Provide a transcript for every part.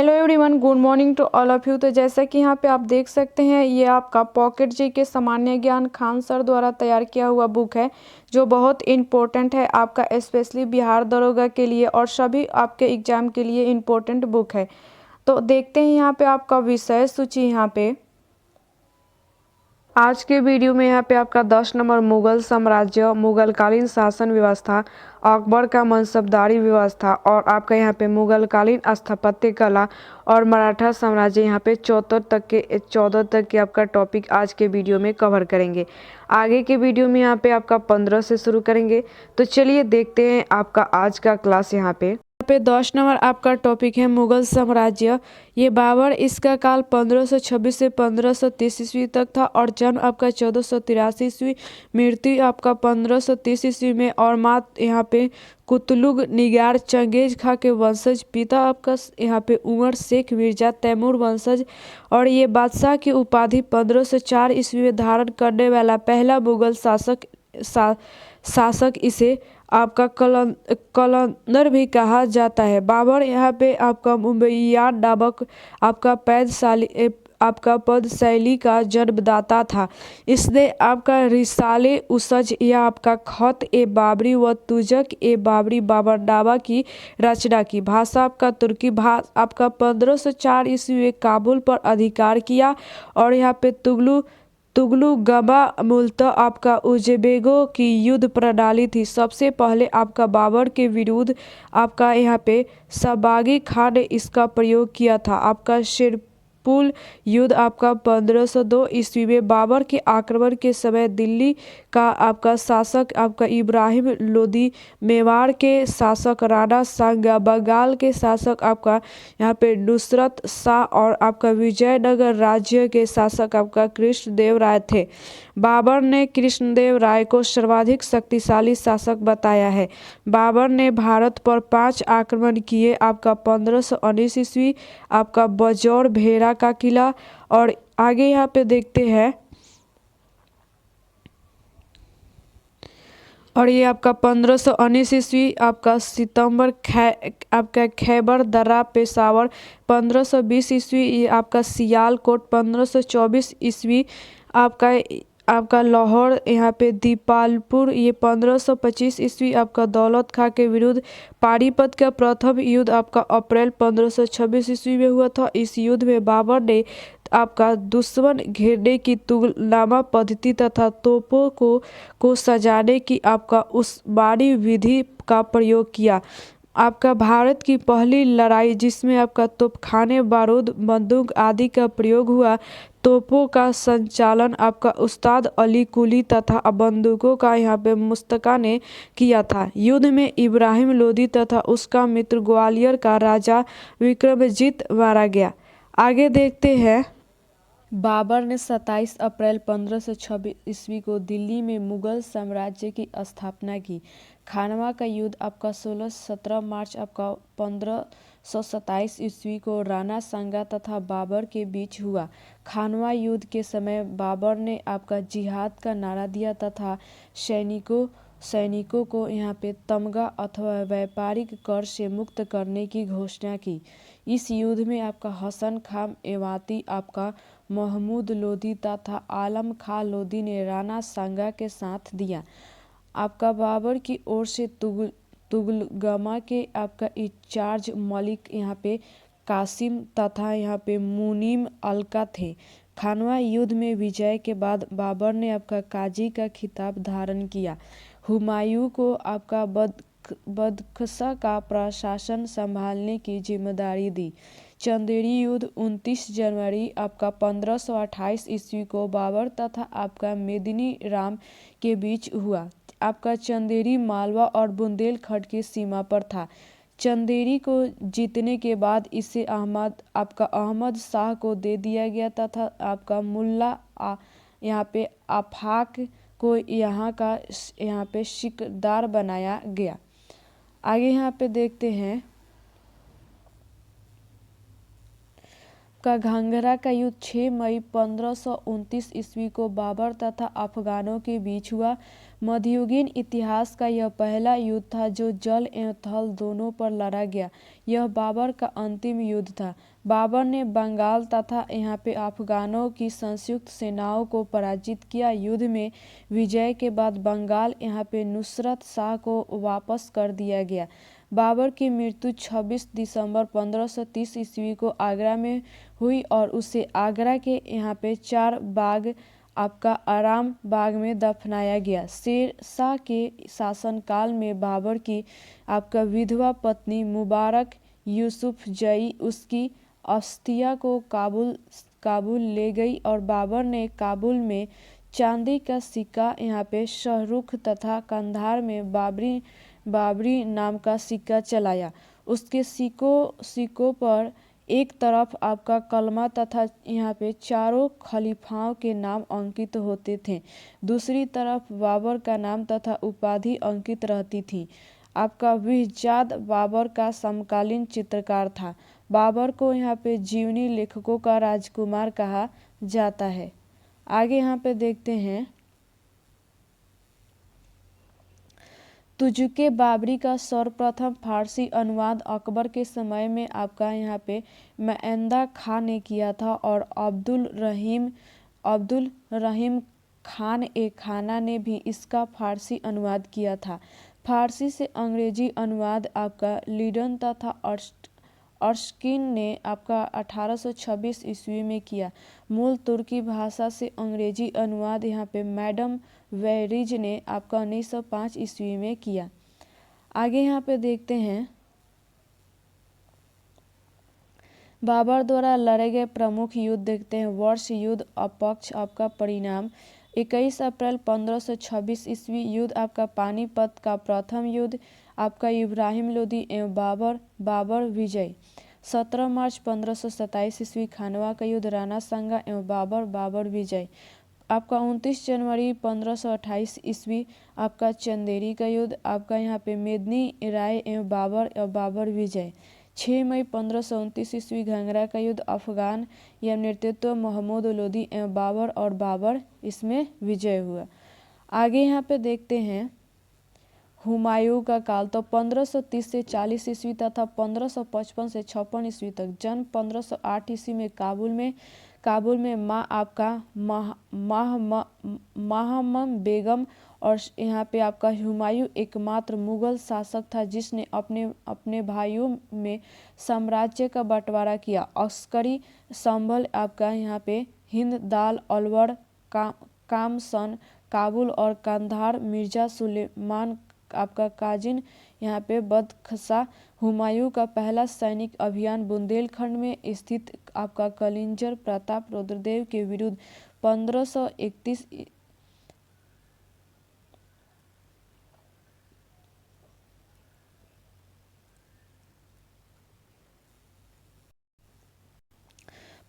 Hello everyone, good morning to all of you. तो जैसा कि यहाँ पे आप देख सकते हैं, ये आपका पॉकेट जी के सामान्य ज्ञान खान सर द्वारा तैयार किया हुआ बुक है, जो बहुत इम्पोर्टेंट है आपका स्पेशली बिहार दरोगा के लिए और सभी आपके एग्जाम के लिए इम्पोर्टेंट बुक है। तो देखते हैं यहाँ पे आपका विषय सूची। यहाँ पे आज के वीडियो में यहाँ पे आपका 10 नंबर मुगल साम्राज्य, मुगलकालीन शासन व्यवस्था, अकबर का मनसबदारी व्यवस्था और आपका यहाँ पे मुगलकालीन स्थापत्य कला और मराठा साम्राज्य यहाँ पे 14 तक के आपका टॉपिक आज के वीडियो में कवर करेंगे। आगे के वीडियो में यहाँ पे आपका 15 से शुरू करेंगे। तो चलिए देखते हैं आपका आज का क्लास। यहाँ पे 10 नंबर आपका टॉपिक है मुगल साम्राज्य। ये बाबर, इसका काल 1526 से 1530 ईस्वी तक था और जन्म आपका 1483 ईस्वी, मृत्यु आपका 1530 ईस्वी में। और मात यहाँ पे कुतलुग निगार चंगेज खां के वंशज, पिता आपका यहाँ पे उमर शेख मिर्जा तैमूर वंशज। और ये बादशाह की उपाधि 1504 ईस्वी में धारण करने वाला पहला मुगल शासक इसे आपका कलंदर भी कहा जाता है। बाबर यहाँ पे आपका मुबैयात नामक आपका पद शैली का जन्मदाता था। इसने आपका रिसाले उसज या आपका खत ए बाबरी व तुजक ए बाबरी बाबरनामा की रचना की। भाषा आपका तुर्की। आपका 1504 ईस्वी में काबुल पर अधिकार किया और यहाँ पे तुगलुगमा मूलतः आपका उज़्बेकों की युद्ध प्रणाली थी। सबसे पहले आपका बाबर के विरुद्ध आपका यहाँ पे सबागी खान ने इसका प्रयोग किया था। आपका शेरपुल युद्ध आपका 1502 ईस्वी में बाबर के आक्रमण के समय दिल्ली का आपका शासक आपका इब्राहिम लोदी, मेवाड़ के शासक राणा सांगा, बंगाल के शासक आपका यहाँ पे नुसरत शाह और आपका विजयनगर राज्य के शासक आपका कृष्णदेव राय थे। बाबर ने कृष्णदेव राय को सर्वाधिक शक्तिशाली शासक बताया है। बाबर ने भारत पर 5 आक्रमण किए। आपका 1519 ईस्वी आपका बजौर भेड़ा का किला। और आगे यहाँ पे देखते हैं, और ये आपका 1519 ईस्वी आपका सितंबर आपका खैबर दर्रा पेशावर। 1520 ईस्वी ये आपका सियालकोट। 1524 ईस्वी आपका लाहौर यहाँ पे दीपालपुर। ये 1525 ईस्वी आपका दौलत खां के विरुद्ध पानीपत का प्रथम युद्ध आपका अप्रैल 1526 ईस्वी में हुआ था। इस युद्ध में बाबर ने आपका दुश्मन घेरने की तुगलनामा पद्धति तथा तोपों को सजाने की आपका उस्मानी विधि का प्रयोग किया। आपका भारत की पहली लड़ाई, जिसमें आपका तोपखाने, बारूद, बंदूक आदि का प्रयोग हुआ। तोपों का संचालन आपका उस्ताद अली कुली तथा बंदूकों का यहाँ पे मुस्तका ने किया था। युद्ध में इब्राहिम लोदी तथा उसका मित्र ग्वालियर का राजा विक्रमजीत मारा गया। आगे देखते हैं, बाबर ने 27 अप्रैल 1526 ईस्वी को दिल्ली में मुगल साम्राज्य की स्थापना की। खानवा का युद्ध आपका 16-17 मार्च आपका 1527 ईस्वी को राणा सांगा तथा बाबर के बीच हुआ। खानवा युद्ध के समय बाबर ने आपका जिहाद का नारा दिया तथा सैनिकों को यहाँ पे तमगा अथवा व्यापारिक कर से मुक्त करने की घोषणा की। इस युद्ध में आपका हसन खां एवाती, आपका महमूद लोदी तथा आलम खां लोदी ने राणा सांगा के साथ दिया। आपका बाबर की ओर से तुगलगमा के आपका इंचार्ज मलिक यहाँ पे कासिम तथा यहाँ पे मुनीम अलका थे। खानवा युद्ध में विजय के बाद बाबर ने आपका काजी का खिताब धारण किया। हुमायूं को आपका बदख्शा का प्रशासन संभालने की जिम्मेदारी दी। चंदेरी युद्ध 29 जनवरी आपका 1528 ईस्वी को बाबर तथा आपका मेदिनी राम के बीच हुआ। आपका चंदेरी मालवा और बुंदेलखंड की सीमा पर था। चंदेरी को जीतने के बाद इसे अहमद शाह को दे दिया गया तथा आपका मुल्ला यहाँ पे आफाक को यहाँ पे सिकदार बनाया गया। आगे यहाँ पे देखते हैं, आपका घाघरा का युद्ध 6 मई 1529 ईस्वी को बाबर तथा अफगानों के बीच हुआ। मध्ययुगीन इतिहास का यह पहला युद्ध था जो जल एवं थल दोनों पर लड़ा गया। यह बाबर का अंतिम युद्ध था। बाबर ने बंगाल तथा यहाँ पे अफगानों की संयुक्त सेनाओं को पराजित किया। युद्ध में विजय के बाद बंगाल यहाँ पे नुसरत शाह को वापस कर दिया गया। बाबर की मृत्यु 26 दिसंबर 1530 ईस्वी को आगरा में हुई और उसे आगरा के यहाँ पे चार बाग आपका आराम बाग में दफनाया गया। शेर शाह के शासनकाल में बाबर की आपका विधवा पत्नी मुबारक यूसुफ जई उसकी अस्थियां को काबुल ले गई और बाबर ने काबुल में चांदी का सिक्का यहाँ पे शाहरुख तथा कंधार में बाबरी नाम का सिक्का चलाया। उसके सिक्कों पर एक तरफ आपका कलमा तथा यहाँ पे चारों खलीफाओं के नाम अंकित होते थे, दूसरी तरफ बाबर का नाम तथा उपाधि अंकित रहती थी। आपका विहजाद बाबर का समकालीन चित्रकार था। बाबर को यहाँ पे जीवनी लेखकों का राजकुमार कहा जाता है। आगे यहाँ पे देखते हैं तुजुके बाबरी का सर्वप्रथम फारसी अनुवाद अकबर के समय में आपका यहाँ पे मैदा खान ने किया था और अब्दुल रहीम खान ए खाना ने भी इसका फारसी अनुवाद किया था। फारसी से अंग्रेजी अनुवाद आपका लीडन तथा अर्शकिन ने आपका 1826 ईस्वी में किया। मूल तुर्की भाषा से अंग्रेजी अनुवाद यहाँ पे मैडम वेरिज ने आपका 1905 ईस्वी में किया। आगे यहाँ पे देखते हैं बाबर द्वारा लड़े गए प्रमुख युद्ध देखते हैं। वर्ष युद्ध अपक्ष आपका परिणाम 21 अप्रैल 1526 ईस्वी युद्ध आपका पानीपत का प्रथम युद्ध आपका इब्राहिम लोदी एवं बाबर विजय। 17 मार्च 1527 ईस्वी खानवा का युद्ध राणा सांगा एवं बाबर विजय। आपका 29 जनवरी 1528 ईस्वी आपका चंदेरी का युद्ध आपका यहाँ पे मेदिनी राय एवं बाबर विजय। 6 मई 1529 ईस्वी घाघरा का युद्ध अफगान या नेतृत्व महमूद लोदी एवं बाबर इसमें विजय हुआ। आगे यहाँ पे देखते हैं हुमायूं का काल। तो 1530 से 40 ईस्वी तथा 1555 से 56 ईस्वी तक। जन्म 1508 ईस्वी में काबुल में माँ आपका माहमम बेगम और यहाँ पे आपका हुमायूं एकमात्र मुगल शासक था जिसने अपने भाइयों में साम्राज्य का बंटवारा किया। अस्करी संभल आपका यहाँ पे हिंद दाल अलवर कामसन काबुल और कंधार मिर्जा सुलेमान आपका काजिन यहाँ पे बदख्शा। हुमायूं का पहला सैनिक अभियान बुंदेलखंड में स्थित आपका कलिंजर प्रताप रुद्रदेव के विरुद्ध 1531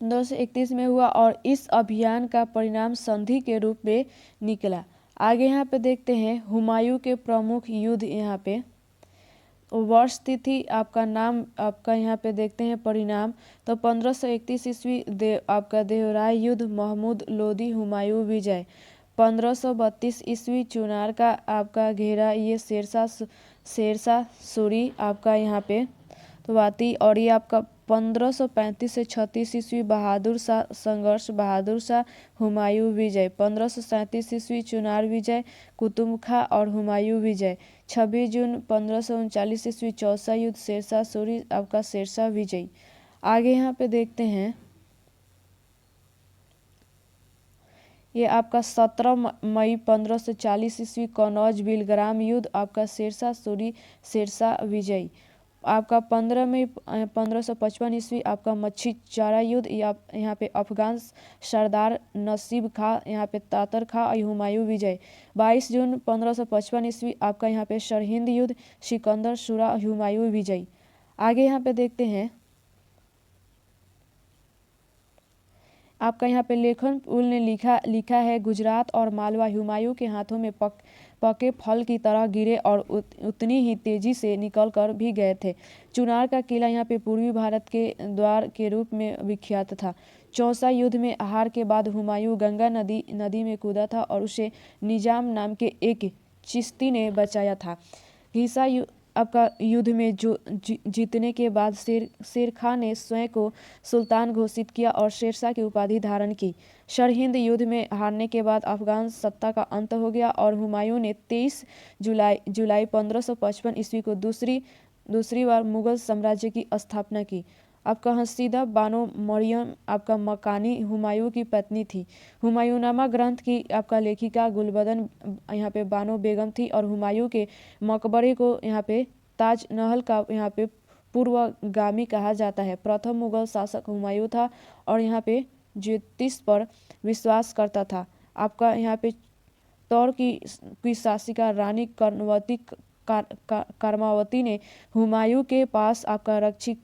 1531 में हुआ और इस अभियान का परिणाम संधि के रूप में निकला। आगे यहाँ पे देखते हैं हुमायूं के प्रमुख युद्ध। यहाँ पे वर्ष तिथि आपका नाम आपका यहाँ पे देखते हैं परिणाम। तो 1531 ईस्वी आपका देवराय युद्ध महमूद लोदी हुमायूं विजय। 1532 ईस्वी चुनार का आपका घेरा ये शेरशाह सूरी आपका यहाँ पे तो वाती। और ये आपका 1535 से 36 ईस्वी बहादुर शाह संघर्ष बहादुर शाह हुमायूं विजय। 1537 ईस्वी चुनार विजय कुतुब खां और हुमायूं विजय। 26 जून 1539 ईस्वी चौसा युद्ध शेरशाह सूरी आपका शेरशाह विजय। आगे यहाँ पे देखते हैं ये आपका 17 मई 1540 ईस्वी कनौज बिलग्राम युद्ध आपका शेरशाह सूरी शेरशाह विजय। आपका 15 मई 1555 ईस्वी आपका मच्छी चारा युद्ध यहाँ पे अफगान सरदार नसीब खां यहाँ पे तातर खां और हुमायूं विजय। 22 जून 1555 ईस्वी आपका यहाँ पे सरहिंद युद्ध सिकंदर शुरा हुमायूं विजय। आगे यहाँ पे देखते हैं आपका यहाँ पे लेखन उल ने लिखा है, गुजरात और मालवा हुमायूं के हाथों में पके फल की तरह गिरे और उतनी ही तेजी से निकल कर भी गए थे। चुनार का किला यहाँ पे पूर्वी भारत के द्वार के रूप में विख्यात था। चौसा युद्ध में हार के बाद हुमायूं गंगा नदी में कूदा था और उसे निजाम नाम के एक चिश्ती ने बचाया था। घिसा आपका युद्ध में जीतने के बाद शेर खान ने स्वयं को सुल्तान घोषित किया और शेरशाह की उपाधि धारण की। सरहिंद युद्ध में हारने के बाद अफगान सत्ता का अंत हो गया और हुमायूं ने 23 जुलाई 1555 ईस्वी को दूसरी बार मुगल साम्राज्य की स्थापना की। आपका हसीदा बानो मरियम आपका मकानी हुमायूं की पत्नी थी। हुमायूंनामा ग्रंथ की आपका लेखिका गुलबदन यहाँ पे बानो बेगम थी और हुमायूं के मकबरे को यहाँ पे ताज महल का यहाँ पे पूर्वगामी कहा जाता है। प्रथम मुगल शासक हुमायूं था और यहाँ पे ज्योतिष पर विश्वास करता था। आपका यहाँ पे तौर की शासिका रानी कर्मावती ने हुमायूं के पास आपका रक्षिका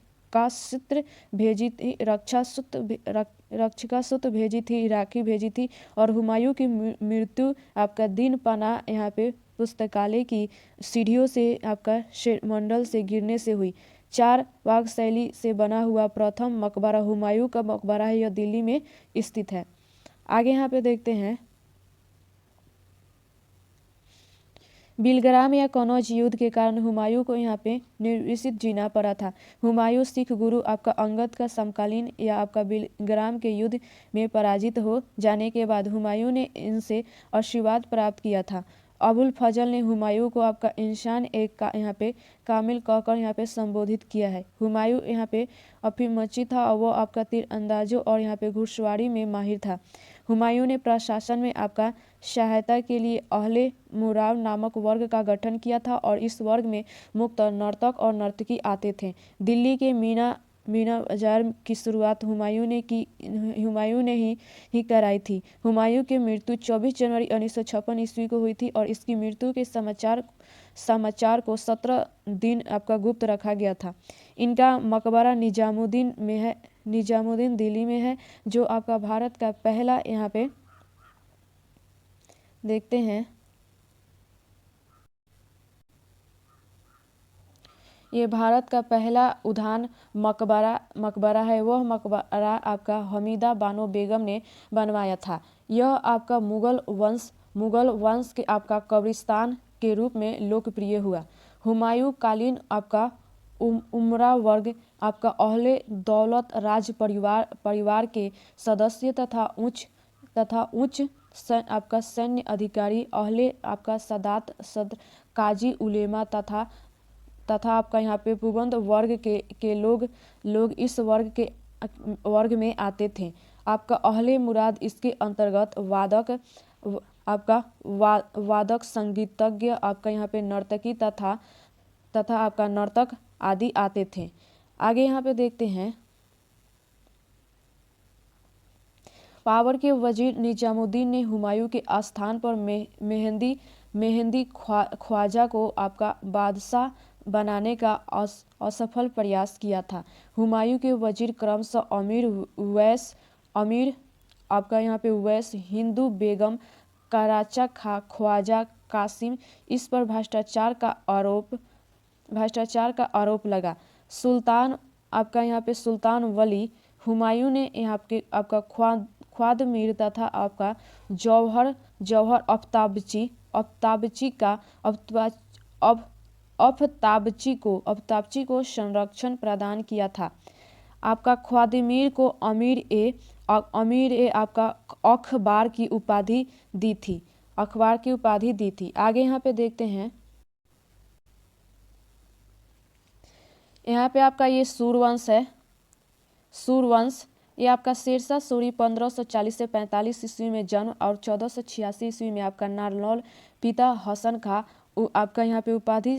सूत्र भेजी थी, राखी भेजी थी और हुमायूं की मृत्यु आपका दिन पना यहाँ पे पुस्तकालय की सीढ़ियों से आपका मंडल से गिरने से हुई। 4 वाग शैली से बना हुआ प्रथम मकबरा हुमायूं का मकबरा है, यह दिल्ली में स्थित है। आगे यहाँ पे देखते हैं, बिलग्राम या कनौज युद्ध के कारण हुमायूं को यहाँ पे निर्विसित जीना पड़ा था। हुमायूं सिख गुरु आपका अंगद का समकालीन या आपका बिलग्राम के युद्ध में पराजित हो जाने के बाद हुमायूं ने इनसे आशीर्वाद प्राप्त किया था। अबुल फजल ने हुमायूं को आपका इंसान एक का यहाँ पे कामिल कहकर यहाँ पे संबोधित किया है। हुमायूं यहाँ पे अफीमची था और वो आपका तीरंदाजों और यहाँ पे घुड़सवारी में माहिर था। हुमायूं ने प्रशासन में आपका सहायता के लिए अहले मुराव नामक वर्ग का गठन किया था और इस वर्ग में मुक्त नर्तक और नर्तकी आते थे। दिल्ली के मीना बाजार की शुरुआत हुमायूं ने ही कराई थी। हुमायूं की मृत्यु 24 जनवरी 1956 ईस्वी को हुई थी और इसकी मृत्यु के समाचार को 17 दिन आपका गुप्त रखा गया था। इनका मकबरा निजामुद्दीन दिल्ली में है, जो आपका भारत का पहला यहाँ पे देखते हैं, ये भारत का पहला उद्यान मकबरा है। वह मकबरा आपका हमीदा बानो बेगम ने बनवाया था। यह आपका मुगल वंश के आपका कब्रिस्तान के रूप में लोकप्रिय हुआ। हुमायूं कालीन आपका उमरा वर्ग आपका अहले दौलत राज परिवार के सदस्य तथा उच्च आपका सैन्य अधिकारी अहले आपका सदात सदर काजी उलेमा तथा आपका यहाँ पे पुबंद वर्ग के लोग इस वर्ग में आते थे। आपका अहले मुराद इसके अंतर्गत वादक संगीतज्ञ आपका यहाँ पे नर्तकी तथा आपका नर्तक आदि आते थे। आगे यहाँ पे देखते हैं, बाबर के वजीर निजामुद्दीन ने हुमायूं के आस्थान पर मेहंदी ख्वाजा को आपका बादशाह बनाने का असफल प्रयास किया था। हुमायूं के वजीर क्रमशः अमीर आपका यहाँ पे उवैस, हिंदू बेगम, कराचा ख्वाजा कासिम, इस पर भ्रष्टाचार का आरोप लगा। सुल्तान आपका यहाँ पे सुल्तान वली हुमायूं ने यहाँ पे आपका ख्वाद मीर तथा आपका जौहर अफ्ताबची को संरक्षण प्रदान किया था। आपका ख्वादमीर को अमीर ए आपका अखबार की उपाधि दी थी। आगे यहाँ पे देखते हैं, यहाँ पे आपका ये सूरवंश है। सूरवंश ये आपका शेरशाह सूरी 1540 से 45 ईस्वी में जन्म और 1486 ईस्वी में आपका नारनौल पिता हसन खां आपका यहाँ पे उपाधि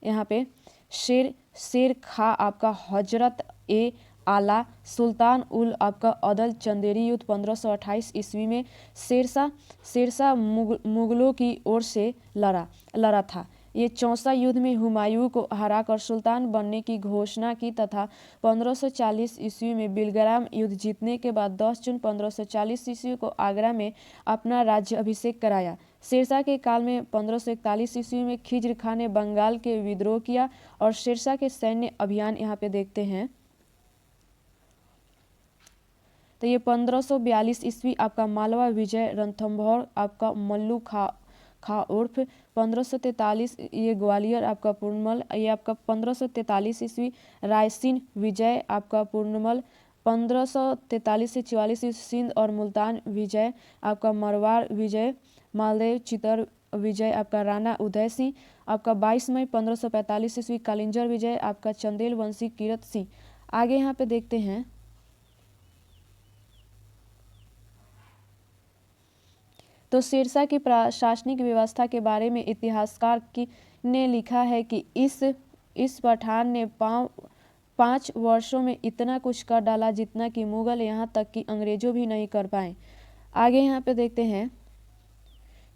यहाँ पे शेर खां आपका हजरत ए आला सुल्तान उल आपका अदल चंदेरी युद्ध 1528 ईस्वी में शेरशाह मुगलों की ओर से लड़ा था। ये चौसा युद्ध में हुमायूं को हराकर सुल्तान बनने की घोषणा की तथा 1540 ईस्वी में बिलग्राम युद्ध जीतने के बाद 10 जून 1540 ईस्वी को आगरा में अपना राज्य अभिषेक कराया। शेरशाह के काल में 1541 ईस्वी में खिज्र खान ने बंगाल के विद्रोह किया और शेरशाह के सैन्य अभियान यहाँ पे देखते हैं। तो ये 1542 ईस्वी आपका मालवा विजय रणथंभौर आपका मल्लू खा उर्फ 1543 ये ग्वालियर आपका पूर्णमल, ये आपका 1543 ईस्वी रायसीन विजय आपका पूर्णमल, 1543 से 44 ईस्वी सिंध और मुल्तान विजय आपका मरवाड़ विजय, मालदेव चितर विजय आपका राणा उदय सिंह, आपका 22 मई 1545 ईस्वी कालिंजर विजय आपका चंदेल वंशी कीरत सिंह। आगे यहाँ पे देखते हैं तो शेरशाह की प्रशासनिक व्यवस्था के बारे में इतिहासकार ने लिखा है कि इस पठान ने 5 वर्षों में इतना कुछ कर डाला जितना कि मुगल यहाँ तक कि अंग्रेजों भी नहीं कर पाए। आगे यहाँ पे देखते हैं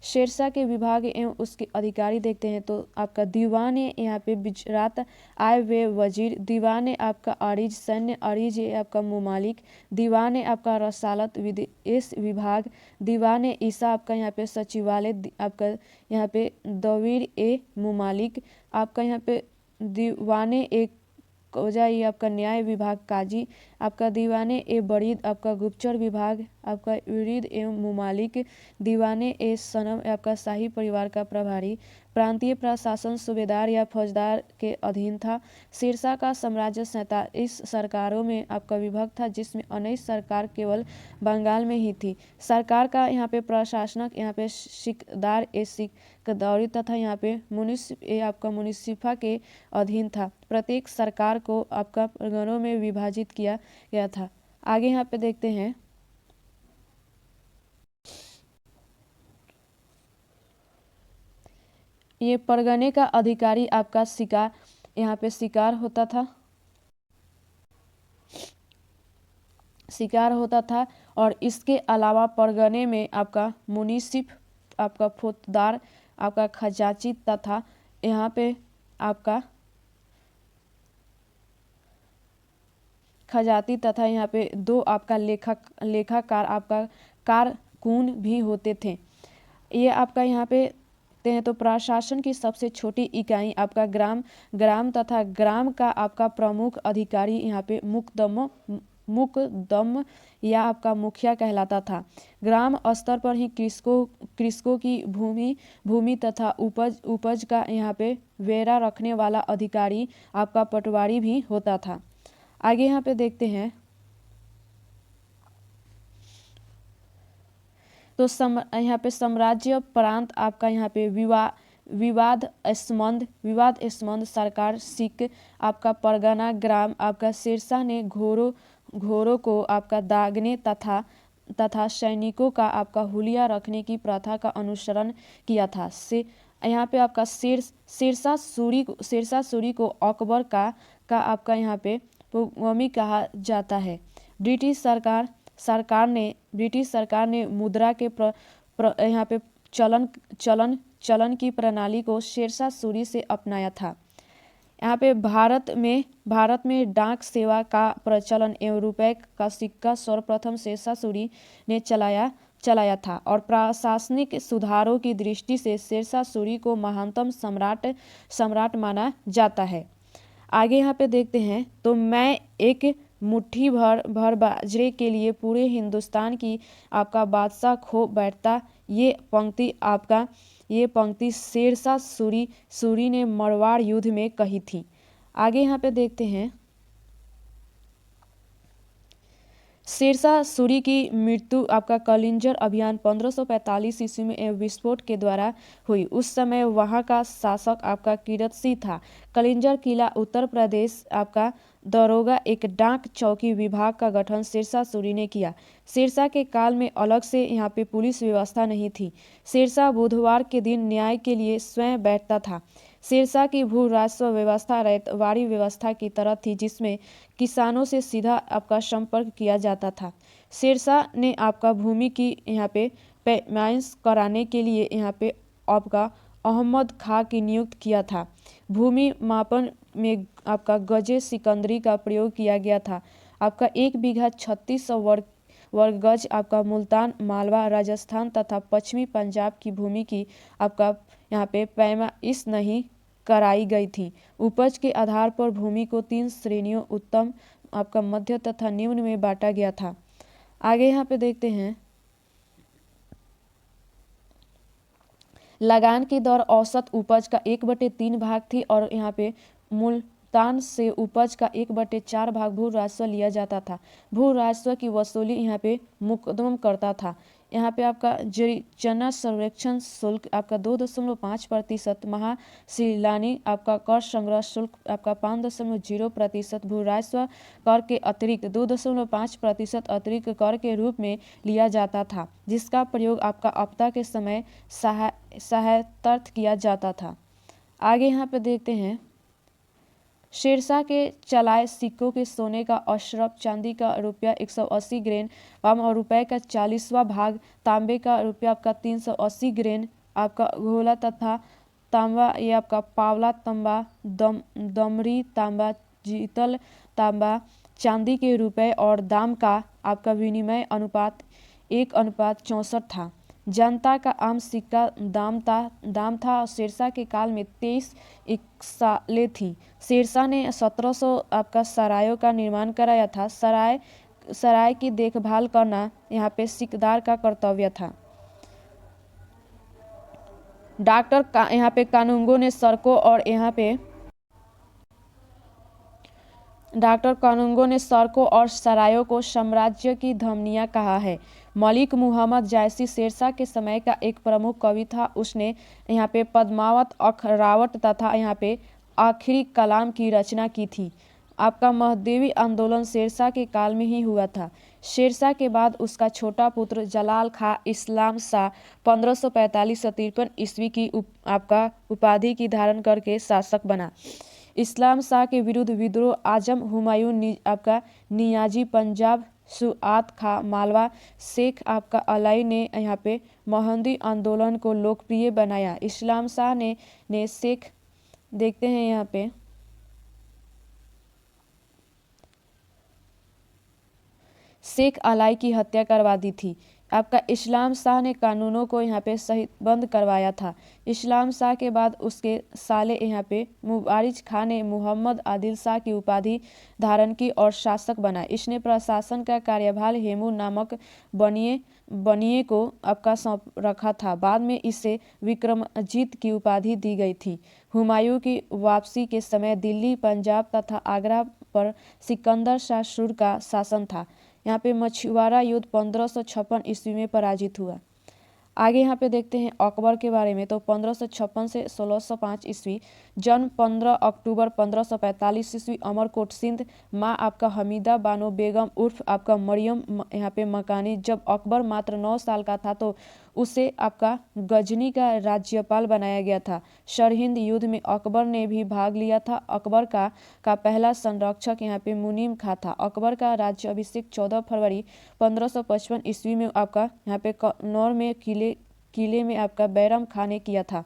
शेरशाह के विभाग एवं उसके अधिकारी देखते हैं तो आपका दीवान है यहाँ पे गुजरात आए हुए वजीर, दीवान है आपका अरीज सैन्य अरीज है आपका मुमालिक, दीवान है आपका रसालत विदेश विभाग, दीवान है ईसा आपका यहाँ पे सचिवालय, आपका यहाँ पे दवीर ए मुमालिक, आपका यहाँ पे दीवान एक कोजा ये आपका न्याय विभाग काजी, आपका दीवाने ए बरीद आपका गुप्तचर विभाग, आपका उरीद एवं मुमालिक, दीवाने ए सनम आपका शाही परिवार का प्रभारी, प्रांतीय प्रशासन सूबेदार या फौजदार के अधीन था। शेरशाह का साम्राज्य 47 सरकारों में आपका विभक्त था जिसमें 19 सरकार केवल बंगाल में ही थी। सरकार का यहाँ पे प्रशासनक यहाँ पे सिकदार ए सिकदौरी तथा यहाँ पे आपका मुनिसिफा के अधीन था। प्रत्येक सरकार को आपका परगनों में विभाजित किया गया था। आगे यहाँ पे देखते हैं ये परगने का अधिकारी आपका शिकार यहाँ पे शिकार होता था और इसके अलावा परगने में आपका मुनिसिफ आपका फौजदार आपका खजांची तथा यहाँ पे आपका खजाती तथा यहाँ पे 2 आपका लेखाकार आपका कारकून भी होते थे। ये आपका यहाँ पे हैं तो प्रशासन की सबसे छोटी इकाई आपका ग्राम तथा ग्राम का आपका प्रमुख अधिकारी यहाँ पे मुकदम या आपका मुखिया कहलाता था। ग्राम स्तर पर ही कृषकों की भूमि तथा उपज का यहाँ पे वेरा रखने वाला अधिकारी आपका पटवारी भी होता था। आगे यहाँ पे देखते हैं तो यहाँ पे साम्राज्य प्रांत आपका यहाँ पे विवाद स्मंद सरकार सिख आपका परगना ग्राम आपका शेरशाह ने घोरों को आपका दागने तथा सैनिकों का आपका हुलिया रखने की प्रथा का अनुसरण किया था। यहाँ पे आपका शेरशाह सूरी को अकबर का आपका यहाँ पे पुगमी कहा जाता है। ब्रिटिश सरकार ने मुद्रा के यहाँ पे चलन की प्रणाली को शेरशाह सूरी से अपनाया था। यहाँ पे भारत में डाक सेवा का प्रचलन एवं रुपए का सिक्का सर्वप्रथम शेरशाह सूरी ने चलाया था और प्रशासनिक सुधारों की दृष्टि से शेरशाह सूरी को महानतम सम्राट माना जाता है। आगे यहाँ पे देखते हैं तो मैं एक मुट्ठी भर बाजरे के लिए पूरे हिंदुस्तान की आपका बादशाह खो बैठता, ये पंक्ति शेरशाह सूरी ने मरवाड़ युद्ध में कही थी। आगे यहाँ पे देखते हैं शेरशाह सूरी की मृत्यु आपका कलिंजर अभियान 1545 ईस्वी में विस्फोट के द्वारा हुई। उस समय वहां का शासक आपका कीरत सिंह था। कलिंजर किला उत्तर प्रदेश आपका दरोगा एक डाक चौकी विभाग का गठन शेरशाह सूरी ने किया। शेरशाह के काल में अलग से यहाँ पे पुलिस व्यवस्था नहीं थी। शेरशाह बुधवार के दिन न्याय के लिए स्वयं बैठता था। शेरशाह की भू राजस्व व्यवस्था रैयतवाड़ी व्यवस्था की तरह थी जिसमें किसानों से सीधा आपका संपर्क किया जाता था। शेरशाह ने आपका भूमि की यहाँ पे पैमाइश कराने के लिए यहाँ पे आपका अहमद खां की नियुक्त किया था। भूमि मापन में आपका गजे सिकंदरी का प्रयोग किया गया था। आपका 1 बीघा 3600 वर्ग गज आपका मुल्तान, मालवा, राजस्थान तथा पश्चिमी पंजाब की भूमि की आपका यहाँ पे पैमाइश नहीं कराई गई थी। उपज के आधार पर भूमि को 3 श्रेणियों उत्तम, आपका मध्य तथा निम्न में बांटा गया था। आगे यहाँ पे देखते हैं, लगान की दर औसत उपज का 1/3 भाग थी और यहाँ पे मुल्तान से उपज का 1/4 भाग भू राजस्व लिया जाता था। भू राजस्व की वसूली यहाँ पे मुकदम करता था। यहाँ पे आपका चना सर्वेक्षण शुल्क आपका 2.5%, महाशिलानी आपका कर संग्रह शुल्क आपका 5.0%, भू राजस्व कर के अतिरिक्त 2.5% अतिरिक्त कर के रूप में लिया जाता था, जिसका प्रयोग आपका आपदा के समय सहायतार्थ किया जाता था। आगे यहाँ पे देखते हैं, शेरशाह के चलाए सिक्कों के सोने का अशरफ, चांदी का ₹180 ग्रेन और रुपए का 40वां भाग, तांबे का आपका 380 ग्रेन आपका घोला तथा तांबा, ये आपका पावला तांबा, दमरी तांबा, जीतल तांबा, चांदी के रुपए और दाम का आपका विनिमय अनुपात 1:64 था। जनता का आम सिक्का दाम था। शेरशाह के काल में 23 इक्सालें थी। शेरशाह ने 1700 आपका सरायों का निर्माण कराया था। सराय की देखभाल करना यहाँ पे सिकदार का कर्तव्य था। यहाँ पे कानूंगो ने सड़कों और यहाँ पे डॉक्टर कानूंगो ने सड़कों और सरायों को साम्राज्य की धमनियाँ कहा है। मलिक मुहम्मद जायसी शेरशाह के समय का एक प्रमुख कवि था। उसने यहाँ पे पद्मावत, अखरावट तथा यहाँ पे आखिरी कलाम की रचना की थी। आपका महदेवी आंदोलन शेरशाह के काल में ही हुआ था। शेरशाह के बाद उसका छोटा पुत्र जलाल खां इस्लाम शाह 1545 से 53 ईस्वी की आपका उपाधि की धारण करके शासक बना। इस्लाम शाह के विरुद्ध विद्रोह आजम हुमायूं आपका नियाजी पंजाब, सुआत खां मालवा, शेख आपका अलाई ने यहाँ पे महंदी आंदोलन को लोकप्रिय बनाया। इस्लाम शाह ने शेख देखते हैं यहाँ पे शेख अलाई की हत्या करवा दी थी। आपका इस्लाम शाह ने कानूनों को यहाँ पे सही बंद करवाया था। इस्लाम शाह के बाद उसके साले यहाँ पे मुबारिज खां ने मोहम्मद आदिल शाह की उपाधि धारण की और शासक बना। इसने प्रशासन का कार्यभार हेमू नामक बनिए को आपका सौंप रखा था। बाद में इसे विक्रमजीत की उपाधि दी गई थी। हुमायूं की वापसी के समय दिल्ली, पंजाब तथा आगरा पर सिकंदर शाह सूर का शासन था। यहाँ पे मछुआरा युद्ध 1556 ईस्वी में पराजित हुआ। आगे यहाँ पे देखते हैं अकबर के बारे में। तो 1556 से 1605 ईस्वी। जन्म 15 अक्टूबर 1545 ईस्वी, अमरकोट सिंध। माँ आपका हमीदा बानो बेगम उर्फ आपका मरियम यहाँ पे मकानी। जब अकबर मात्र 9 साल का था तो उसे आपका गजनी का राज्यपाल बनाया गया था। सरहिंद युद्ध में अकबर ने भी भाग लिया था। अकबर का पहला संरक्षक यहाँ पे मुनीम खां था। अकबर का राज्य अभिषेक 14 फरवरी 1555 ईस्वी में आपका यहाँ पे कन्नौर में किले में आपका बैरम खां ने किया था।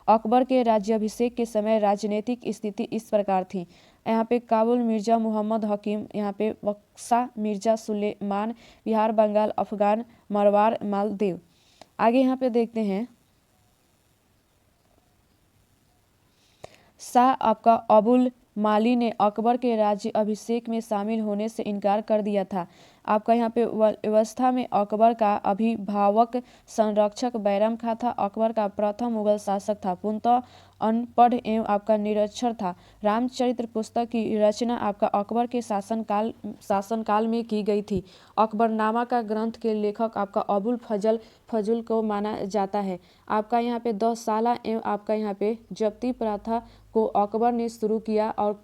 अकबर के राज्याभिषेक के समय राजनीतिक स्थिति इस प्रकार थी। यहाँ पे काबुल मिर्जा मोहम्मद हकीम, यहाँ पे बक्सा मिर्जा सुलेमान, बिहार, बंगाल, अफगान, मारवाड़, मालदीव। आगे यहाँ पे देखते हैं शाह आपका अबुल माली ने अकबर के राज्य अभिषेक में शामिल होने से इनकार कर दिया था। आपका यहाँ पे व्यवस्था में अकबर का अभिभावक संरक्षक बैरम खां था। अकबर का प्रथम मुगल शासक था। पूर्णतः अनपढ़ एवं आपका निरक्षर था। रामचरित्र पुस्तक की रचना आपका अकबर के शासनकाल में की गई थी। अकबरनामा का ग्रंथ के लेखक आपका अबुल फजल को माना जाता है। आपका यहाँ पे 10 साला एवं आपका यहाँ पे जब्ती प्रथा को अकबर ने शुरू किया और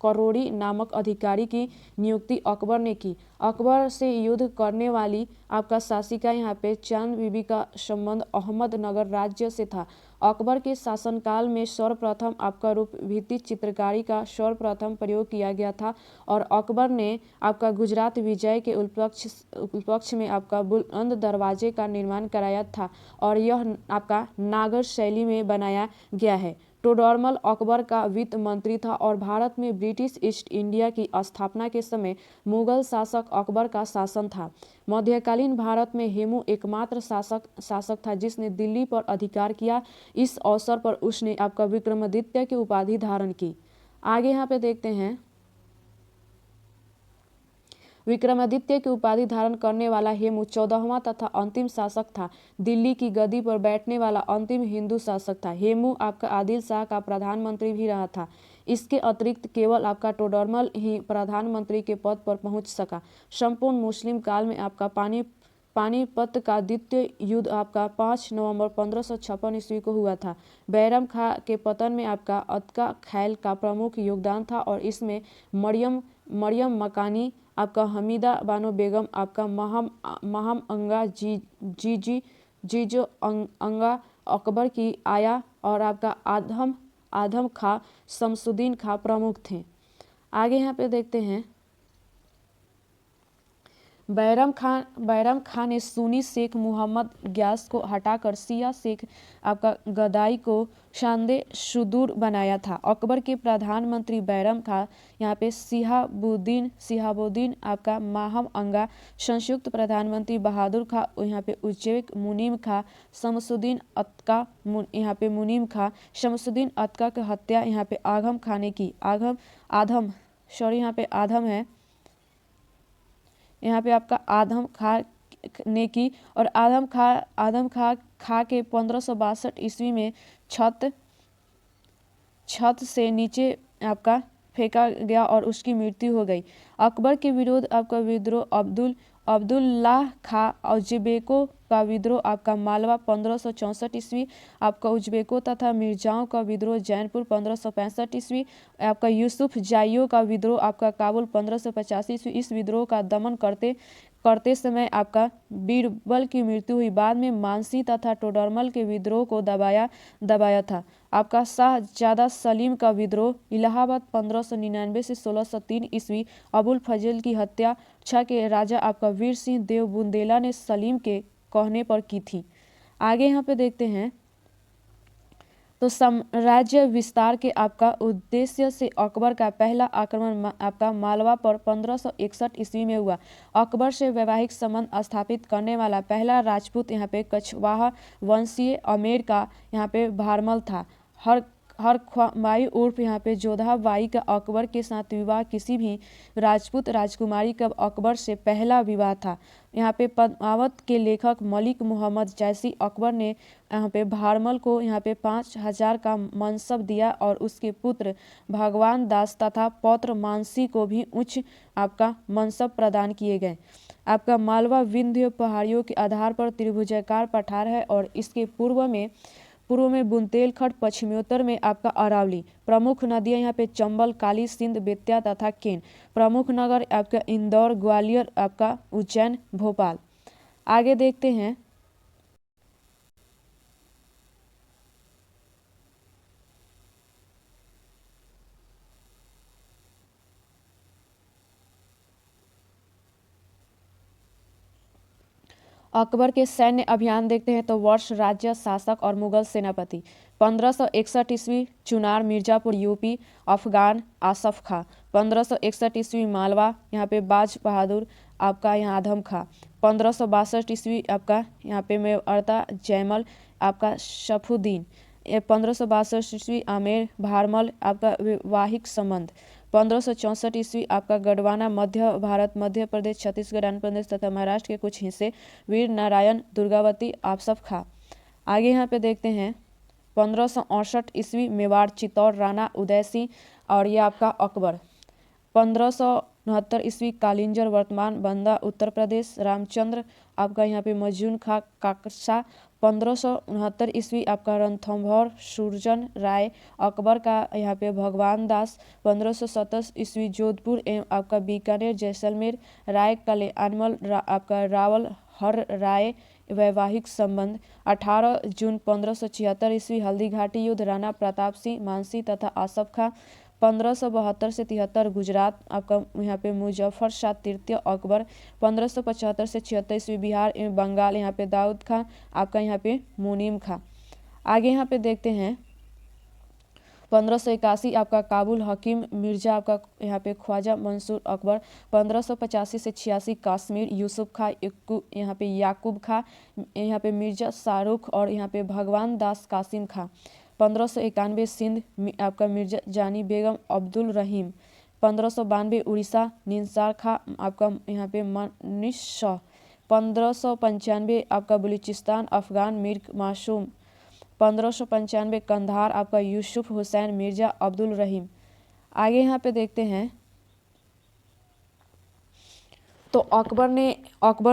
करोड़ी नामक अधिकारी की नियुक्ति अकबर ने की। अकबर से युद्ध करने वाली आपका शासिका यहाँ पे चांद बीबी का संबंध अहमदनगर राज्य से था। अकबर के शासनकाल में सर्वप्रथम आपका रूप भित्ति चित्रकारी का सर्वप्रथम प्रयोग किया गया था और अकबर ने आपका गुजरात विजय के उपलक्ष में आपका बुलंद दरवाजे का निर्माण कराया था और यह आपका नागर शैली में बनाया गया है। टोडरमल अकबर का वित्त मंत्री था और भारत में ब्रिटिश ईस्ट इंडिया की स्थापना के समय मुगल शासक अकबर का शासन था। मध्यकालीन भारत में हेमू एकमात्र शासक था जिसने दिल्ली पर अधिकार किया। इस अवसर पर उसने आपका विक्रमादित्य की उपाधि धारण की। आगे यहाँ पे देखते हैं, विक्रमादित्य की उपाधि धारण करने वाला हेमू 14वां तथा अंतिम शासक था। दिल्ली की गद्दी पर बैठने वाला अंतिम हिंदू शासक था। हेमू आपका आदिल शाह का प्रधानमंत्री भी रहा था। इसके अतिरिक्त केवल आपका टोडरमल ही प्रधानमंत्री के पद पर पहुंच सका। संपूर्ण मुस्लिम काल में आपका पानीपत का द्वितीय युद्ध आपका 5 नवंबर 1556 ईस्वी को हुआ था। बैरम खां के पतन में आपका अतका खैल का प्रमुख योगदान था और इसमें मरियम मकानी, आपका हमीदा बानो बेगम, आपका महम अंगा जीजो अंगा अकबर की आया और आपका आदम खां शमसुद्दीन खां प्रमुख थे। आगे यहाँ पे देखते हैं, बैरम खान ने सुन्नी शेख मोहम्मद ग्यास को हटाकर शिया शेख आपका गदाई को शानदे सुदूर बनाया था। अकबर के प्रधानमंत्री बैरम खान यहाँ पे शिहाबुद्दीन आपका माहम अंगा, संयुक्त प्रधानमंत्री बहादुर खां यहाँ पे उज्बेक मुनीम खां, शमसुद्दीन अतका यहाँ पे मुनीम खां, शमसुद्दीन अतका की हत्या यहाँ पे आगम खां ने की। यहाँ पे आधम है, यहाँ पे आपका आदम खां ने की और आदम खां के 1562 ईस्वी में छत से नीचे आपका फेंका गया और उसकी मृत्यु हो गई। अकबर के विरोध आपका विद्रोह अब्दुल्लाह खां उज्बेकों का विद्रोह आपका मालवा 1564 ईस्वी, आपका उज्बेकों तथा मिर्जाओं का विद्रोह जैनपुर 1565 ईस्वी, आपका यूसुफ जाइयों का विद्रोह आपका काबुल 1585 ईस्वी। इस विद्रोह का दमन करते समय आपका बीरबल की मृत्यु हुई। बाद में मानसी तथा टोडरमल के विद्रोह को दबाया था। आपका शाहजादा सलीम का विद्रोह इलाहाबाद 1599 से 1603 ईस्वी, अबुल फजल की हत्या छा के राजा आपका वीर सिंह देव बुंदेला ने सलीम के कहने पर की थी। आगे यहाँ पे देखते हैं, तो साम्राज्य विस्तार के आपका उद्देश्य से अकबर का पहला आक्रमण आपका मालवा पर 1561 ईस्वी में हुआ। अकबर से वैवाहिक संबंध स्थापित करने वाला पहला राजपूत यहाँ पे कछवाहा वंशीय आमेर का यहाँ पे भारमल था। हर ख्वाई उर्फ यहाँ पे जोधा बाई का अकबर के साथ विवाह किसी भी राजपूत राजकुमारी का अकबर से पहला विवाह था। यहाँ पे पद्मावत के लेखक मलिक मोहम्मद जैसी अकबर ने यहाँ पे भारमल को यहाँ पे 5000 का मनसब दिया और उसके पुत्र भगवान दास तथा पौत्र मानसी को भी उच्च आपका मनसब प्रदान किए गए। आपका मालवा विंध्य पहाड़ियों के आधार पर त्रिभुजाकार पठार है और इसके पूर्व में बुंदेलखंड, पश्चिमोत्तर में आपका अरावली। प्रमुख नदियां यहाँ पे चंबल, काली सिंध, बेत्या तथा केन। प्रमुख नगर आपका इंदौर, ग्वालियर, आपका उज्जैन, भोपाल। आगे देखते हैं, अकबर के सैन्य अभियान देखते हैं तो वर्ष, राज्य, शासक और मुगल सेनापति। 1561 ईस्वी चुनार मिर्जापुर यूपी, अफगान आसफ खां। 1561 ईस्वी मालवा यहाँ पे बाज बहादुर आपका यहाँ आदम खां। 1562 ईस्वी आपका यहाँ पे मेवाड़ता जयमल आपका शफुद्दीन। 1562 ईस्वी आमेर भारमल आपका वैवाहिक संबंध। 1564 ईस्वी आपका गढ़वाना मध्य भारत, मध्य प्रदेश, छत्तीसगढ़, आंध्र प्रदेश तथा महाराष्ट्र के कुछ हिस्से, वीर नारायण दुर्गावती आसफ खां। आगे यहाँ पे देखते हैं, 1568 ईस्वी मेवाड़ चित्तौड़ राणा उदय सिंह और ये आपका अकबर। 1569 ईस्वी कालिंजर वर्तमान बंदा उत्तर प्रदेश। रामचंद्र आपका यहाँ पे मजून खा काकसा 1569 ईस्वी आपका रणथंभौर सुरजन राय। अकबर का यहाँ पे भगवान दास 1527 ईस्वी जोधपुर एवं आपका बीकानेर जैसलमेर। राय कल्याणमल आपका रावल हर राय वैवाहिक संबंध। 18 जून 1576 ईस्वी हल्दीघाटी युद्ध राणा प्रताप सिंह मानसी तथा आसफ खां। 1572 से 73 गुजरात आपका यहाँ पे मुजफ्फर शाह तृतीय अकबर। 1575 से 76 ईस्वी बिहार एवं बंगाल यहाँ पे दाऊद खां आपका यहाँ पे मुनीम खां। आगे यहाँ पे देखते हैं 1581 आपका काबुल हकीम मिर्जा आपका यहाँ पे ख्वाजा मंसूर अकबर। 1585 से 86 कश्मीर यूसुफ खां यहाँ पे याकूब खां यहाँ पे मिर्जा शाहरुख और यहाँ पे भगवान दास कासिम खां। 1591 सिंध आपका मिर्जा जानी बेगम अब्दुल रहीम। 1592 उड़ीसा निसार खां आपका यहाँ पे मनीष शाह। 1595 आपका बलूचिस्तान अफगान मीर मासूम। 1595 कंधार आपका यूसुफ हुसैन मिर्जा अब्दुल रहीम। आगे यहाँ पे देखते हैं तो अकबर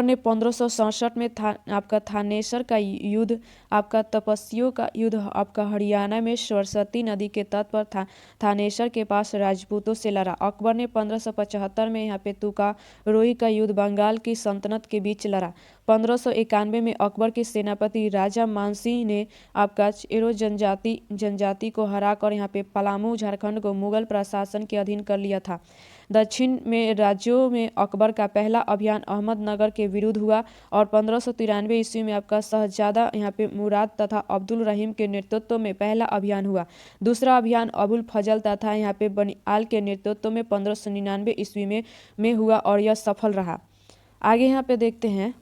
ने 1567 में आपका थानेसर का युद्ध आपका तपस्वियों का युद्ध आपका हरियाणा में सरस्वती नदी के तट पर थानेसर के पास राजपूतों से लड़ा। अकबर ने 1575 में यहाँ पे तुकारोही का युद्ध बंगाल की सल्तनत के बीच लड़ा। 1591 में अकबर के सेनापति राजा मानसिंह ने आपका चेरो जनजाति को हराकर यहाँ पे पलामू झारखंड को मुगल प्रशासन के अधीन कर लिया था। दक्षिण में राज्यों में अकबर का पहला अभियान अहमदनगर के विरुद्ध हुआ और 1593 ईस्वी में आपका शहजादा यहाँ पे मुराद तथा अब्दुल रहीम के नेतृत्व में पहला अभियान हुआ। दूसरा अभियान अबुल फजल तथा यहाँ पे बनियाल के नेतृत्व में 1599 ईस्वी में हुआ और यह सफल रहा। आगे यहाँ पे देखते हैं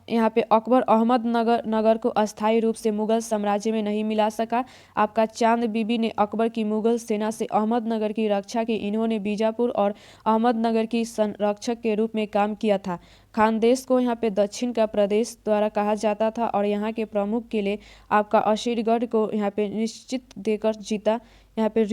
यहाँ पे अकबर अहमदनगर को अस्थायी रूप से मुगल साम्राज्य में नहीं मिला सका। आपका चांद बीबी ने अकबर की मुगल सेना से अहमदनगर की रक्षा की। इन्होंने बीजापुर और अहमदनगर की संरक्षक के रूप में काम किया था। खानदेश को यहाँ पे दक्षिण का प्रदेश द्वारा कहा जाता था और यहाँ के प्रमुख किले आपका अशीरगढ़ को यहाँ पे निश्चित देकर जीता। यहाँ पे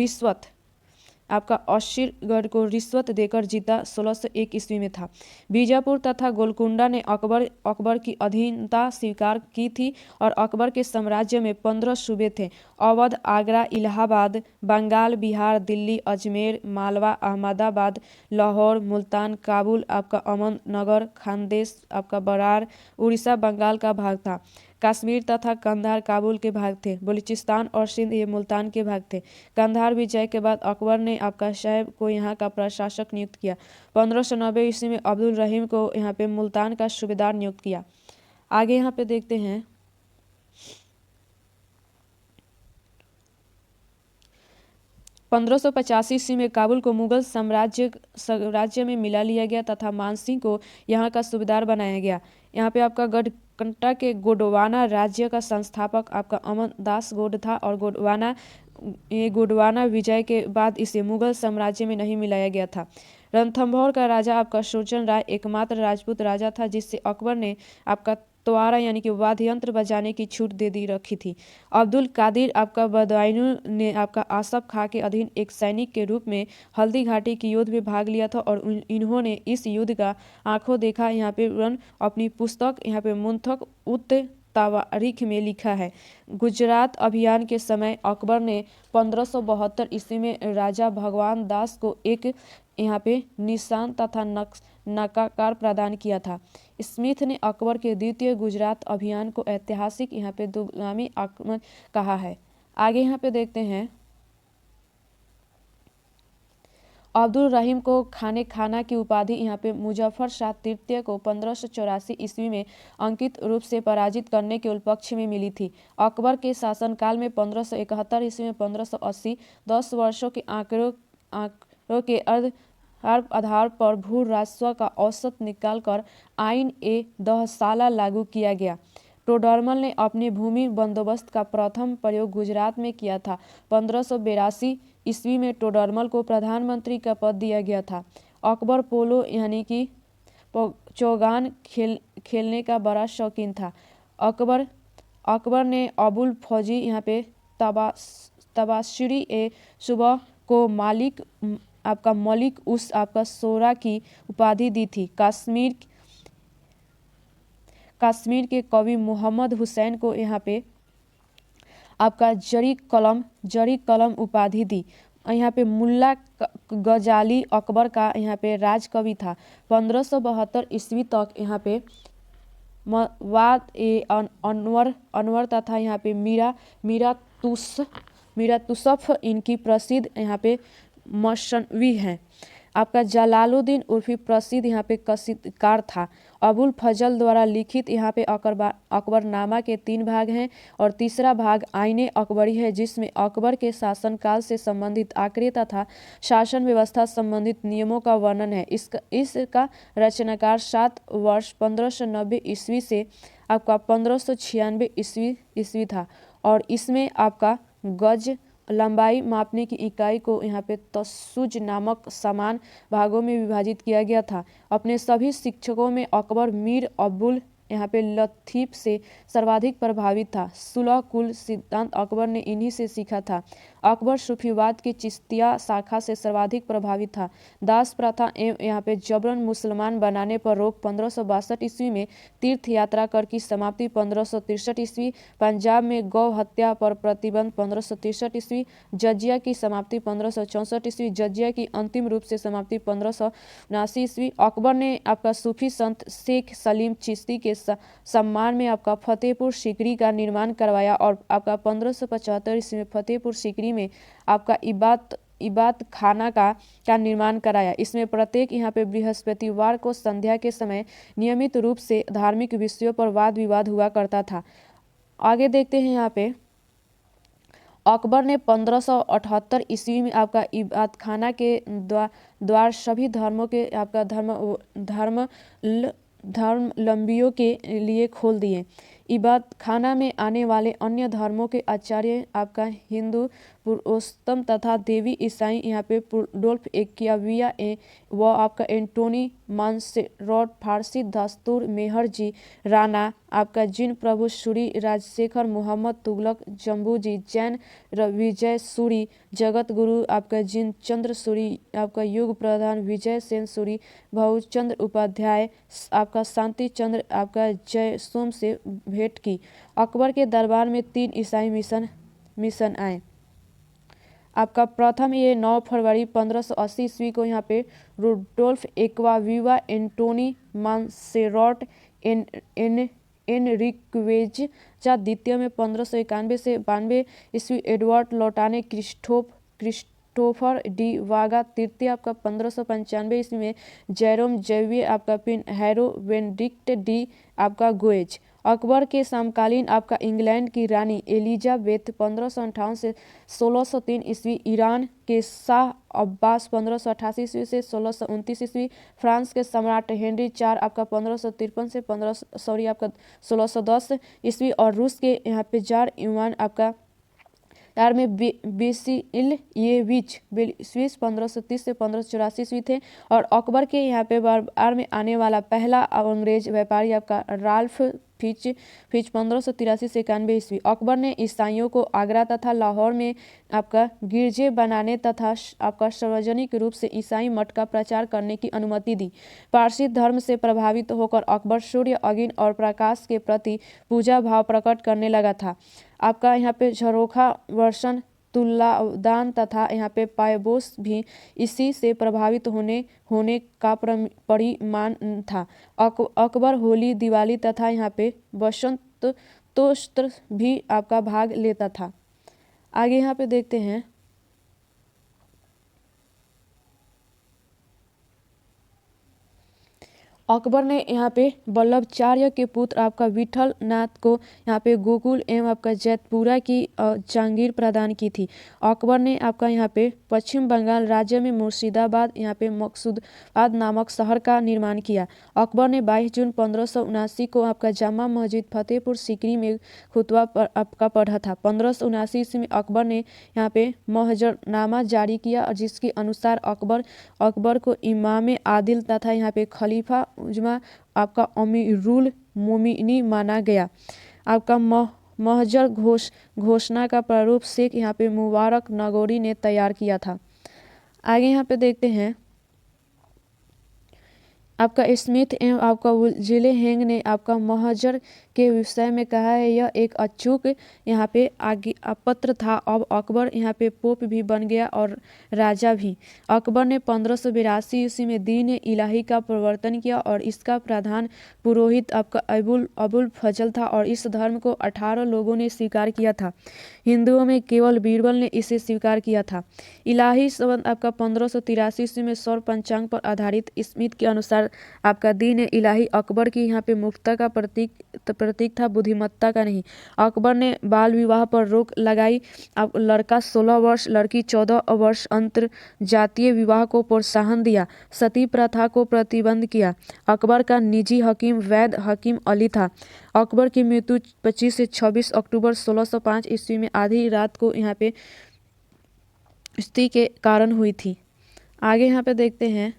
अशीरगढ़ को रिश्वत देकर जीता 1601 ईस्वी में था। बीजापुर तथा गोलकुंडा ने अकबर की अधीनता स्वीकार की थी और अकबर के साम्राज्य में 15 सूबे थे। अवध आगरा इलाहाबाद बंगाल बिहार दिल्ली अजमेर मालवा अहमदाबाद लाहौर मुल्तान काबुल आपका अमन नगर खानदेश आपका बरार उड़ीसा बंगाल का भाग था। कश्मीर तथा कंधार काबुल के भाग थे। बलूचिस्तान और सिंध ये मुल्तान के भाग थे। कंधार विजय के बाद अकबर ने आपका शैब को यहाँ का प्रशासक नियुक्त किया। 1590 ईस्वी में अब्दुल रहीम को यहाँ पे मुल्तान का सूबेदार नियुक्त किया। आगे यहाँ पे देखते हैं 1585 ईस्वी में काबुल को मुगल साम्राज्य में मिला लिया गया तथा मानसिंह को यहाँ का सूबेदार बनाया गया। यहाँ पे आपका गढ़कंटा के गोंडवाना राज्य का संस्थापक आपका अमन दास गोंड था और गोंडवाना विजय के बाद इसे मुगल साम्राज्य में नहीं मिलाया गया था। रणथंभौर का राजा आपका सुरजन राय एकमात्र राजपूत राजा था जिससे अकबर ने आपका तवारा यानी कि वाद्य यंत्र बजाने की छूट दे रखी थी। अब्दुल कादिर आपका बदायूं ने आपका आसफ खां के अधीन एक सैनिक के रूप में हल्दी घाटी की युद्ध में भाग लिया था और इन्होंने इस युद्ध का आंखों देखा यहाँ पे अपनी पुस्तक यहाँ पे मुंतख उत तारीख में लिखा है। गुजरात अभियान के समय अकबर ने 1572 ईस्वी में राजा भगवान दास को एक यहाँ पे निशान तथा नकाकार प्रदान किया था। स्मिथ ने अकबर के द्वितीय गुजरात अभियान को ऐतिहासिक यहाँ पे दुगामी आक्रमण कहा है। आगे यहाँ पे देखते हैं अब्दुल रहीम को खाना की उपाधि यहाँ पे मुजफ्फर शाह तृतीय को 1584 ईस्वी में अंकित रूप से पराजित करने के उपलक्ष्य में मिली थी। अकबर के शासनकाल में 1571 ईस्वी में 1580 10 वर्षों के आंकड़ों के आधार पर भू राजस्व का औसत निकालकर आइन ए दहसाला लागू किया गया। टोडरमल ने अपने भूमि बंदोबस्त का प्रथम प्रयोग गुजरात में किया था। 1582 ईस्वी में टोडरमल को प्रधानमंत्री का पद दिया गया था। अकबर पोलो यानी कि चौगान खेलने का बड़ा शौकीन था। अकबर ने अबुल फौजी यहाँ पे तबाशरी ए सुबह को आपका मलिक उस आपका शोरा की उपाधि दी थी। कश्मीर के कवि मोहम्मद हुसैन को यहाँ पे आपका जरी कलम उपाधि दी। यहाँ पे मुल्ला गजाली अकबर का यहाँ पे राज कवि था। 1572 ईस्वी तक यहाँ पे वाद अनवर तथा यहाँ पे मीरा तुसफ इनकी प्रसिद्ध यहाँ पे मसनवी हैं। आपका जलालुद्दीन उर्फी प्रसिद्ध यहाँ पे कसीदकार था। अबुल फजल द्वारा लिखित यहाँ पे अकबरनामा के 3 भाग हैं और तीसरा भाग आईने अकबरी है, जिसमें अकबर के शासनकाल से संबंधित आंकड़े तथा शासन व्यवस्था संबंधित नियमों का वर्णन है। इसका रचनाकार 7 वर्ष 1590 ईस्वी से आपका 1596 ईस्वी था और इसमें आपका गज लंबाई मापने की इकाई को यहाँ पे तसुज नामक समान भागों में विभाजित किया गया था। अपने सभी शिक्षकों में अकबर मीर अब्दुल यहाँ पे लतीफ से सर्वाधिक प्रभावित था। सुलह कुल सिद्धांत अकबर ने इन्हीं से सीखा था। अकबर सूफीवाद की चिश्तिया शाखा से सर्वाधिक प्रभावित था। दास प्रथा एवं यहाँ पे जबरन मुसलमान बनाने पर रोक 1562 ईस्वी में, तीर्थ यात्रा कर की समाप्ति 1563 ईस्वी, पंजाब में गौ हत्या पर प्रतिबंध 1563 ईस्वी, जजिया की समाप्ति 1564 ईस्वी, जजिया की अंतिम रूप से समाप्ति 1579 ईस्वी। अकबर ने आपका सूफी संत शेख सलीम चिश्ती के सम्मान में आपका फतेहपुर सीकरी का निर्माण करवाया और आपका 1575 ईस्वी में फतेहपुर सीकरी में आपका इबादत खाना का निर्माण कराया। इसमें प्रत्येक यहाँ पे बृहस्पतिवार को संध्या के समय नियमित रूप से धार्मिक विषयों पर वाद विवाद हुआ करता था। आगे देखते हैं यहाँ पे अकबर ने 1578 ईस्वी में आपका इबादत खाना के द्वार सभी धर्मों के आपका धर्मावलंबियों के लिए खोल दिए। इबादत खाना में आने वाले अन्य धर्मों के आचार्य आपका हिंदू पुरुषोत्तम तथा देवी ईसाई यहाँ पे रुडोल्फ एक्विया व आपका एंटोनी मांसेराट, फारसी दस्तूर मेहर जी राणा, आपका जिन प्रभु सूरी राजशेखर, मोहम्मद तुगलक जम्बू जी, जैन विजय सूरी, जगत गुरु आपका जिन चंद्र सूरी, आपका युग प्रधान विजय सेन सूरी, भाऊचंद्र उपाध्याय, आपका शांति चंद्र, आपका जय सोम से भेंट की। अकबर के दरबार में 3 ईसाई मिशन आए। आपका प्रथम ये 9 फरवरी 1580 ईस्वी को यहाँ पे रुडोल्फ एक्विया, एंटोनी मांसेराट, एनरिक्वेजा द्वितीय में 1591 से 92 ईस्वी, एडवर्ड लौटाने, क्रिस्टोफर डी वागा तृतीय आपका 1595 ईस्वी में, जेरोम जैविये आपका पिन, हैरो बेनेडिक्ट डी आपका गोएज। अकबर के समकालीन आपका इंग्लैंड की रानी एलिजाबेथ 1558 से 1603 ईस्वी, ईरान के शाह अब्बास 1588 ईस्वी से 1629 ईस्वी, फ्रांस के सम्राट हेनरी 4 आपका 1553 से 1610 ईस्वी और रूस के यहाँ पे जार ईमान आपका यार में बेसिलिएविच 1530 से 1584 ईस्वी थे। और अकबर के यहाँ पे बार में आने वाला पहला अंग्रेज व्यापारी आपका राल्फ फिच 1583 से 91 ईस्वी। अकबर ने ईसाइयों को आगरा तथा लाहौर में आपका गिरजे बनाने तथा आपका सार्वजनिक रूप से ईसाई मठ का प्रचार करने की अनुमति दी। पारसी धर्म से प्रभावित होकर अकबर सूर्य, अग्नि और प्रकाश के प्रति पूजा भाव प्रकट करने लगा था। आपका यहाँ पे झरोखा वर्षण, तुलादान तथा यहाँ पे पायबोस भी इसी से प्रभावित होने का परिमाण था। अकबर होली, दिवाली तथा यहाँ पे बसंतोत्सव भी आपका भाग लेता था। आगे यहाँ पे देखते हैं अकबर ने यहाँ पे वल्लभाचार्य के पुत्र आपका विठल नाथ को यहाँ पे गोकुल एवं आपका जैतपुरा की जागीर प्रदान की थी। अकबर ने आपका यहाँ पे पश्चिम बंगाल राज्य में मुर्शिदाबाद यहाँ पे मकसूदाबाद नामक शहर का निर्माण किया। अकबर ने 22 जून 1579 को आपका जामा मस्जिद फतेहपुर सीकरी में खुतबा आपका पढ़ा था। 1579 ईस्वी में अकबर ने यहाँ पे महजरनामा जारी किया और जिसके अनुसार अकबर को इमाम आदिल तथा यहाँ पे खलीफा उजमा आपका अमीरुल मोमिनी माना गया। आपका महजर घोषणा का प्रारूप शेख यहाँ पे मुबारक नगौरी ने तैयार किया था। आगे यहाँ पे देखते हैं आपका स्मिथ एवं आपका जिले हेंग ने आपका महाजर के विषय में कहा है, यह एक अचूक यहाँ पे आगे पत्र था। अब अकबर यहाँ पे पोप भी बन गया और राजा भी। अकबर ने 1582 ईस्वी में दीन इलाही का प्रवर्तन किया और इसका प्रधान पुरोहित आपका अबुल फजल था और इस धर्म को 18 लोगों ने स्वीकार किया था। हिंदुओं में केवल बीरबल ने इसे स्वीकार किया था। इलाही संबंध आपका 1583 ईस्वी में सौर पंचांग पर आधारित स्मिथ के अनुसार आपका दीन इलाही अकबर की यहाँ पे मुक्तता का प्रतीक था, बुद्धिमत्ता का नहीं। अकबर ने बाल विवाह पर रोक लगाई। अब लड़का 16 वर्ष लड़की 14 वर्ष अंतर जातीय विवाह को प्रोत्साहन दिया। सती प्रथा को प्रतिबंध किया। अकबर का निजी हकीम वैद हकीम अली था। अकबर की मृत्यु 25 से 26 अक्टूबर 1605 ईस्वी में आधी रात को यहाँ पे स्त्री के कारण हुई थी। आगे यहाँ पे देखते हैं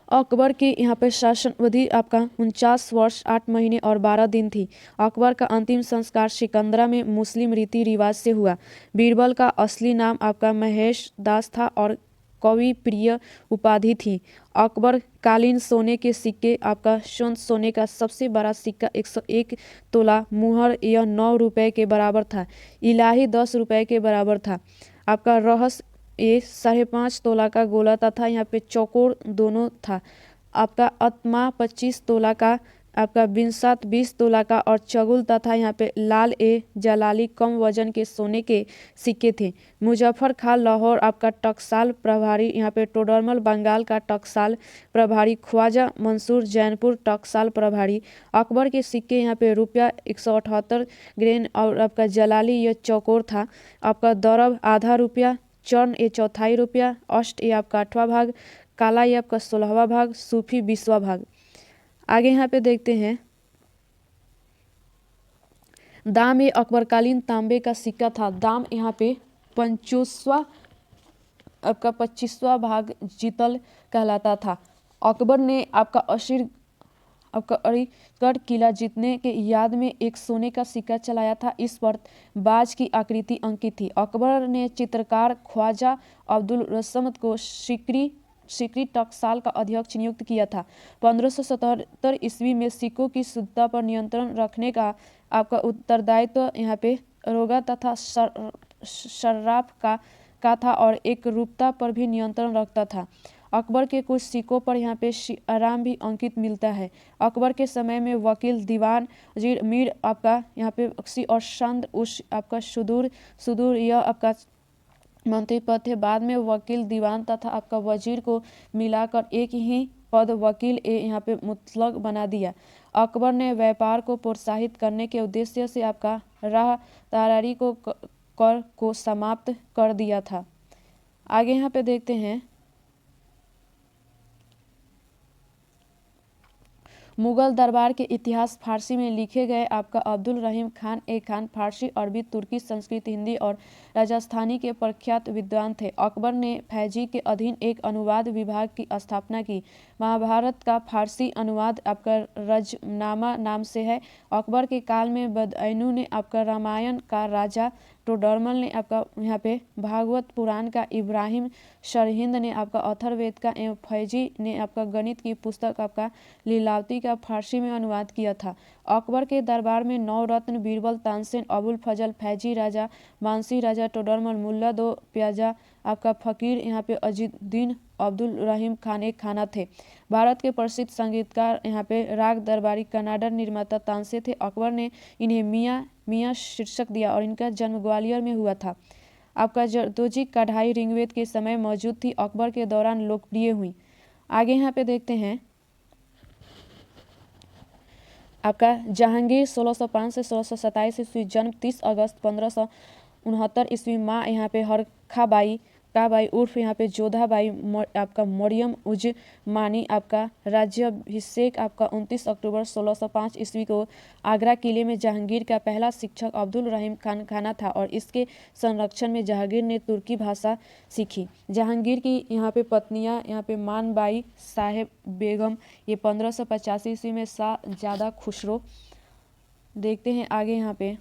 अकबर की यहाँ पे शासन अवधि आपका 49 वर्ष 8 महीने और 12 दिन थी। अकबर का अंतिम संस्कार सिकंदरा में मुस्लिम रीति रिवाज से हुआ। बीरबल का असली नाम आपका महेश दास था और कवि प्रिय उपाधि थी। अकबर कालीन सोने के सिक्के आपका सोने का सबसे बड़ा सिक्का 101 तोला मुहर यह 9 रुपये के बराबर था। इलाही 10 रुपये के बराबर था। आपका रहस्य ये 5.5 तोला का गोला तथा यहाँ पे चौकोर दोनों था। आपका अतमा 25 तोला का, आपका बिनसात 20 तोला का और चगुल तथा यहाँ पे लाल ए जलाली कम वजन के सोने के सिक्के थे। मुजफ्फर खान लाहौर आपका टकसाल प्रभारी, यहाँ पे टोडरमल बंगाल का टकसाल प्रभारी, ख्वाजा मंसूर जैनपुर टकसाल प्रभारी। अकबर के सिक्के यहाँ पे रुपया 178 ग्रेन और आपका जलाली यह चौकोर था। आपका दौरब आधा रुपया, चरण ये 1/4 रुपया, अष्ट ये आपका 8वां भाग, काला ये आपका 16वां भाग, सूफी 20वां भाग। आगे यहाँ पे देखते हैं दाम ये अकबरकालीन तांबे का सिक्का था। दाम यहाँ पे 25वां आपका 25वां भाग जीतल कहलाता था। अकबर ने आपका अलीगढ़ किला जीतने के याद में एक सोने का सिक्का चलाया था। इस पर बाज की आकृति अंकित थी। अकबर ने चित्रकार ख्वाजा अब्दुल रसमत को सिकरी टकसाल का अध्यक्ष नियुक्त किया था। 1577 ईस्वी में सिक्कों की शुद्धता पर नियंत्रण रखने का आपका उत्तरदायित्व यहाँ पे रोगा तथा शर्राफ का था और एक रूपता पर भी नियंत्रण रखता था। अकबर के कुछ सिक्कों पर यहाँ पे आराम भी अंकित मिलता है। अकबर के समय में वकील दीवान वजीर मीर आपका यहाँ पे अक्सी और चंद उस आपका सुदूर यह आपका मंत्री पद थे। बाद में वकील दीवान तथा आपका वजीर को मिलाकर एक ही पद वकील यहाँ पे मुतलक बना दिया। अकबर ने व्यापार को प्रोत्साहित करने के उद्देश्य से आपका राह तारारी को कर को समाप्त कर दिया था। आगे यहाँ पे देखते हैं मुगल दरबार के इतिहास फारसी में लिखे गए आपका अब्दुल रहीम खान ए खान फारसी, अरबी, तुर्की, संस्कृत, हिंदी और राजस्थानी के प्रख्यात विद्वान थे। अकबर ने फैजी के अधीन एक अनुवाद विभाग की स्थापना की। महाभारत का फारसी अनुवाद आपका रजनामा नाम से है। अकबर के काल में बदऐनू ने आपका रामायण का, राजा टोडरमल ने आपका यहाँ पे भागवत पुराण का, इब्राहिम सरहिंद ने आपका अथर्ववेद का एवं फैजी ने आपका गणित की पुस्तक आपका लीलावती का फारसी में अनुवाद किया था। अकबर के दरबार में 9 रत्न बीरबल, तानसेन, अबुल फजल, फैजी राजा, मानसी राजा टोडरमल, मुल्ला 2 प्याजा आपका फकीर यहाँ पे अजीउद्दीन अब्दुल रहीम खान एक खाना थे। भारत के प्रसिद्ध संगीतकार यहाँ पे राग दरबारी कन्नाडा निर्माता तानसेन थे। अकबर ने इन्हें मियाँ शीर्षक दिया और इनका जन्म ग्वालियर में हुआ था। आपका जरदोजी कढ़ाई ऋग्वेद के समय मौजूद थी। अकबर के दौरान लोकप्रिय हुई। आगे यहाँ पे देखते हैं आपका जहांगीर 1605 से 1627 ईस्वी, जन्म 30 अगस्त 1569 ईस्वी। माँ यहाँ पे हरखाबाई काबाई उर्फ यहाँ पे जोधाबाई आपका मरियम उज मानी। आपका राज्याभिषेक आपका 29 अक्टूबर 1605 ईस्वी को आगरा किले में जहांगीर का पहला शिक्षक अब्दुल रहीम खान खाना था और इसके संरक्षण में जहांगीर ने तुर्की भाषा सीखी। जहांगीर की यहाँ पे पत्नियाँ यहाँ पे मानबाई साहेब बेगम ये 1585 ईस्वी में शाहजादा खुसरो। देखते हैं आगे यहाँ पे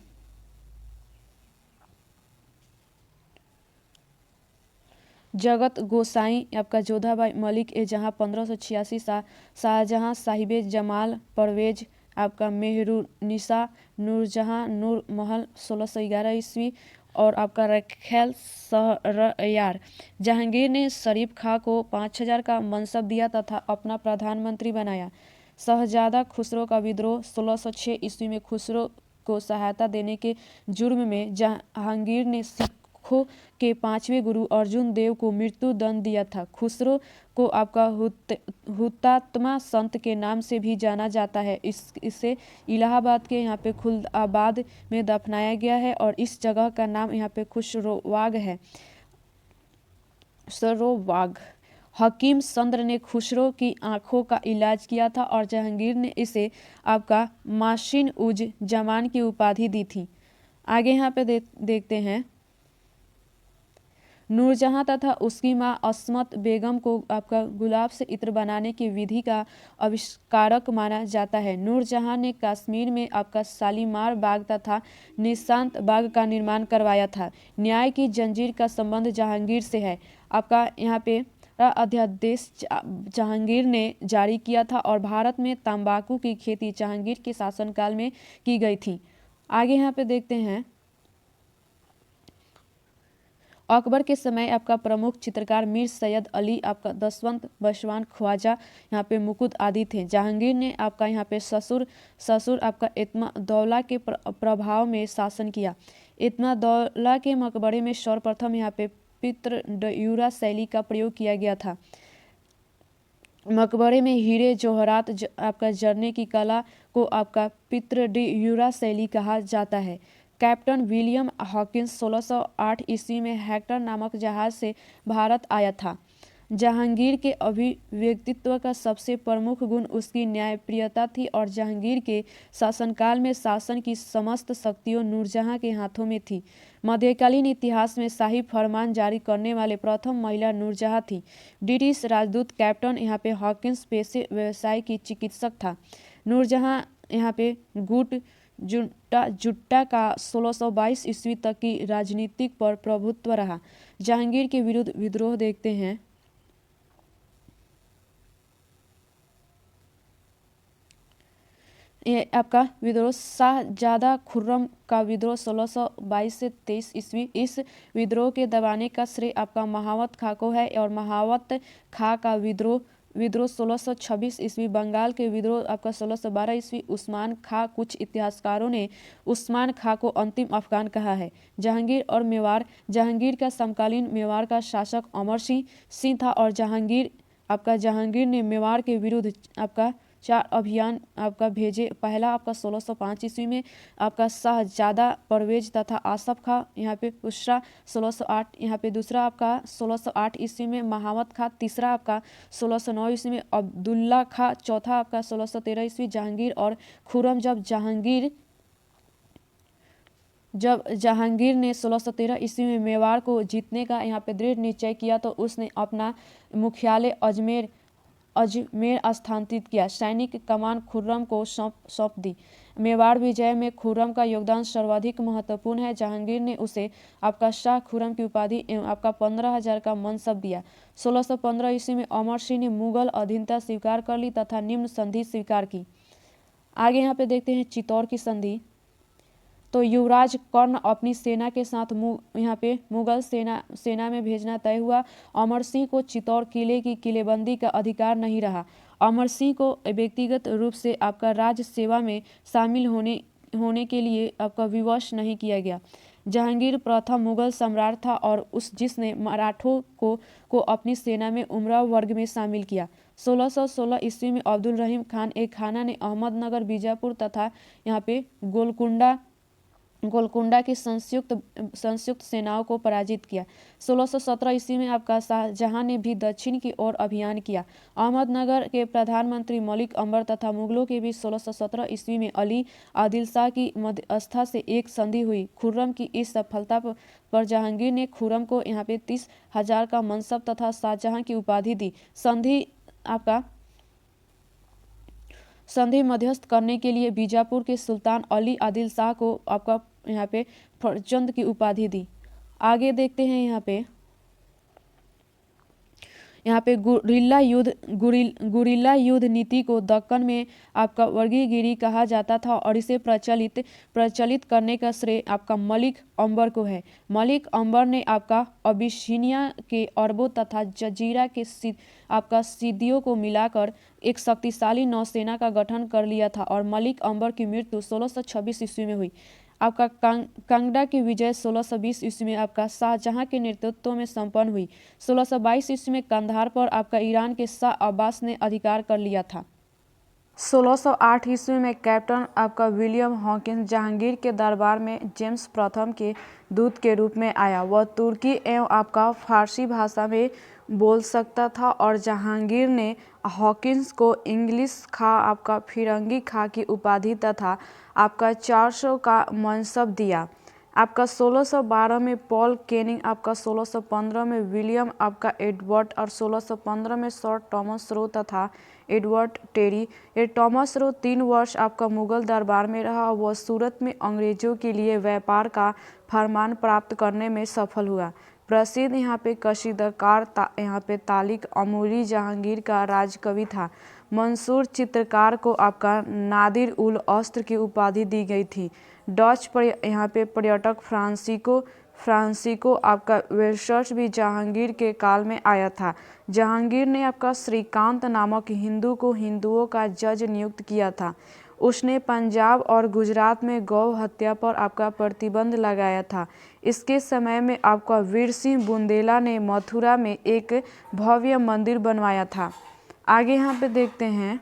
जगत गोसाई आपका जोधाबाई मलिक ए जहाँ 1586, शाहजहाँ साहिबे जमाल परवेज आपका मेहरुनिसा नूरजहाँ नूर महल 1611 ईस्वी और आपका रखैल सहरयार। जहांगीर ने शरीफ खां को 5000 का मनसब दिया तथा अपना प्रधानमंत्री बनाया। शहजादा खुसरो का विद्रोह 1606 ईस्वी में खुसरो को सहायता देने के जुर्म में जहांगीर ने सिखों के 5वें गुरु अर्जुन देव को मृत्यु दंड दिया था। खुसरो को आपका हुतात्मा संत के नाम से भी जाना जाता है। इसे इलाहाबाद के यहाँ पे खुलदाबाद में दफनाया गया है और इस जगह का नाम यहाँ पे खुसरोबाग है। सरोबाग। हकीम चंद्र ने खुसरो की आंखों का इलाज किया था और जहांगीर ने इसे आपका माशिन उज जमान की उपाधि दी थी। आगे यहाँ पे देखते हैं नूरजहाँ तथा उसकी माँ अस्मत बेगम को आपका गुलाब से इत्र बनाने की विधि का आविष्कारक माना जाता है। नूरजहाँ ने कश्मीर में आपका शालीमार बाग तथा निशांत बाग का निर्माण करवाया था। न्याय की जंजीर का संबंध जहांगीर से है। आपका यहाँ पे अध्यादेश जहांगीर ने जारी किया था और भारत में तंबाकू की खेती जहांगीर के शासनकाल में की गई थी। आगे यहाँ पे देखते हैं अकबर के समय आपका प्रमुख चित्रकार मीर सैयद अली आपका दसवंत बसवान ख्वाजा यहाँ पे मुकुद आदि थे। जहांगीर ने आपका यहाँ पे ससुर आपका इत्मादौला के प्रभाव में शासन किया। इत्मादौला के मकबरे में सर्वप्रथम यहाँ पे पितृडयूरा शैली का प्रयोग किया गया था। मकबरे में हीरे जवाहरात आपका जरने की कला को आपका पितृडयूरा शैली कहा जाता है। कैप्टन विलियम हॉकिंस 1608 ईस्वी में हेक्टर नामक जहाज से भारत आया था। जहांगीर के अभिव्यक्तित्व का सबसे प्रमुख गुण उसकी न्यायप्रियता थी और जहांगीर के शासनकाल में शासन की समस्त शक्तियों नूरजहाँ के हाथों में थी। मध्यकालीन इतिहास में शाही फरमान जारी करने वाले प्रथम महिला नूरजहाँ थी। ब्रिटिश राजदूत कैप्टन यहाँ पे हॉकिंस पेशे व्यवसाय की चिकित्सक था। नूरजहाँ यहाँ पे गुट जुट्टा का 1622 ईस्वी तक की राजनीतिक पर प्रभुत्व रहा। जहांगीर के विरुद्ध विद्रोह देखते हैं। ये आपका विद्रोह शाहजादा खुर्रम का विद्रोह 1622 से 23 ईस्वी। इस विद्रोह के दबाने का श्रेय आपका महावत खां को है और महावत खां का विद्रोह 1626 ईस्वी। बंगाल के विद्रोह आपका 1612 ईस्वी। उस्मान खां। कुछ इतिहासकारों ने उस्मान खां को अंतिम अफगान कहा है। जहांगीर और मेवाड़। जहांगीर का समकालीन मेवाड़ का शासक अमर सिंह था और जहांगीर ने मेवाड़ के विरुद्ध आपका 4 अभियान आपका भेजे। पहला आपका 1605 ईस्वी में आपका शाहजादा परवेज तथा आसफ खां यहाँ पे। दूसरा 1608 यहाँ पे। दूसरा आपका 1608 ईस्वी में महावत खां। तीसरा आपका 1609 ईस्वी में अब्दुल्ला खां। चौथा आपका 1613 ईस्वी जहांगीर और खुर्रम। जब जहांगीर ने 1613 ईस्वी में मेवाड़ को जीतने का यहाँ पे दृढ़ निश्चय किया तो उसने अपना मुख्यालय अजमेर स्थानांतरित किया। सैनिक कमान खुर्रम को सौंप दी। मेवाड़ विजय में खुर्रम का योगदान सर्वाधिक महत्वपूर्ण है। जहांगीर ने उसे आपका शाह खुर्रम की उपाधि एवं आपका 15,000 का मनसब दिया। 1615 ईस्वी में अमर सिंह ने मुगल अधीनता स्वीकार कर ली तथा निम्न संधि स्वीकार की। आगे यहाँ पे देखते हैं चित्तौड़ की संधि। तो युवराज कर्ण अपनी सेना के साथ यहाँ पे मुगल सेना में भेजना तय हुआ। अमर सिंह को चित्तौड़ किले की किलेबंदी का अधिकार नहीं रहा। अमर सिंह को व्यक्तिगत रूप से आपका राज्य सेवा में शामिल होने के लिए आपका विवश नहीं किया गया। जहांगीर प्रथम मुगल सम्राट था और जिसने मराठों को अपनी सेना में उमराव वर्ग में शामिल किया। 1616 ईस्वी में अब्दुल रहीम खान एक खाना ने अहमदनगर, बीजापुर तथा यहाँ पे गोलकुंडा की संयुक्त सेनाओं को पराजित किया। 1617 ईस्वी में आपका शाहजहां ने भी दक्षिण की ओर अभियान किया। अहमदनगर के प्रधानमंत्री मलिक अंबर तथा मुगलों के बीच 1617 ईस्वी में अली आदिल शाह की मध्यस्थता से एक संधि हुई। खुर्रम की इस सफलता पर जहांगीर ने खुर्रम को यहाँ पे 30,000 का मनसब तथा शाहजहां की उपाधि दी। संधि मध्यस्थ करने के लिए बीजापुर के सुल्तान अली आदिल शाह को आपका यहाँ पे फरजंद की उपाधि दी। आगे देखते हैं यहाँ पे यहाँ पे गुरिल्ला युद्ध नीति को दक्कन में आपका वर्गीगिरी कहा जाता था और इसे प्रचलित करने का श्रेय आपका मलिक अंबर को है। मलिक अंबर ने आपका अबिसिनिया के अरबों तथा जजीरा के आपका सिद्दियों को मिलाकर एक शक्तिशाली नौसेना का गठन कर लिया था और मलिक अंबर की मृत्यु 1626 ईस्वी में हुई। आपका कांगड़ा की विजय 1620 ईस्वी में आपका शाहजहां के नेतृत्व में संपन्न हुई। 1622 ईस्वी में कंधार पर आपका ईरान के शाह अब्बास ने अधिकार कर लिया था। 1608 ईस्वी में कैप्टन आपका विलियम हॉकिंस जहांगीर के दरबार में जेम्स प्रथम के दूत के रूप में आया। वह तुर्की एवं आपका फारसी भाषा में बोल सकता था और जहांगीर ने हॉकिंस को इंग्लिश खां आपका फिरंगी खां की उपाधि तथा आपका 400 का मनसब दिया। आपका 1612 में पॉल केनिंग, आपका 1615 में विलियम आपका एडवर्ड और 1615 में सर टॉमस रो तथा एडवर्ड टेरी। ये टॉमस रो 3 वर्ष आपका मुगल दरबार में रहा। वह सूरत में अंग्रेजों के लिए व्यापार का फरमान प्राप्त करने में सफल हुआ। प्रसिद्ध यहाँ पे कशीदाकार यहाँ पे तालिक अमूरी जहांगीर का राजकवि था। मंसूर चित्रकार को आपका नादिर उल अस्त्र की उपाधि दी गई थी। डच पर यहाँ पे पर्यटक फ्रांसिको आपका वेल्सर्स भी जहांगीर के काल में आया था। जहांगीर ने आपका श्रीकांत नामक हिंदू को हिंदुओं का जज नियुक्त किया था। उसने पंजाब और गुजरात में गौ हत्या पर आपका प्रतिबंध लगाया था। इसके समय में आपका वीर सिंह बुंदेला ने मथुरा में एक भव्य मंदिर बनवाया था। आगे यहाँ पे देखते हैं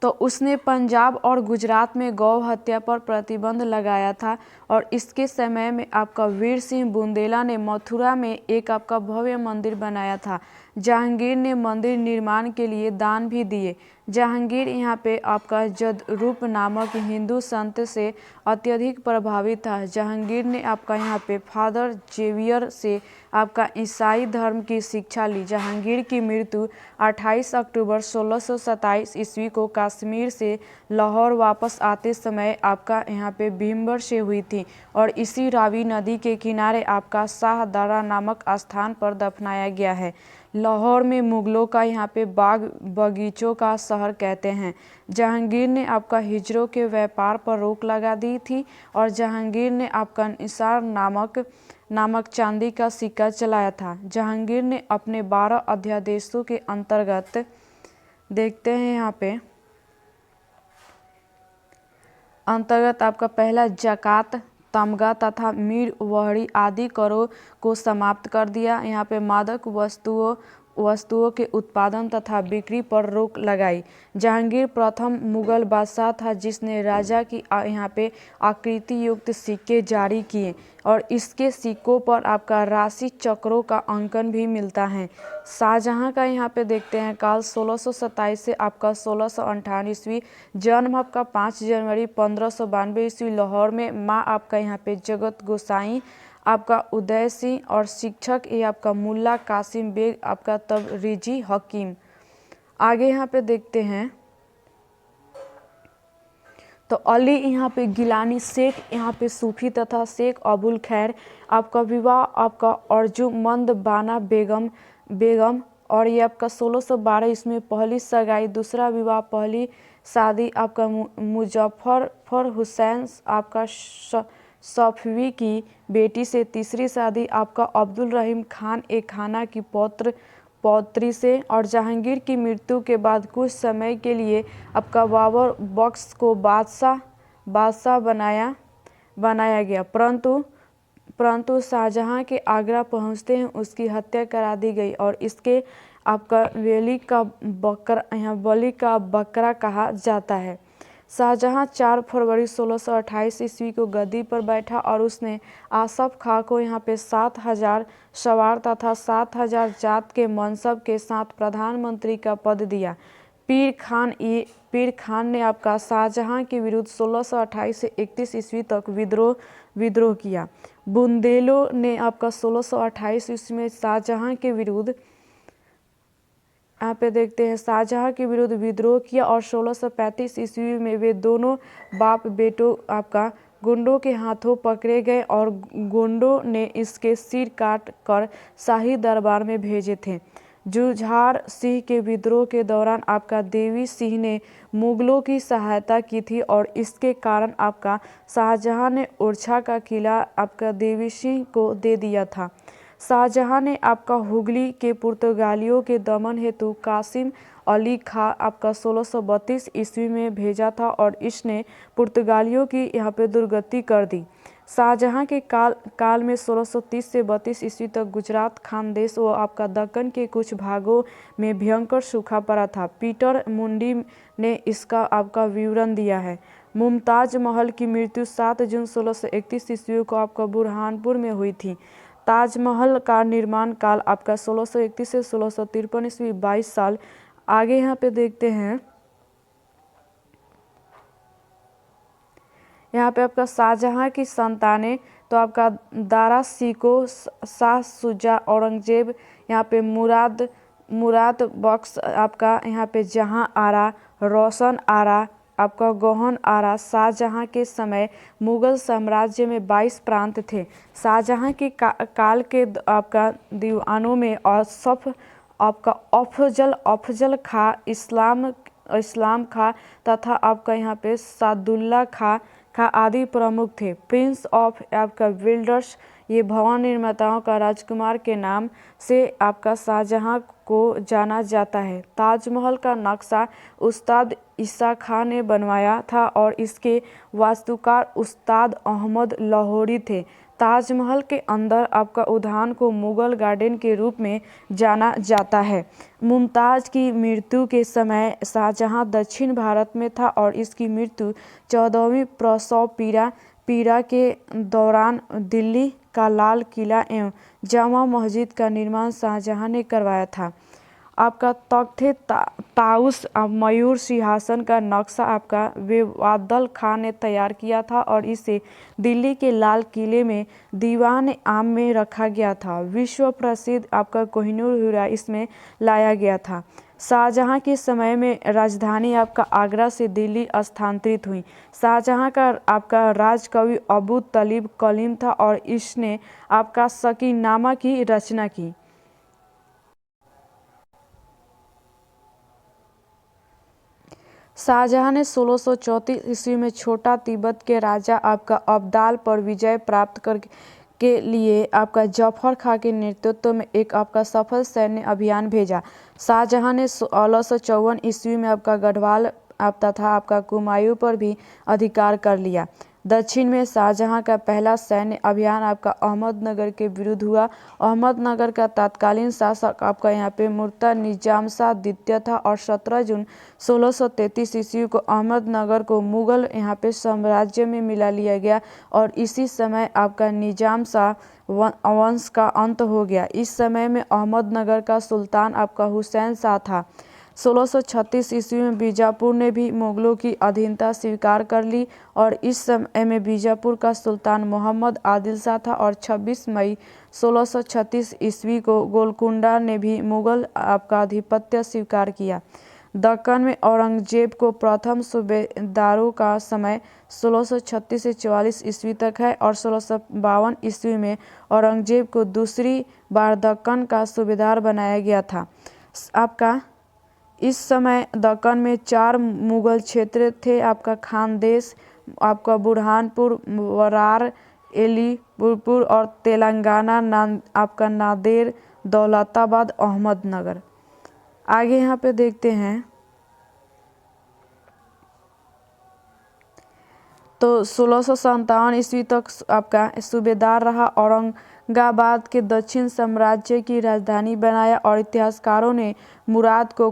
तो उसने पंजाब और गुजरात में गौ हत्या पर प्रतिबंध लगाया था और इसके समय में आपका वीर सिंह बुंदेला ने मथुरा में एक आपका भव्य मंदिर बनाया था। जहांगीर ने मंदिर निर्माण के लिए दान भी दिए। जहांगीर यहाँ पे आपका जदरूप नामक हिंदू संत से अत्यधिक प्रभावित था। जहांगीर ने आपका यहाँ पे फादर जेवियर से आपका ईसाई धर्म की शिक्षा ली। जहांगीर की मृत्यु 28 अक्टूबर 1627 ईस्वी को कश्मीर से लाहौर वापस आते समय आपका यहाँ पे भीमबर से हुई थी और इसी रावी नदी के किनारे आपका शाहदरा नामक स्थान पर दफनाया गया है। लाहौर में मुगलों का यहाँ पे बाग बगीचों का शहर कहते हैं। जहांगीर ने आपका हिजरों के व्यापार पर रोक लगा दी थी और जहांगीर ने आपका निसार नामक चांदी का सिक्का चलाया था। जहांगीर ने अपने 12 अध्यादेशों के अंतर्गत देखते हैं यहाँ पे आपका पहला जकात, तमगा तथा मीर वहरी आदि करों को समाप्त कर दिया। यहाँ पे मादक वस्तुओं के उत्पादन तथा बिक्री पर रोक लगाई। जहांगीर प्रथम मुगल बादशाह था जिसने राजा की यहाँ पे आकृति युक्त सिक्के जारी किए और इसके सिक्कों पर आपका राशि चक्रों का अंकन भी मिलता है। शाहजहां का यहाँ पे देखते हैं काल 1627 से आपका 1658 ईस्वी। जन्म आपका 5 जनवरी 1592 ईस्वी लाहौर में। माँ आपका यहाँ पे जगत गोसाई आपका उदय सिंह और शिक्षक ये आपका मुल्ला कासिम बेग आपका तबरेजी हकीम। आगे यहाँ पे देखते हैं तो अली यहाँ पे गिलानी, शेख यहाँ पे सूफी तथा शेख अबुल खैर। आपका विवाह आपका अर्जुमंद बाना बेगम और ये आपका 1612 इसमें पहली सगाई। दूसरा विवाह पहली शादी आपका मुजफ्फर हुसैन आपका सफवी की बेटी से। तीसरी शादी आपका अब्दुल रहीम खान ए खाना की पौत्री से। और जहांगीर की मृत्यु के बाद कुछ समय के लिए आपका बाबर बख्श को बादशाह बनाया गया, परंतु शाहजहां के आगरा पहुंचते हैं उसकी हत्या करा दी गई और इसके आपका बली का बकरा कहा जाता है। शाहजहां 4 फरवरी 1628 ईस्वी को गद्दी पर बैठा और उसने आसफ खां को यहाँ पे 7000 सवार तथा 7000 जात के मनसब के साथ प्रधानमंत्री का पद दिया। पीर खान ने आपका शाहजहां के विरुद्ध 1628 से 31 ईस्वी तक विद्रोह किया। बुंदेलों ने आपका 1628 ईस्वी में शाहजहां के विरुद्ध यहाँ पे देखते हैं शाहजहां के विरुद्ध विद्रोह किया और 1635 ईस्वी में वे दोनों बाप बेटों आपका गुंडों के हाथों पकड़े गए और गुंडों ने इसके सिर काट कर शाही दरबार में भेजे थे। जुझार सिंह के विद्रोह के दौरान आपका देवी सिंह ने मुगलों की सहायता की थी और इसके कारण आपका शाहजहां ने ओरछा का किला आपका देवी सिंह को दे दिया था। शाहजहां ने आपका हुगली के पुर्तगालियों के दमन हेतु कासिम अली खां आपका 1632 ईस्वी में भेजा था और इसने पुर्तगालियों की यहाँ पे दुर्गति कर दी। शाहजहां के काल में 1630 से 32 ईस्वी तक गुजरात खानदेश व आपका दक्कन के कुछ भागों में भयंकर सूखा पड़ा था। पीटर मुंडी ने इसका आपका विवरण दिया है। मुमताज महल की मृत्यु 7 जून 1631 ईस्वी को आपका बुरहानपुर में हुई थी। ताजमहल का निर्माण काल आपका 1631 से 1653 ईस्वी 22 साल। आगे यहाँ पे देखते हैं, यहाँ पे आपका शाहजहां की संतानें तो आपका दारा सिको, शाह शुजा, औरंगजेब, यहाँ पे मुराद बख्श, आपका यहाँ पे जहां आरा, रोशन आरा, आपका गौहन आरा। शाहजहां के समय मुगल साम्राज्य में 22 प्रांत थे। शाहजहां के काल के आपका दीवानों में औसफ आपका अफजल खां, इस्लाम खां तथा आपका यहाँ पे सादुल्ला खां आदि प्रमुख थे। प्रिंस ऑफ आपका विल्डर्स, ये भवन निर्माताओं का राजकुमार के नाम से आपका शाहजहां को जाना जाता है। ताजमहल का नक्शा उस्ताद ईसा खां ने बनवाया था और इसके वास्तुकार उस्ताद अहमद लाहौरी थे। ताजमहल के अंदर आपका उद्यान को मुगल गार्डन के रूप में जाना जाता है। मुमताज की मृत्यु के समय शाहजहां दक्षिण भारत में था और इसकी मृत्यु 14वीं प्रसव पीड़ा के दौरान दिल्ली का लाल किला एवं जामा मस्जिद का निर्माण शाहजहां ने करवाया था। आपका तख्ते ताउस मयूर सिंहासन का नक्शा आपका बेवादल खां ने तैयार किया था और इसे दिल्ली के लाल किले में दीवान आम में रखा गया था। विश्व प्रसिद्ध आपका कोहिनूर हीरा इसमें लाया गया था। शाहजहां के समय में राजधानी आपका आगरा से दिल्ली स्थानांतरित हुई। शाहजहां का आपका राजकवि अबू तलीब कलीम था और इसने आपका सकीनामा की रचना की। शाहजहां ने 1634 ईस्वी में छोटा तिब्बत के राजा आपका अब्दाल पर विजय प्राप्त के लिए आपका जफर खां के नेतृत्व में एक आपका सफल सैन्य अभियान भेजा। शाहजहां ने 1654 ईस्वी में आपका गढ़वाल तथा आपका कुमायूं पर भी अधिकार कर लिया। दक्षिण में शाहजहां का पहला सैन्य अभियान आपका अहमदनगर के विरुद्ध हुआ। अहमदनगर का तत्कालीन शासक आपका यहाँ पे मुर्तज़ा निजाम शाह द्वितीय था और 17 जून 1633 ईस्वी को अहमदनगर को मुगल यहाँ पे साम्राज्य में मिला लिया गया और इसी समय आपका निजाम शाह वंश का अंत हो गया। इस समय में अहमदनगर का सुल्तान आपका हुसैन शाह था। 1636 ईस्वी में बीजापुर ने भी मुगलों की अधीनता स्वीकार कर ली और इस समय में बीजापुर का सुल्तान मोहम्मद आदिल शाह था और 26 मई 1636 ईस्वी को गोलकुंडा ने भी मुगल आपका आधिपत्य स्वीकार किया। दक्कन में औरंगजेब को प्रथम सूबेदारों का समय 1636 से 44 ईस्वी तक है और 1652 ईस्वी में औरंगजेब को दूसरी बार दक्कन का सूबेदार बनाया गया था। आपका इस समय दक्कन में 4 मुगल क्षेत्र थे, आपका खानदेश, आपका बुरहानपुर, वरार, एलीपुर और तेलंगाना आपका नादेर, दौलताबाद, अहमदनगर। आगे यहाँ पे देखते हैं तो 1657 ईस्वी तक आपका सूबेदार रहा। औरंगाबाद के दक्षिण साम्राज्य की राजधानी बनाया और इतिहासकारों ने मुराद को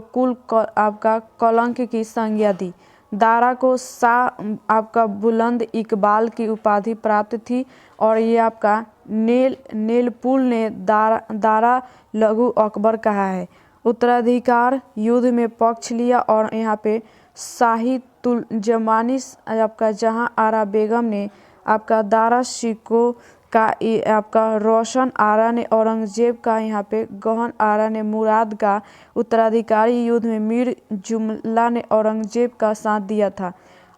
आपका कलंक की संज्ञा दी। दारा को शाह आपका बुलंद इकबाल की उपाधि प्राप्त थी और ये आपका नेलपुल ने दारा लघु अकबर कहा है। उत्तराधिकार युद्ध में पक्ष लिया और यहाँ पे शाही तुलजमानी आपका जहां आरा बेगम ने आपका दारा शिको का आपका रोशन आरा ने औरंगजेब का यहाँ पे गहन आरा ने मुराद का उत्तराधिकारी युद्ध में मीर जुमला ने औरंगजेब का साथ दिया था।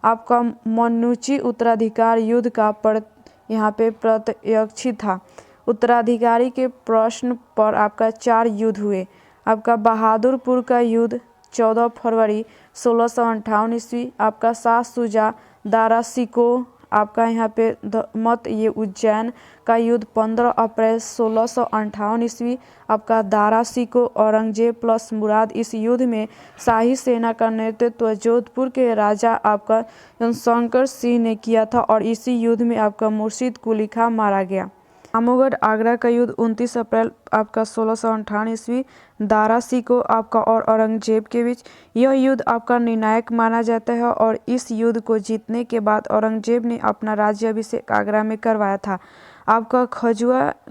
आपका मनुची उत्तराधिकार युद्ध का यहाँ पे प्रत्यक्षी था। उत्तराधिकारी के प्रश्न पर आपका 4 युद्ध हुए। आपका बहादुरपुर का युद्ध 14 फरवरी 1658 ईस्वी, आपका शाह शुजा दारा सिकोह आपका यहाँ पे मत ये उज्जैन का युद्ध 15 अप्रैल 1658 ईस्वी, आपका दारा सिकोह औरंगजेब प्लस मुराद। इस युद्ध में शाही सेना का नेतृत्व जोधपुर के राजा आपका शंकर सिंह ने किया था और इसी युद्ध में आपका मुर्शीद कुली खां मारा गया। रामगढ़ आगरा का युद्ध 29 अप्रैल आपका 1658 ईस्वी, दारा सिकोह आपका और औरंगजेब के बीच। यह युद्ध आपका निर्णायक माना जाता है और इस युद्ध को जीतने के बाद औरंगजेब ने अपना राज्याभिषेक आगरा में करवाया था। आपका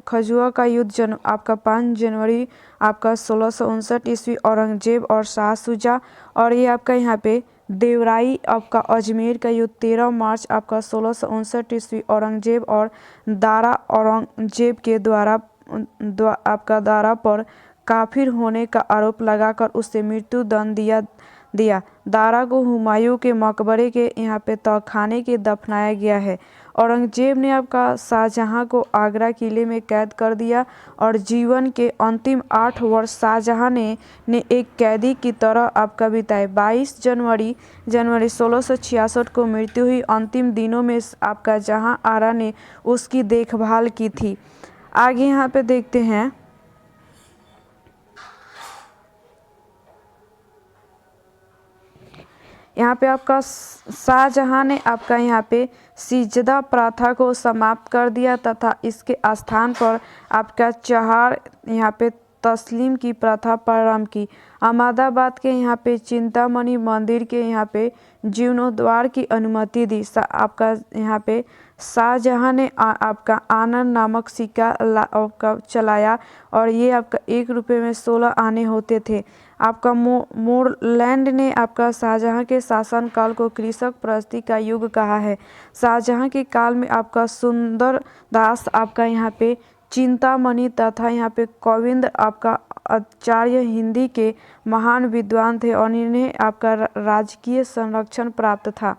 खजुआ का युद्ध आपका 5 जनवरी आपका 1659 ईस्वी, औरंगजेब और शाह शुजा। और ये आपका यहाँ पे देवराई आपका अजमेर का युद्ध 13 मार्च आपका 1659 ईस्वी, औरंगजेब और दारा औरंगजेब के द्वारा आपका दारा पर काफिर होने का आरोप लगाकर उसे मृत्यु दंड दिया। दारा को हुमायूं के मकबरे के यहाँ पे तहखाने के दफनाया गया है। औरंगजेब ने आपका शाहजहां को आगरा किले में कैद कर दिया और जीवन के अंतिम 8 वर्ष शाहजहां ने एक कैदी की तरह आपका बिताए। 22 जनवरी 1666 को मृत्यु हुई। अंतिम दिनों में आपका जहां आरा ने उसकी देखभाल की थी। आगे यहाँ पे देखते हैं, यहाँ पे आपका शाहजहां ने आपका यहाँ पे सिजदा प्रथा को समाप्त कर दिया तथा इसके स्थान पर आपका चहार यहाँ पे तस्लीम की प्रथा प्रारंभ की। अहमदाबाद के यहाँ पे चिंतामणि मंदिर के यहाँ पे जीर्णोद्धार की अनुमति दी। आपका यहाँ पे शाहजहां ने आपका आनंद नामक सिक्का आपका चलाया और ये आपका 1 रुपये में 16 आने होते थे। आपका मोरलैंड ने आपका शाहजहां के शासनकाल को कृषक प्रगति का युग कहा है। शाहजहां के काल में आपका सुंदर दास आपका यहाँ पे चिंतामणि तथा यहाँ पे गोविंद आपका आचार्य हिंदी के महान विद्वान थे और इन्हें आपका राजकीय संरक्षण प्राप्त था।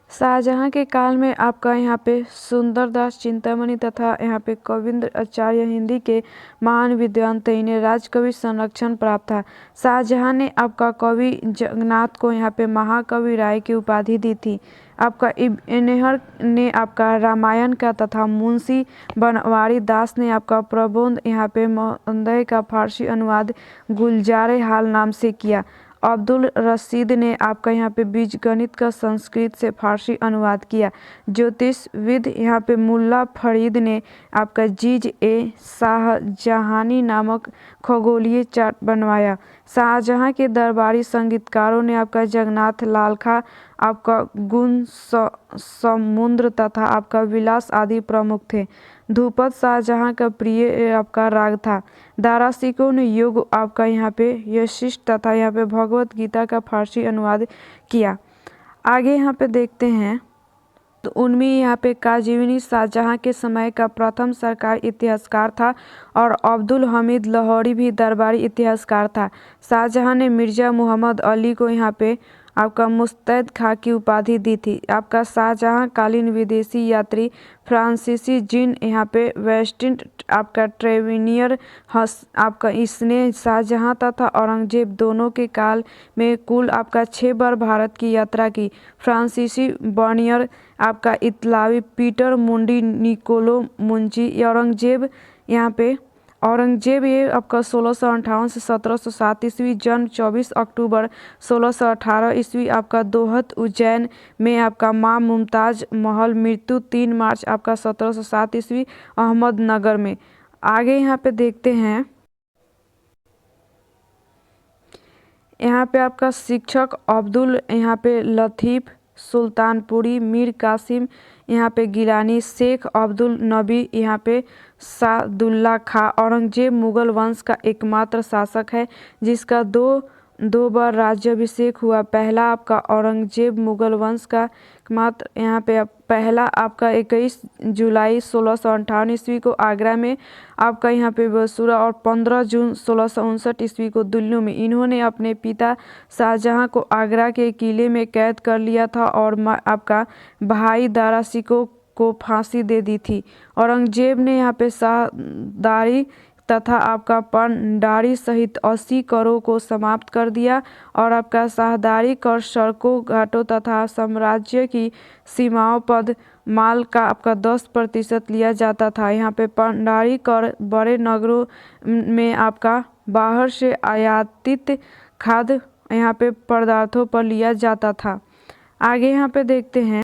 शाहजहां के काल में आपका यहाँ पे सुंदरदास चिंतामणि तथा यहाँ पे गोविंद आचार्य हिंदी के महान विद्वान थे, इन्हें राजकवि संरक्षण प्राप्त था। शाहजहां ने आपका कवि जगन्नाथ को यहाँ पे महाकवि राय की उपाधि दी थी। आपका इब्न ने आपका रामायण का तथा मुंशी बनवारी दास ने आपका प्रबंध यहाँ पे महोदय का फारसी अनुवाद गुलजारे हाल नाम से किया। अब्दुल रशीद ने आपका यहाँ पे बीजगणित का संस्कृत से फारसी अनुवाद किया। ज्योतिषविद यहाँ पे मुल्ला फरीद ने आपका शाहजहानी नामक खगोलीय चार्ट बनवाया। शाहजहां के दरबारी संगीतकारों ने आपका जगन्नाथ लालखा आपका गुण समुद्र तथा आपका विलास आदि प्रमुख थे। ध्रुपद शाहजहां का प्रिय आपका राग था। दारा सिकोह ने योग आपका यहाँ पे यशिष्ठ तथा यहाँ पे भगवत गीता का फारसी अनुवाद किया। आगे यहाँ पे देखते हैं तो उनमें यहाँ पे काजीवनी शाहजहां के समय का प्रथम सरकारी इतिहासकार था और अब्दुल हमीद लाहौरी भी दरबारी इतिहासकार था। शाहजहां ने मिर्जा मोहम्मद अली को यहाँ पे आपका मुस्तैद खां की उपाधि दी थी। आपका शाहजहां कालीन विदेशी यात्री फ्रांसीसी जीन यहाँ पे वेस्टिन आपका ट्रेविनियर आपका इसने शाहजहां तथा औरंगजेब दोनों के काल में कुल आपका 6 बार भारत की यात्रा की। फ्रांसीसी बर्नियर आपका इतालवी पीटर मुंडी निकोलो मुंची औरंगजेब ये आपका 1658 से 1707 ईस्वी, जन्म 24 अक्टूबर 1618 ईस्वी, आपका दोहत उज्जैन में आपका माँ मुमताज महल, मृत्यु 3 मार्च आपका 1707 ईस्वी अहमदनगर में। आगे यहाँ पे देखते हैं, यहाँ पे आपका शिक्षक अब्दुल यहाँ पे लतीफ़ सुल्तानपुरी, मीर कासिम यहाँ पे गिलानी, शेख अब्दुल नबी यहाँ पे सादुल्ला खां। औरंगजेब मुगल वंश का एकमात्र शासक है जिसका 2 दो बार राज्याभिषेक हुआ। पहला आपका औरंगजेब मुगल वंश का मात्र यहाँ पे पहला आपका 21 जुलाई 1658 ईस्वी को आगरा में आपका यहाँ पे बसूरा और 15 जून 1659 ईस्वी को दिल्ली में इन्होंने अपने पिता शाहजहां को आगरा के किले में कैद कर लिया था और आपका भाई दारा शिकोह को फांसी दे दी थी। औरंगजेब ने यहाँ पे शाहदारी तथा आपका पंडारी सहित 80 करों को समाप्त कर दिया और आपका शाहदारी कर सड़कों घाटों तथा साम्राज्य की सीमाओं पर माल का आपका 10% लिया जाता था। यहाँ पे पंडारी कर बड़े नगरों में आपका बाहर से आयातित खाद्य यहाँ पे पदार्थों पर लिया जाता था। आगे यहाँ पे देखते हैं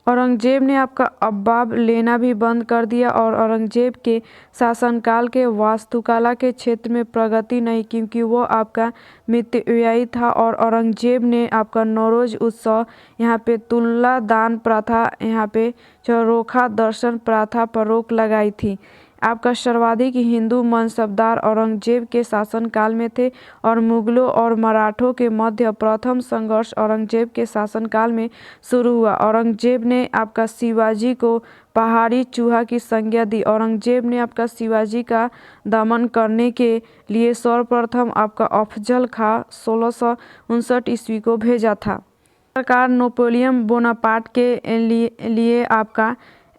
औरंगजेब ने आपका अब्बाब लेना भी बंद कर दिया और औरंगजेब के शासनकाल के वास्तुकला के क्षेत्र में प्रगति नहीं, क्योंकि वो आपका मितव्ययी था और औरंगजेब ने आपका नौरोज उत्सव यहाँ पे तुल्ला दान प्रथा यहाँ पे चरोखा दर्शन प्रथा पर रोक लगाई थी। आपका सर्वाधिक हिंदू मनसबदार औरंगजेब के शासनकाल में थे और मुगलों और मराठों के मध्य प्रथम संघर्ष औरंगजेब के शासनकाल में शुरू हुआ। औरंगजेब ने आपका शिवाजी को पहाड़ी चूहा की संज्ञा दी। औरंगजेब ने आपका शिवाजी का दमन करने के लिए सर्वप्रथम आपका अफजल खां 1659 ईस्वी को भेजा था। प्रकार नेपोलियन बोनापार्ट के लिए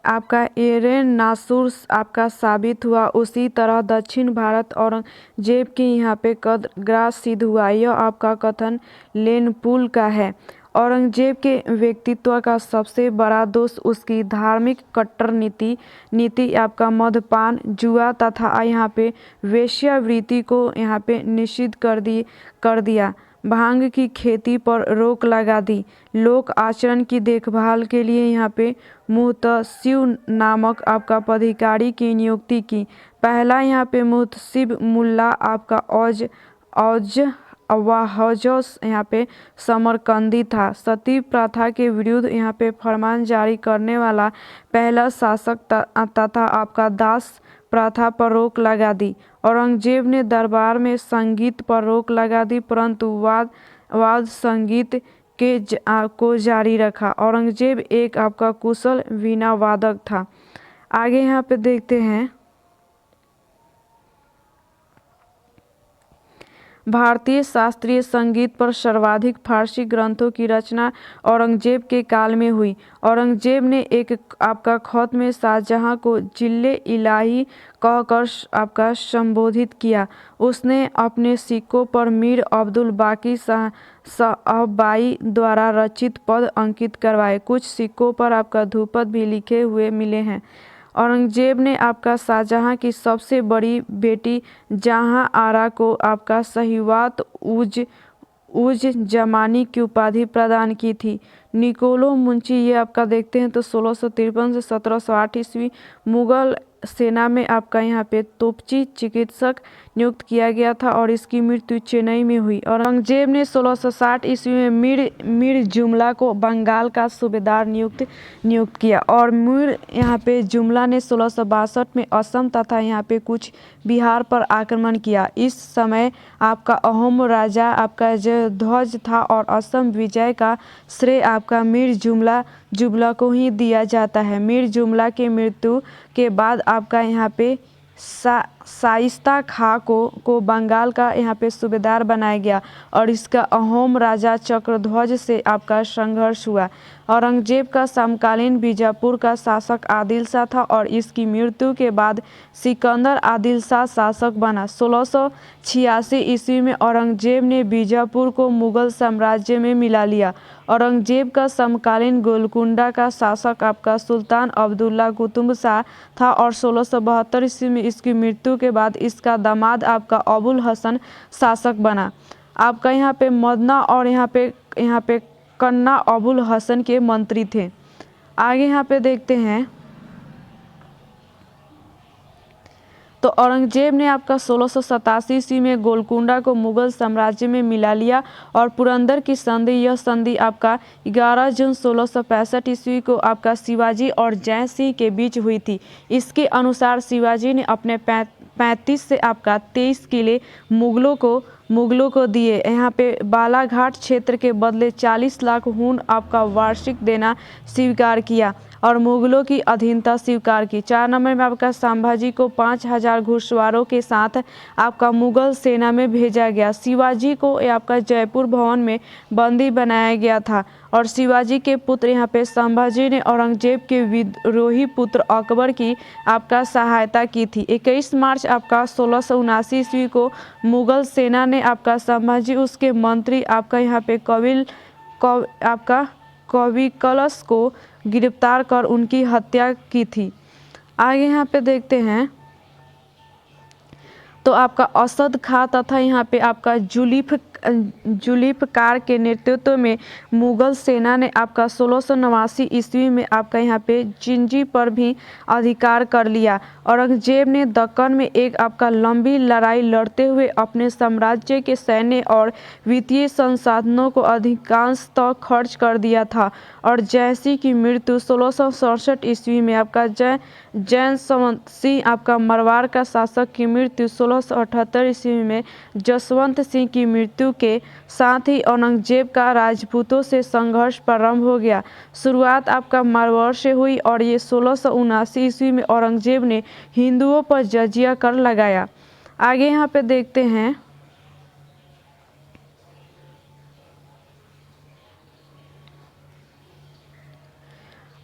आपका एरेन नासुर आपका साबित हुआ। उसी तरह दक्षिण भारत औरंगजेब के यहाँ पे कदग्रास सिद्ध हुआ। यह आपका कथन लेनपुल का है। औरंगजेब के व्यक्तित्व का सबसे बड़ा दोष उसकी धार्मिक कट्टर नीति आपका मद्यपान जुआ तथा यहाँ पे वेश्यावृत्ति को यहाँ पे निषिद्ध कर दिया। भांग की खेती पर रोक लगा दी। लोक आचरण की देखभाल के लिए यहाँ पे मुहतसिब नामक आपका पदाधिकारी की नियुक्ति की। पहला यहाँ पे मुहतसिब मुल्ला आपका औज यहाँ पे समरकंदी था। सती प्रथा के विरुद्ध यहाँ पे फरमान जारी करने वाला पहला शासक तथा आपका दास प्रथा पर रोक लगा दी। औरंगजेब ने दरबार में संगीत पर रोक लगा दी, परंतु वाद्य संगीत को जारी रखा। औरंगजेब एक आपका कुशल वीणा वादक था। आगे यहाँ पे देखते हैं भारतीय शास्त्रीय संगीत पर सर्वाधिक फारसी ग्रंथों की रचना औरंगजेब के काल में हुई। औरंगजेब ने एक आपका खत में शाहजहां को जिल्ले इलाही कहकर आपका संबोधित किया। उसने अपने सिक्कों पर मीर अब्दुल बाकी साहबाई द्वारा रचित पद अंकित करवाए। कुछ सिक्कों पर आपका ध्रुपद भी लिखे हुए मिले हैं। औरंगजेब ने आपका शाहजहां की सबसे बड़ी बेटी जहां आरा को आपका सहीवात उज जमानी की उपाधि प्रदान की थी। निकोलो मुंशी ये आपका देखते हैं तो 1653 से 1708 ईस्वी मुगल सेना में आपका यहाँ पे तोपची चिकित्सक नियुक्त किया गया था और इसकी मृत्यु चेन्नई में हुई। औरंगजेब ने 1660 ईस्वी में मीर जुमला को बंगाल का सूबेदार नियुक्त किया और मीर यहाँ पे जुमला ने 1662 में असम तथा यहाँ पे कुछ बिहार पर आक्रमण किया। इस समय आपका अहोम राजा आपका जयध्वज था और असम विजय का श्रेय आपका मीर जुमला को ही दिया जाता है। मीर जुमला के मृत्यु के बाद आपका यहाँ पे शाइस्ता खां को बंगाल का यहाँ पे सूबेदार बनाया गया और इसका अहोम राजा चक्रध्वज से आपका संघर्ष हुआ। औरंगजेब का समकालीन बीजापुर का शासक आदिल शाह था और इसकी मृत्यु के बाद सिकंदर आदिल शाह शासक बना। 1686 ईस्वी में औरंगजेब ने बीजापुर को मुगल साम्राज्य में मिला लिया। औरंगजेब का समकालीन गोलकुंडा का शासक आपका सुल्तान अब्दुल्ला कुतुब शाह था और 1672 ईस्वी में इसकी मृत्यु के बाद इसका दामाद आपका अबुल हसन शासक बना। आपका यहाँ पे मदना और यहाँ पे कन्ना अबुल हसन के मंत्री थे। आगे यहाँ पे देखते हैं तो औरंगजेब ने आपका 1687 ईस्वी में गोलकुंडा को मुगल साम्राज्य में मिला लिया और पुरंदर की संधि, यह संधि आपका 11 जून 1665 ईस्वी को आपका शिवाजी और जय सिंह के बीच हुई थी। इसके अनुसार शिवाजी ने अपने 35 से आपका 23 किले मुगलों को मुगलों को दिए। यहाँ पे बालाघाट क्षेत्र के बदले 40 लाख हुन आपका वार्षिक देना स्वीकार किया और मुगलों की अधीनता स्वीकार की। 4 नंबर में आपका संभाजी को 5000 घुड़सवारों के साथ आपका मुगल सेना में भेजा गया। शिवाजी को आपका जयपुर भवन में बंदी बनाया गया था और शिवाजी के पुत्र यहाँ पे संभाजी ने औरंगजेब के विद्रोही पुत्र अकबर की आपका सहायता की थी। 21 मार्च आपका 1679 ईस्वी को मुगल सेना ने आपका संभाजी उसके मंत्री आपका यहाँ पे कविकलश को गिरफ्तार कर उनकी हत्या की थी। आगे यहाँ पे देखते हैं तो आपका असद खां तथा यहाँ पे आपका जुल्फ़िकार के नेतृत्व में मुगल सेना ने आपका 1689 ईस्वी में आपका यहाँ पे जिंजी पर भी अधिकार कर लिया। औरंगजेब ने दक्कन में एक आपका लंबी लड़ाई लड़ते हुए अपने साम्राज्य के सैन्य और वित्तीय संसाधनों को अधिकांशतः खर्च कर दिया था और जयसिंह की मृत्यु 1667 ईस्वी में आपका जयसवंत सिंह आपका मरवाड़ का शासक की मृत्यु 1678 ईस्वी में जसवंत सिंह की मृत्यु के साथ ही औरंगजेब का राजपूतों से संघर्ष प्रारंभ हो गया। शुरुआत आपका मारवाड़ से हुई और ये 1679 ईस्वी में औरंगजेब ने हिंदुओं पर जजिया कर लगाया। आगे यहाँ पे देखते हैं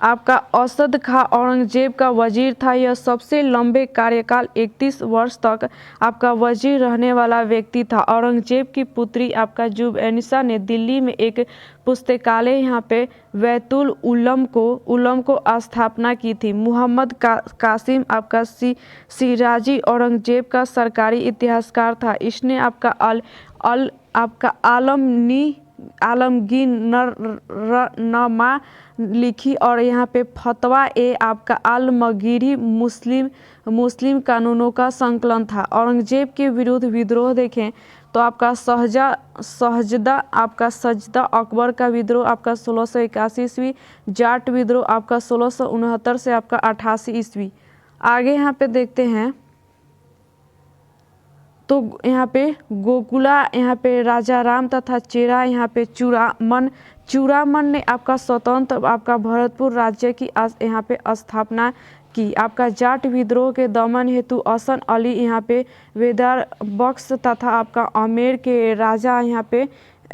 आपका असद खां औरंगजेब का वजीर था। यह सबसे लंबे कार्यकाल 31 वर्ष तक आपका वजीर रहने वाला व्यक्ति था। औरंगजेब की पुत्री आपका जुबैनिसा ने दिल्ली में एक पुस्तकालय यहाँ पे बैतुल उलम को स्थापना की थी। मुहम्मद कासिम आपका सिराजी औरंगजेब का सरकारी इतिहासकार था। इसने आपका आलमगीरनामा लिखी और यहाँ पे फतवा आपका आलमगीरी मुस्लिम कानूनों का संकलन था। औरंगजेब के विरुद्ध विद्रोह देखें तो आपका सजदा अकबर का विद्रोह आपका 1681 ईस्वी, जाट विद्रोह आपका 1669 से आपका 88 ईस्वी। आगे यहाँ पे देखते हैं तो यहाँ पे गोकुला यहाँ पे राजा राम तथा चेरा यहाँ पे चूड़ामन ने आपका स्वतंत्र आपका भरतपुर राज्य की यहाँ पे स्थापना की। आपका जाट विद्रोह के दमन हेतु हसन अली यहाँ पे वेदार बख्श तथा आपका आमेर के राजा यहाँ पे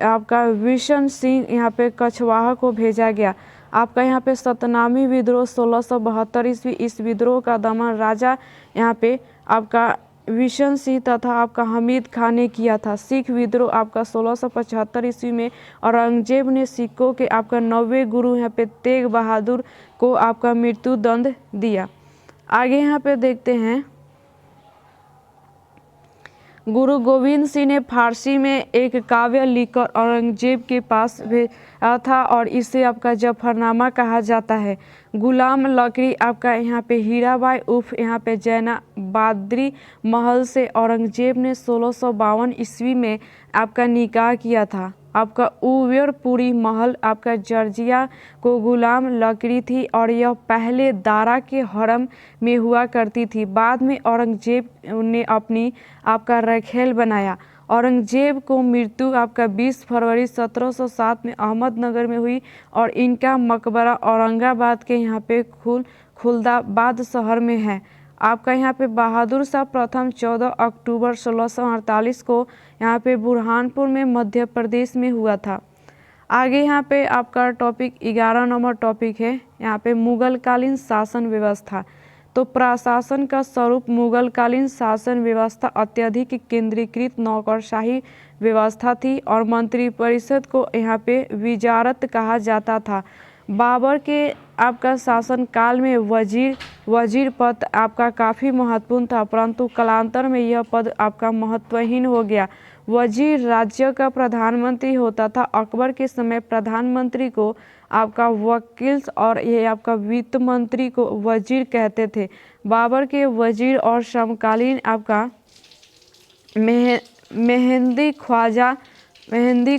आपका विशन सिंह यहाँ पे कछवाहा को भेजा गया। आपका यहाँ पे सतनामी विद्रोह 1672 ईस्वी, इस विद्रोह का दमन राजा यहाँ पे आपका विशन सिंह तथा आपका हमीद खान ने किया था। सिख विद्रोह आपका 1675 ईस्वी में औरंगजेब ने सिखों के आपका 90 गुरु यहाँ पे तेग बहादुर को आपका मृत्यु दंड दिया। आगे यहाँ पे देखते हैं गुरु गोविंद सिंह ने फारसी में एक काव्य लिखकर औरंगजेब के पास भेजा था और इसे आपका जफरनामा कहा जाता है। गुलाम लकड़ी आपका यहाँ पे हीराबाई उर्फ यहाँ पे जैना बादरी महल से औरंगजेब ने 1652 ईस्वी में आपका निकाह किया था। आपका उवेरपुरी महल आपका जर्जिया को गुलाम लकड़ी थी और यह पहले दारा के हरम में हुआ करती थी। बाद में औरंगजेब ने अपनी आपका रखेल बनाया। औरंगजेब को मृत्यु आपका 20 फरवरी 1707 में अहमदनगर में हुई और इनका मकबरा औरंगाबाद के यहाँ पे खुलदाबाद शहर में है। आपका यहाँ पे बहादुर शाह प्रथम 14 अक्टूबर 1648 को यहाँ पे बुरहानपुर में मध्य प्रदेश में हुआ था। आगे यहाँ पे आपका टॉपिक 11 नंबर टॉपिक है यहाँ पे मुगलकालीन शासन व्यवस्था। तो प्रशासन का स्वरूप मुगलकालीन शासन व्यवस्था अत्यधिक केंद्रीकृत नौकरशाही व्यवस्था थी और मंत्रिपरिषद को यहाँ पे विजारत कहा जाता था। बाबर के आपका शासन काल में वजीर पद आपका काफ़ी महत्वपूर्ण था, परंतु कालांतर में यह पद आपका महत्वहीन हो गया। वजीर राज्य का प्रधानमंत्री होता था। अकबर के समय प्रधानमंत्री को आपका वकील और ये आपका वित्त मंत्री को वजीर कहते थे। बाबर के वजीर और समकालीन आपका मेहंदी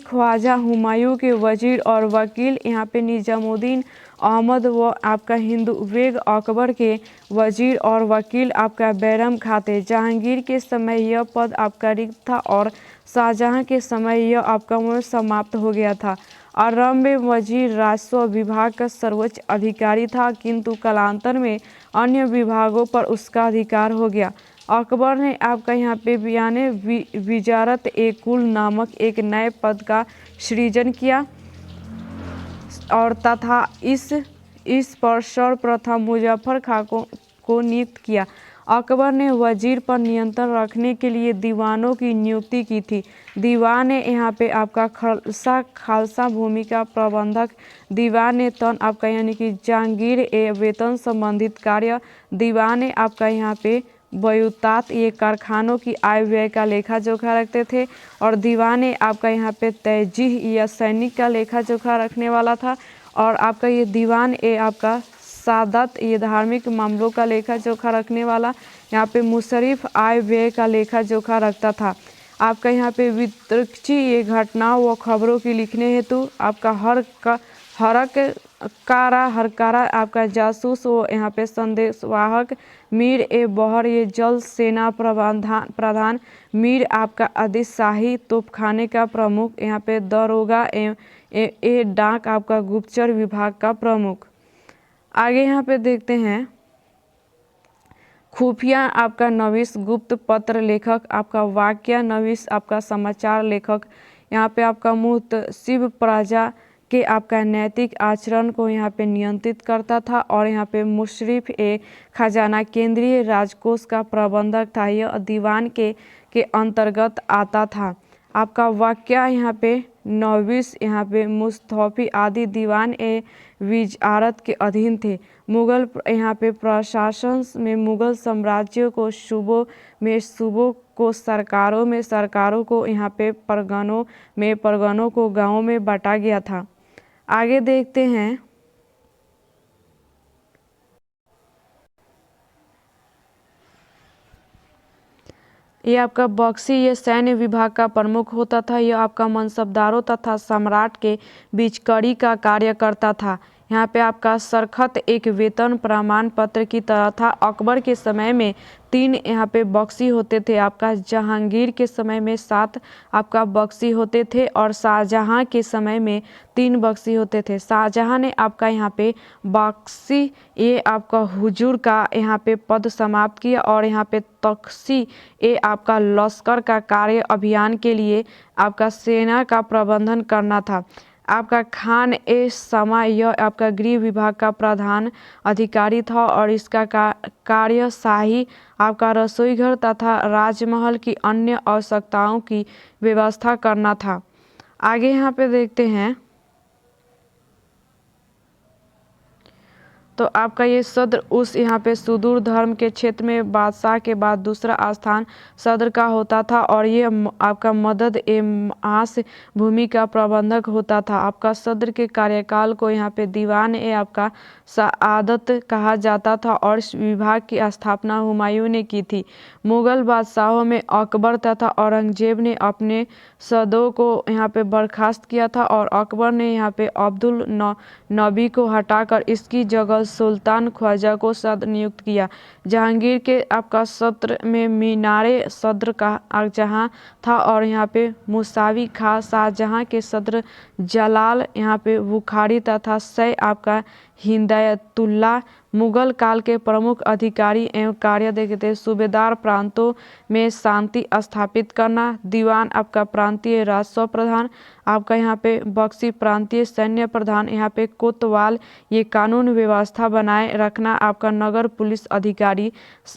ख्वाजा हुमायूं के वजीर और वकील यहाँ पे निजामुद्दीन अहमद व आपका हिंदू बेग अकबर के वजीर और वकील आपका बैरम खां थे। जहांगीर के समय यह पद आपका रिक्त था और शाहजहां के समय यह आपका समाप्त हो गया था। आरंभ में वजीर राजस्व विभाग का सर्वोच्च अधिकारी था, किंतु कालांतर में अन्य विभागों पर उसका अधिकार हो गया। अकबर ने आपका यहाँ पे बयाने विजारत ए कुल नामक एक नए पद का सृजन किया और तथा इस पर सर्वप्रथम मुजफ्फर खां को नियुक्त किया। अकबर ने वजीर पर नियंत्रण रखने के लिए दीवानों की नियुक्ति की थी। दीवान है यहाँ पे आपका खालसा भूमि का प्रबंधक, दीवान है तन आपका यानी कि जहांगीर ए वेतन संबंधित कार्य, दीवान है आपका यहाँ पे बयूतात ये कारखानों की आय व्यय का लेखा जोखा रखते थे और दीवान है आपका यहाँ पे तहजीह या सैनिक का लेखा जोखा रखने वाला था और आपका ये दीवान ए आपका सादत ये धार्मिक मामलों का लेखा जोखा रखने वाला, यहाँ पे मुशर्रिफ आय व्यय का लेखा जोखा रखता था। आपका यहाँ पे वितरक्षी ये घटनाओं व खबरों की लिखने हेतु आपका हरकारा आपका जासूस वो यहाँ पे संदेशवाहक, मीर ए बहर ये जल सेना प्रधान, मीर आपका आदिशाही तोपखाने का प्रमुख, यहाँ पे दरोगा ए डाक आपका गुप्तचर विभाग का प्रमुख। आगे यहाँ पे देखते हैं खुफिया आपका नवीस गुप्त पत्र लेखक, आपका वाक्य नवीस आपका समाचार लेखक, यहाँ पे आपका मुहतसिब प्रजा के आपका नैतिक आचरण को यहाँ पे नियंत्रित करता था और यहाँ पे मुशर्रिफ ए खजाना केंद्रीय राजकोष का प्रबंधक था। यह दीवान के अंतर्गत आता था। आपका वाक्य यहाँ पे नवीस यहाँ पे मुस्तफी आदि दीवान ए विजारत के अधीन थे। मुगल यहाँ पे प्रशासन में मुगल साम्राज्य को सूबों में सूबों को सरकारों में सरकारों को यहाँ पे परगनों में परगनों को गांवों में बांटा गया था। आगे देखते हैं ये आपका बख्शी ये सैन्य विभाग का प्रमुख होता था। यह आपका मनसबदारों तथा सम्राट के बीच कड़ी का कार्य करता था। यहाँ पे आपका सरखत एक वेतन प्रमाण पत्र की तरह था। अकबर के समय में 3 यहाँ पे बख्शी होते थे। आपका जहांगीर के समय में 7 आपका बख्शी होते थे और शाहजहां के समय में 3 बख्शी होते थे। शाहजहां ने आपका यहाँ पे बख्शी ये आपका हुजूर का यहाँ पे पद समाप्त किया और यहाँ पे तख्शी ये आपका लश्कर का कार्य अभियान के लिए आपका सेना का प्रबंधन करना था। आपका खान ए समय यह आपका गृह विभाग का प्रधान अधिकारी था और इसका कार्य शाही आपका रसोईघर तथा राजमहल की अन्य आवश्यकताओं की व्यवस्था करना था। आगे यहाँ पे देखते हैं तो आपका ये सदर उस यहाँ पे सुदूर धर्म के क्षेत्र में बादशाह के बाद दूसरा स्थान सदर का होता था और ये आपका मदद ए आस भूमि का प्रबंधक होता था। आपका सदर के कार्यकाल को यहाँ पे दीवान ए आपका सआदत कहा जाता था और इस विभाग की स्थापना हुमायूं ने की थी। मुगल बादशाहों में अकबर तथा औरंगजेब ने अपने सदों को यहाँ पे बर्खास्त किया था और अकबर ने यहाँ पे अब्दुल नबी को हटाकर इसकी जगह सुल्तान ख्वाजा को सदर नियुक्त किया। जहांगीर के आपका सत्र में मीनारे सदर का जहां था और यहाँ पे मुसावी खां, शाहजहां के सदर जलाल यहाँ पे बुखारी तथा सै आपका हिदायतुल्ला। मुगल काल के प्रमुख अधिकारी एवं कार्य देखते सूबेदार प्रांतों में शांति स्थापित करना, दीवान आपका प्रांतीय राजस्व प्रधान, आपका यहाँ पे बख्शी प्रांतीय सैन्य प्रधान, यहाँ पे कोतवाल ये कानून व्यवस्था बनाए रखना, आपका नगर पुलिस अधिकारी।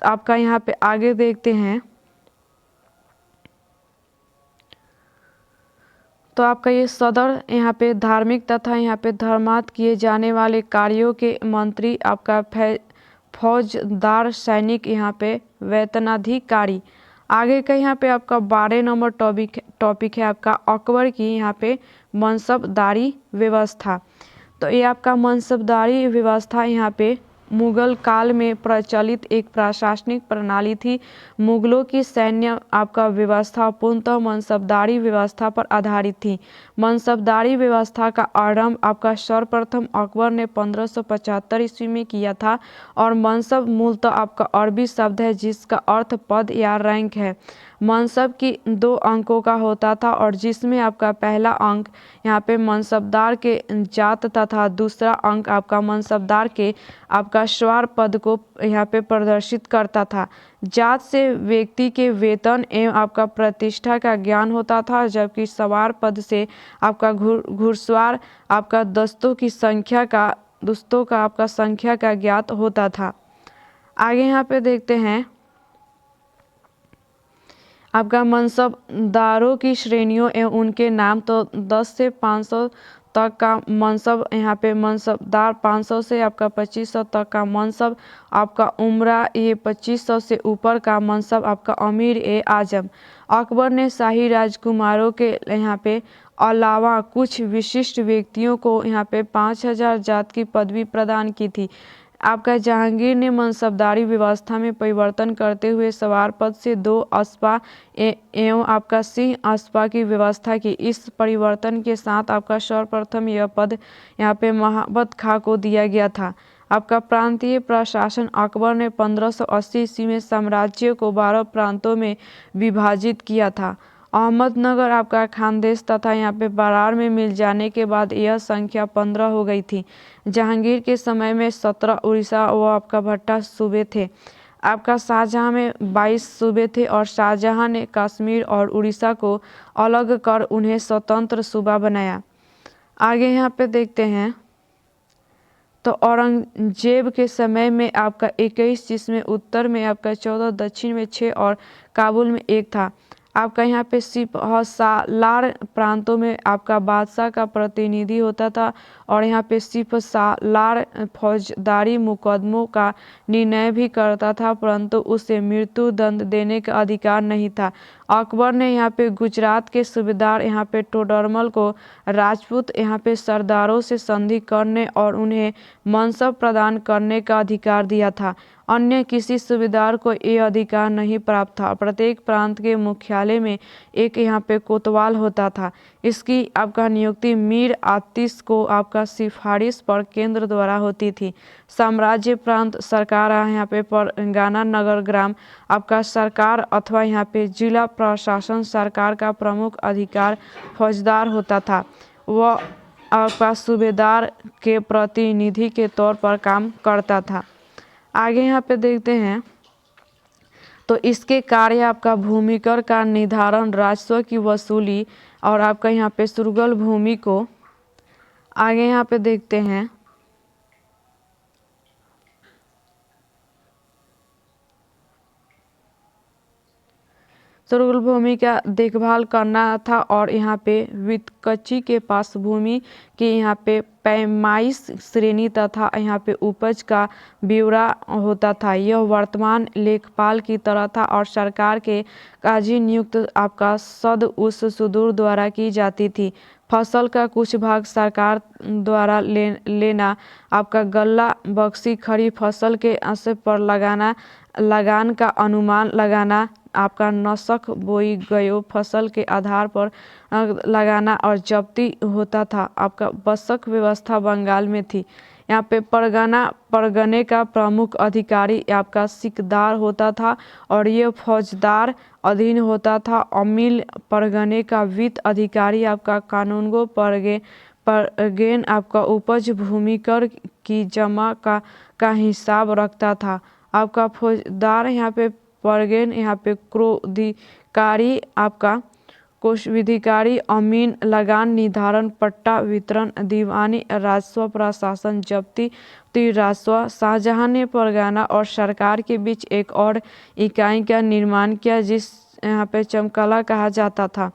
आपका यहाँ पे आगे देखते हैं तो आपका ये सदर यहाँ पे धार्मिक तथा यहाँ पे धर्मार्थ किए जाने वाले कार्यों के मंत्री, आपका फौजदार सैनिक, यहाँ पे वेतनाधिकारी। आगे का यहाँ पे आपका 12 नंबर टॉपिक है आपका अकबर की यहाँ पे मनसबदारी व्यवस्था। तो ये आपका मनसबदारी व्यवस्था यहाँ पे मुगल काल में प्रचलित एक प्रशासनिक प्रणाली थी। मुगलों की सैन्य आपका व्यवस्था पूर्णतः मनसबदारी व्यवस्था पर आधारित थी। मनसबदारी व्यवस्था का आरंभ आपका सर्वप्रथम अकबर ने 1575 ईस्वी में किया था और मनसब मूलतः आपका अरबी शब्द है जिसका अर्थ पद या रैंक है। मनसब की 2 अंकों का होता था और जिसमें आपका पहला अंक यहाँ पे मनसबदार के जात तथा दूसरा अंक आपका मनसबदार के आपका स्वर पद को यहाँ पे प्रदर्शित करता था। जात से व्यक्ति के वेतन एवं आपका प्रतिष्ठा का ज्ञान होता था, जबकि सवार पद से आपका घुड़सवार आपका दस्तों का आपका संख्या का ज्ञात होता था। आगे यहाँ पे देखते हैं आपका मनसबदारों की श्रेणियों एवं उनके नाम। तो 10 से 500 तक का मनसब यहाँ पे मनसबदार, 500 से आपका 2500 तक का मनसब आपका उमरा, ये 2500 से ऊपर का मनसब आपका अमीर ए आजम। अकबर ने शाही राजकुमारों के यहाँ पे अलावा कुछ विशिष्ट व्यक्तियों को यहाँ पे 5000 जात की पदवी प्रदान की थी। आपका जहांगीर ने मनसबदारी व्यवस्था में परिवर्तन करते हुए सवार पद से 2 अस्पा एवं आपका सिंह अस्पा की व्यवस्था की। इस परिवर्तन के साथ आपका सर्वप्रथम यह पद यहाँ पे महाबत खां को दिया गया था। आपका प्रांतीय प्रशासन अकबर ने 1580 ईस्वी में साम्राज्य को 12 प्रांतों में विभाजित किया था। अहमदनगर आपका खानदेश तथा यहाँ पे बरार में मिल जाने के बाद यह संख्या 15 हो गई थी। जहांगीर के समय में 17 उड़ीसा व आपका भट्टा सूबे थे। आपका शाहजहां में 22 सूबे थे और शाहजहां ने कश्मीर और उड़ीसा को अलग कर उन्हें स्वतंत्र सूबा बनाया। आगे यहाँ पे देखते हैं तो औरंगजेब के समय में आपका 21, जिसमें उत्तर में आपका 14, दक्षिण में 6 और काबुल में 1 था। आपका यहाँ पे सिपहसालार प्रांतों में आपका बादशाह का प्रतिनिधि होता था और यहाँ पे सिपहसालार फौजदारी मुकदमों का निर्णय भी करता था, परंतु उसे मृत्यु दंड देने का अधिकार नहीं था। अकबर ने यहाँ पे गुजरात के सूबेदार यहाँ पे टोडरमल को राजपूत यहाँ पे सरदारों से संधि करने और उन्हें मनसब प्रदान करने का अधिकार दिया था। अन्य किसी सूबेदार को ये अधिकार नहीं प्राप्त था। प्रत्येक प्रांत के मुख्यालय में एक यहाँ पे कोतवाल होता था। इसकी आपका नियुक्ति मीर आतिश को आपका सिफारिश पर केंद्र द्वारा होती थी। साम्राज्य प्रांत सरकार यहाँ पे परगना नगर ग्राम आपका सरकार अथवा यहाँ पे जिला प्रशासन सरकार का प्रमुख अधिकार फौजदार होता था। वह आपका सूबेदार के प्रतिनिधि के तौर पर काम करता था। आगे यहाँ पे देखते हैं तो इसके कार्य आपका भूमिकर का निर्धारण, राजस्व की वसूली और आपका यहाँ पे सुरगल भूमि को। आगे यहाँ पे देखते हैं सुरगल भूमि का देखभाल करना था और यहाँ पे वित्तकची के पास भूमि की यहाँ पे पैमाइश, श्रेणी तथा यहाँ पे उपज का ब्यौरा होता था। यह वर्तमान लेखपाल की तरह था और सरकार के काजी नियुक्त आपका सद उस सुदूर द्वारा की जाती थी। फसल का कुछ भाग सरकार द्वारा लेना, आपका गल्ला बख्शी, खड़ी फसल के असर पर लगान का अनुमान लगाना, आपका नसक बोई गयो फसल के आधार पर लगाना और जब्ती होता था। आपका बसक व्यवस्था बंगाल में थी। यहाँ पे परगने का प्रमुख अधिकारी आपका सिकदार होता था और ये फौजदार अधीन होता था। अमील परगने का वित्त अधिकारी आपका कानूनगो परगेन आपका उपज भूमिकर की जमा का हिसाब रखता था। आपका फौजदार यहाँ पे परगेन यहाँ पे क्रोधिकारी आपका कोषविधिकारी, अमीन, लगान निर्धारण, पट्टा वितरण, दीवानी, राजस्व प्रशासन, जब्ती राजस्व। शाहजहां ने परगना और सरकार के बीच एक और इकाई का निर्माण किया जिस यहाँ पे चमकला कहा जाता था।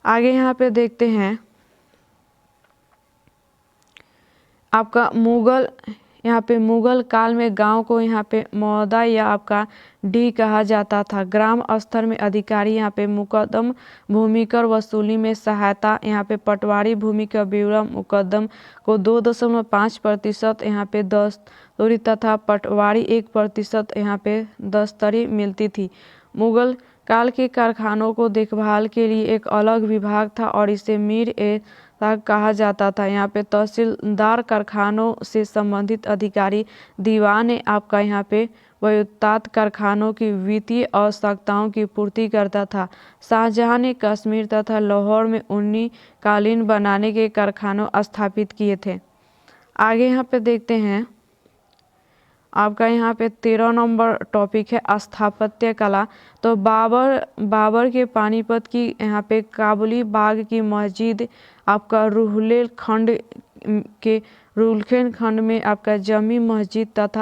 आगे यहाँ पे देखते हैं आपका मुगल काल में गांव को यहाँ पे मौदा या आपका डी कहा जाता था। ग्राम स्तर में अधिकारी यहाँ पे मुकदम भूमिकर वसूली में सहायता, यहाँ पे पटवारी भूमि का ब्यौरा मुकदम को 2.5% यहाँ पे तोरी तथा पटवारी 1% यहाँ पे दस्तरी मिलती थी। मुगल काल के कारखानों को देखभाल के लिए एक अलग विभाग था और इसे मीर ए साहब कहा जाता था। यहाँ पे तहसीलदार कारखानों से संबंधित अधिकारी, दीवान आपका यहाँ पे व्युत्पाद कारखानों की वित्तीय आवश्यकताओं की पूर्ति करता था। शाहजहां ने कश्मीर तथा लाहौर में ऊनी कालीन बनाने के कारखानों स्थापित किए थे। आगे यहाँ पे देखते हैं, आपका यहाँ पे 13 नंबर टॉपिक है स्थापत्य कला। तो बाबर के पानीपत की यहाँ पे काबुली बाग की मस्जिद, आपका रुहेलखंड खंड में आपका जमी मस्जिद तथा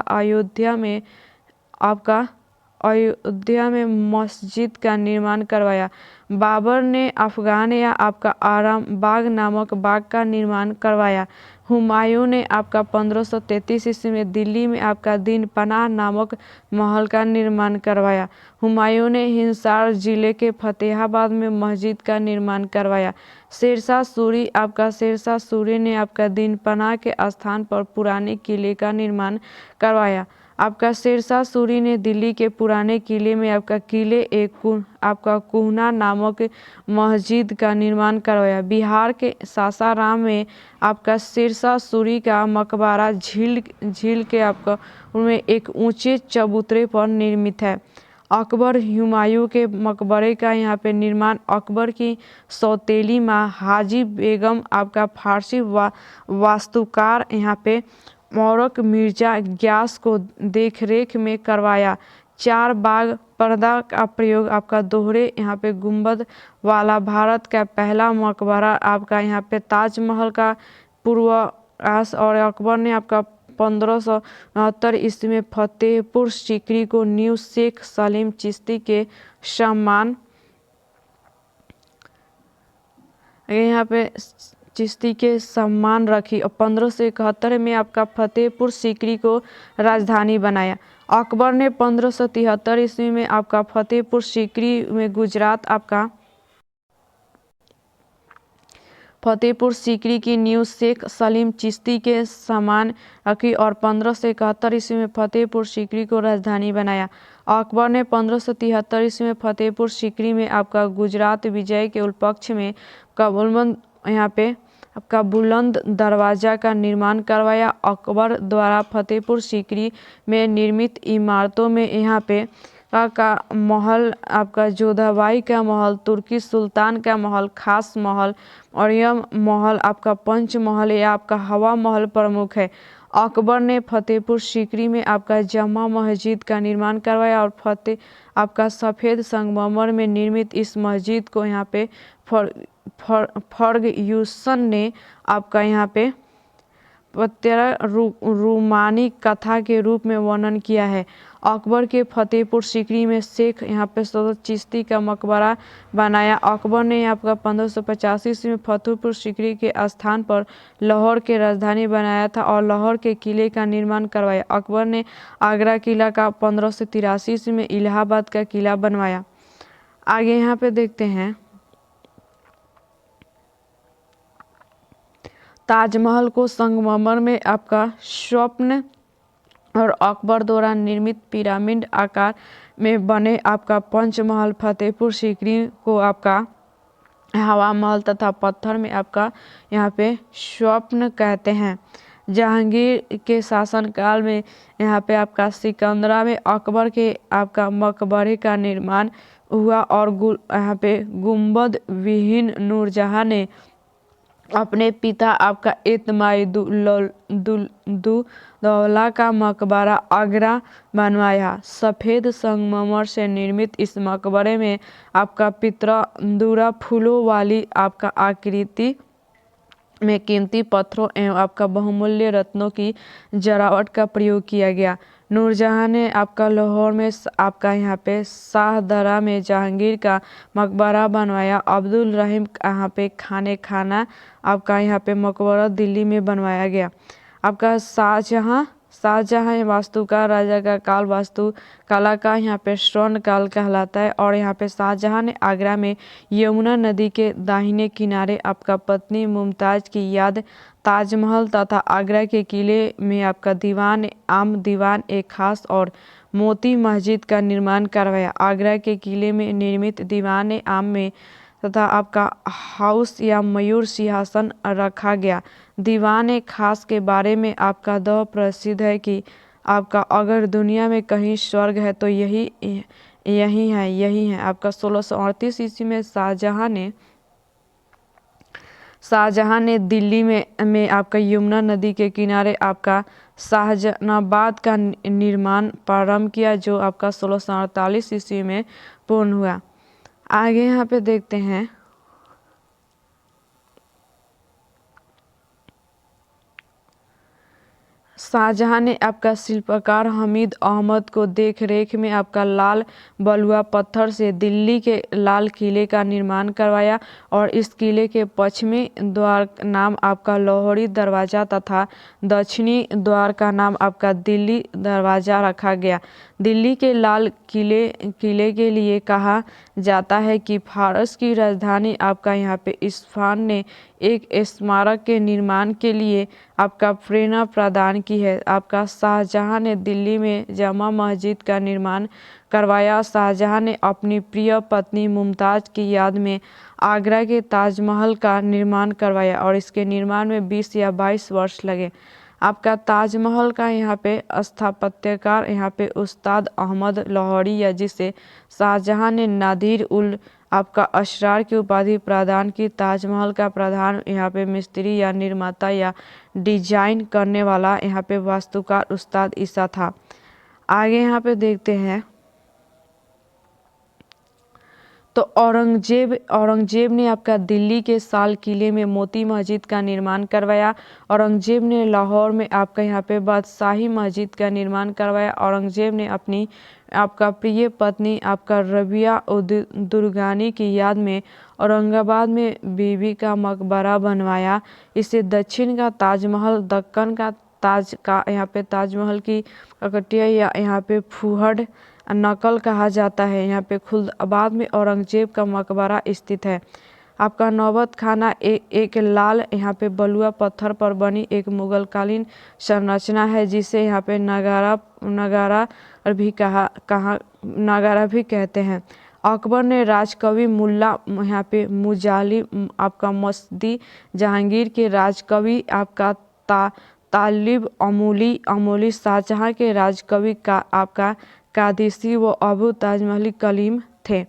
अयोध्या में मस्जिद का निर्माण करवाया। बाबर ने अफगान या आपका आराम बाग नामक बाग का निर्माण करवाया। हुमायूं ने आपका 1533 ईस्वी में दिल्ली में आपका दीन पनाह नामक महल का निर्माण करवाया। हुमायूं ने हिसार जिले के फतेहाबाद में मस्जिद का निर्माण करवाया। शेरशाह सूरी ने आपका दीन पनाह के स्थान पर पुराने किले का निर्माण करवाया। आपका शेरशाह सूरी ने दिल्ली के पुराने किले में आपका कुहना नामक मस्जिद का निर्माण करवाया। बिहार के सासाराम में आपका शेरशाह सूरी का मकबरा झील के आपका उनमें एक ऊंचे चबूतरे पर निर्मित है। अकबर हुमायूं के मकबरे का यहाँ पे निर्माण अकबर की सौतेली माँ हाजी बेगम आपका फारसी वास्तुकार यहाँ पे मौरक मिर्जा ग्यास को देखरेख में करवाया। 4 बाग पर्दा का प्रयोग आपका दोहरे यहाँ पे गुंबद वाला भारत का पहला मकबरा आपका यहाँ पे ताजमहल का पूर्वास। और अकबर ने आपका 1569 ईस्वी में फतेहपुर सीकरी को न्यू शेख सलीम चिश्ती के सम्मान रखी और 1571 में आपका फतेहपुर सीकरी को राजधानी बनाया। अकबर ने 1573 ईस्वी में आपका फतेहपुर सीकरी में गुजरात आपका फतेहपुर सीकरी की न्यू शेख सलीम चिश्ती के समान रखी और 1571 ईस्वी में फतेहपुर सीकरी को राजधानी बनाया। अकबर ने 1573 ईस्वी में फतेहपुर सीकरी में आपका गुजरात विजय के उपलक्ष्य में आपका बुलंद दरवाजा का निर्माण करवाया। अकबर द्वारा फतेहपुर सीकरी में निर्मित इमारतों में यहाँ पे का महल, आपका जोधाबाई का महल, तुर्की सुल्तान का महल, खास महल और यह महल आपका पंच महल या आपका हवा महल प्रमुख है। अकबर ने फतेहपुर सीकरी में आपका जमा मस्जिद का निर्माण करवाया और आपका सफ़ेद संगमरमर में निर्मित इस मस्जिद को यहाँ पे फर्ग्यूसन ने आपका यहाँ पे रूमानी कथा के रूप में वर्णन किया है। अकबर के फतेहपुर सीकरी में शेख यहाँ पे सदर चिश्ती का मकबरा बनाया। अकबर ने आपका 1585 ईस्वी में फतेहपुर सीकरी के स्थान पर लाहौर के राजधानी बनाया था और लाहौर के किले का निर्माण करवाया। अकबर ने आगरा किला का 1583 ईस्वी में इलाहाबाद का किला बनवाया। आगे यहाँ पे देखते हैं, ताजमहल को संगमरमर में आपका स्वर्ण और अकबर द्वारा निर्मित पिरामिड आकार में बने आपका पंचमहल फतेहपुर सीकरी को आपका हवा महल तथा पत्थर में आपका यहाँ पे स्वप्न कहते हैं। जहांगीर के शासनकाल में यहाँ पे आपका सिकंदरा में अकबर के आपका मकबरे का निर्माण हुआ और यहाँ पे गुंबद विहीन नूरजहां ने अपने पिता आपका एतमादुद्दौला का मकबरा आगरा बनवाया। सफ़ेद संगमरमर से निर्मित इस मकबरे में आपका पितरंदुरा फूलों वाली आपका आकृति में कीमती पत्थरों एवं आपका बहुमूल्य रत्नों की जरावट का प्रयोग किया गया। नूरजहां ने आपका लाहौर में आपका यहाँ पे शाहदरा में जहांगीर का मकबरा बनवाया। अब्दुल रहीम यहाँ पे खाना आपका यहाँ पे मकबरा दिल्ली में बनवाया गया। आपका शाहजहां वास्तुकार राजा का काल वास्तु कला का यहाँ पे स्वर्ण काल कहलाता है और यहाँ पे शाहजहां ने आगरा में यमुना नदी के दाहिने किनारे आपका पत्नी मुमताज की याद ताजमहल तथा आगरा के किले में आपका दीवान एक खास और मोती मस्जिद का निर्माण करवाया। आगरा के किले में निर्मित दीवान आम में तथा आपका हाउस या मयूर सिंहासन रखा गया। दीवान खास के बारे में आपका प्रसिद्ध है कि आपका अगर दुनिया में कहीं स्वर्ग है तो यही है। आपका 1638 ईस्वी में शाहजहां ने दिल्ली में आपका यमुना नदी के किनारे आपका शाहजहानाबाद का निर्माण प्रारंभ किया, जो आपका 1648 ईस्वी में पूर्ण हुआ। आगे यहाँ पे देखते हैं शाहजहां ने आपका शिल्पकार हमीद अहमद को देख रेख में आपका लाल बलुआ पत्थर से दिल्ली के लाल किले का निर्माण करवाया और इस किले के पश्चिमी द्वार नाम आपका लाहौरी दरवाज़ा तथा दक्षिणी द्वार का नाम आपका दिल्ली दरवाज़ा रखा गया। दिल्ली के लाल किले के लिए कहा जाता है कि फारस की राजधानी आपका यहाँ पे इस्फहान ने एक स्मारक के निर्माण के लिए आपका प्रेरणा प्रदान की है। आपका शाहजहां ने दिल्ली में जामा मस्जिद का निर्माण करवाया। शाहजहां ने अपनी प्रिय पत्नी मुमताज़ की याद में आगरा के ताजमहल का निर्माण करवाया और इसके निर्माण में 20 या 22 वर्ष लगे। आपका ताजमहल का यहाँ पे स्थापत्यकार यहाँ पे उस्ताद अहमद लाहौरी, या जिसे शाहजहां ने नादिर उल आपका असरार की उपाधि प्रदान की। ताजमहल का प्रधान यहाँ पे मिस्त्री या निर्माता या डिजाइन करने वाला यहाँ पे वास्तुकार उस्ताद ईसा था। आगे यहाँ पे देखते हैं तो औरंगजेब ने आपका दिल्ली के साल किले में मोती मस्जिद का निर्माण करवाया। औरंगजेब ने लाहौर में आपका यहाँ पे बादशाही मस्जिद का निर्माण करवाया। औरंगजेब ने अपनी आपका प्रिय पत्नी आपका रबिया दुर्गानी की याद में औरंगाबाद में बीबी का मकबरा बनवाया। इसे दक्षिण का ताजमहल, दक्कन का ताज का यहाँ पे ताजमहल की ककटिया या यहाँ पे फूहड़ नकल कहा जाता है। यहाँ पे खुलदाबाद में औरंगजेब का मकबरा स्थित है। आपका नौबत खाना एक लाल यहाँ पे बलुआ पत्थर पर बनी एक मुगलकालीन संरचना है, जिसे यहाँ पे नगारा भी कहते हैं। अकबर ने राजकवि मुल्ला यहाँ पे मुजाली आपका मस्दी, जहांगीर के राजकवि आपका तालिब अमूली, शाहजहां के राजकवि का आपका कादिसी व अबू ताजमहली कलीम थे।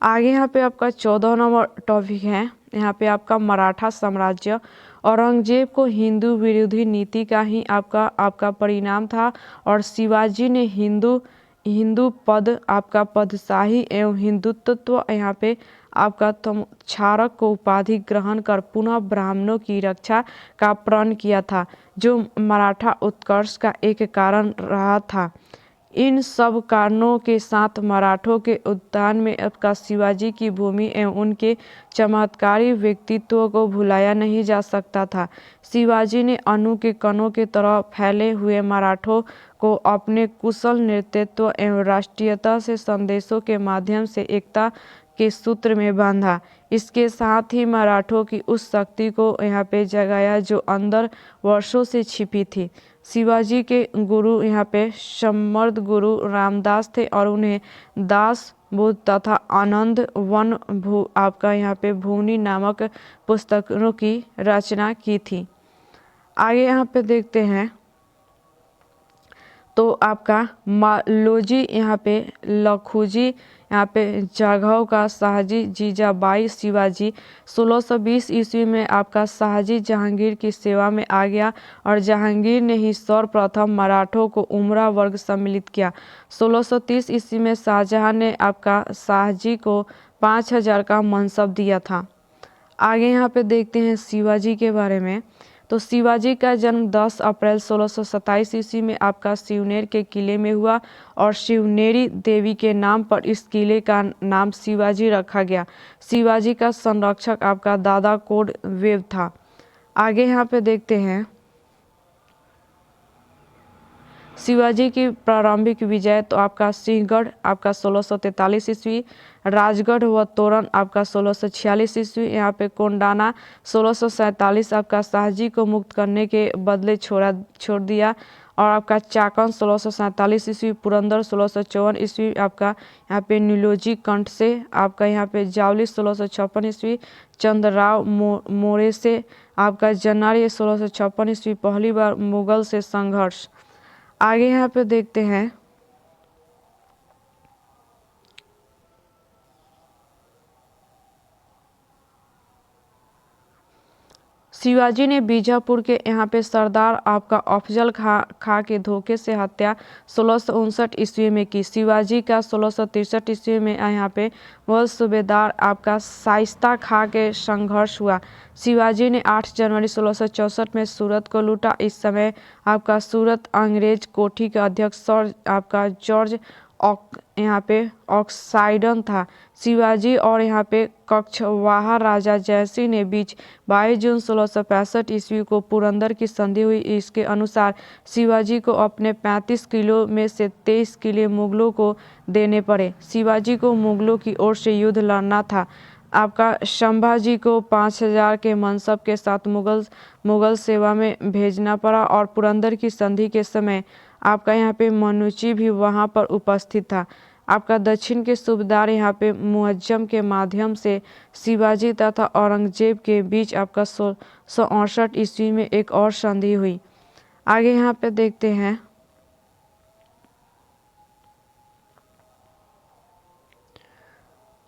आगे यहाँ पे आपका 14 नंबर टॉपिक है, यहाँ पे आपका मराठा साम्राज्य। औरंगजेब को हिंदू विरोधी नीति का ही आपका परिणाम था और शिवाजी ने हिंदू पद आपका पदशाही एवं हिंदुत्व यहाँ पे आपका क्षारक को उपाधि ग्रहण कर पुनः ब्राह्मणों की रक्षा का प्रण किया था, जो मराठा उत्कर्ष का एक कारण रहा था। इन सब कारणों के साथ मराठों के उत्थान में आपका शिवाजी की भूमि एवं उनके चमत्कारी व्यक्तित्व को भुलाया नहीं जा सकता था। शिवाजी ने अणु के कणों के तरह फैले हुए मराठों को अपने कुशल नेतृत्व एवं राष्ट्रीयता से संदेशों के माध्यम से एकता के सूत्र में बांधा। इसके साथ ही मराठों की उस शक्ति को यहाँ पे जगाया जो अंदर वर्षों से छिपी थी। शिवाजी के गुरु यहाँ पे सम्मर्द गुरु रामदास थे और उन्हें दास बुद्ध तथा आनंद वन आपका यहाँ पे भूनि नामक पुस्तकों की रचना की थी। आगे यहाँ पे देखते हैं तो आपका मालोजी यहाँ पे लखुजी यहाँ पे जाघव का शाहजी जीजाबाई शिवाजी 1620 ईस्वी में आपका शाहजी जहांगीर की सेवा में आ गया और जहांगीर ने ही सर्वप्रथम मराठों को उमरा वर्ग सम्मिलित किया। 1630 ईस्वी में शाहजहां ने आपका शाहजी को 5000 का मनसब दिया था। आगे यहाँ पे देखते हैं शिवाजी के बारे में। तो शिवाजी का जन्म 10 अप्रैल 1627 ईस्वी में आपका शिवनेर के किले में हुआ और शिवनेरी देवी के नाम पर इस किले का नाम शिवाजी रखा गया। शिवाजी का संरक्षक आपका दादा कोड वेब था। आगे यहाँ पे देखते हैं शिवाजी की प्रारंभिक विजय तो आपका सिंहगढ़ आपका 1643 ईस्वी, राजगढ़ व तोरण आपका 1646 ईस्वी, यहाँ पे कोंडाना 1647 आपका शाहजी को मुक्त करने के बदले छोड़ दिया, और आपका चाकन 1647 ईस्वी, पुरंदर 1654 ईस्वी, आपका यहाँ पे नीलोजी कंठ से, आपका यहाँ पे जावली 1656 ईस्वी, चंद्रराव मोरे से, आपका जनारी 1656 ईस्वी, पहली बार मुगल से संघर्ष। आगे यहाँ पे देखते हैं शिवाजी ने बीजापुर के यहाँ पे सरदार आपका अफजल खा के धोखे से हत्या 1659 ईस्वी में की। शिवाजी का 1663 ईस्वी में यहाँ पे मुगल सूबेदार आपका शाइस्ता खा के संघर्ष हुआ। शिवाजी ने 8 जनवरी 1664 में सूरत को लूटा। इस समय आपका सूरत अंग्रेज कोठी का अध्यक्ष आपका जॉर्ज यहाँ पे ऑक्साइडन था। शिवाजी और यहाँ पे कछवाहा राजा जयसिंह ने बीच 22 जून 1665 ईस्वी को पुरंदर की संधि हुई। इसके अनुसार शिवाजी को अपने 35 किलो में से 23 किले मुगलों को देने पड़े। शिवाजी को मुगलों की ओर से युद्ध लड़ना था। आपका संभाजी को 5000 के मनसब के साथ मुगल सेवा में भेजना पड़ा, और पुरंदर की संधि के समय आपका यहाँ पे मनुची भी वहाँ पर उपस्थित था। आपका दक्षिण के सूबेदार यहाँ पे मुअज्जम के माध्यम से शिवाजी तथा औरंगजेब के बीच आपका 1668 ईस्वी में एक और संधि हुई। आगे यहाँ पे देखते हैं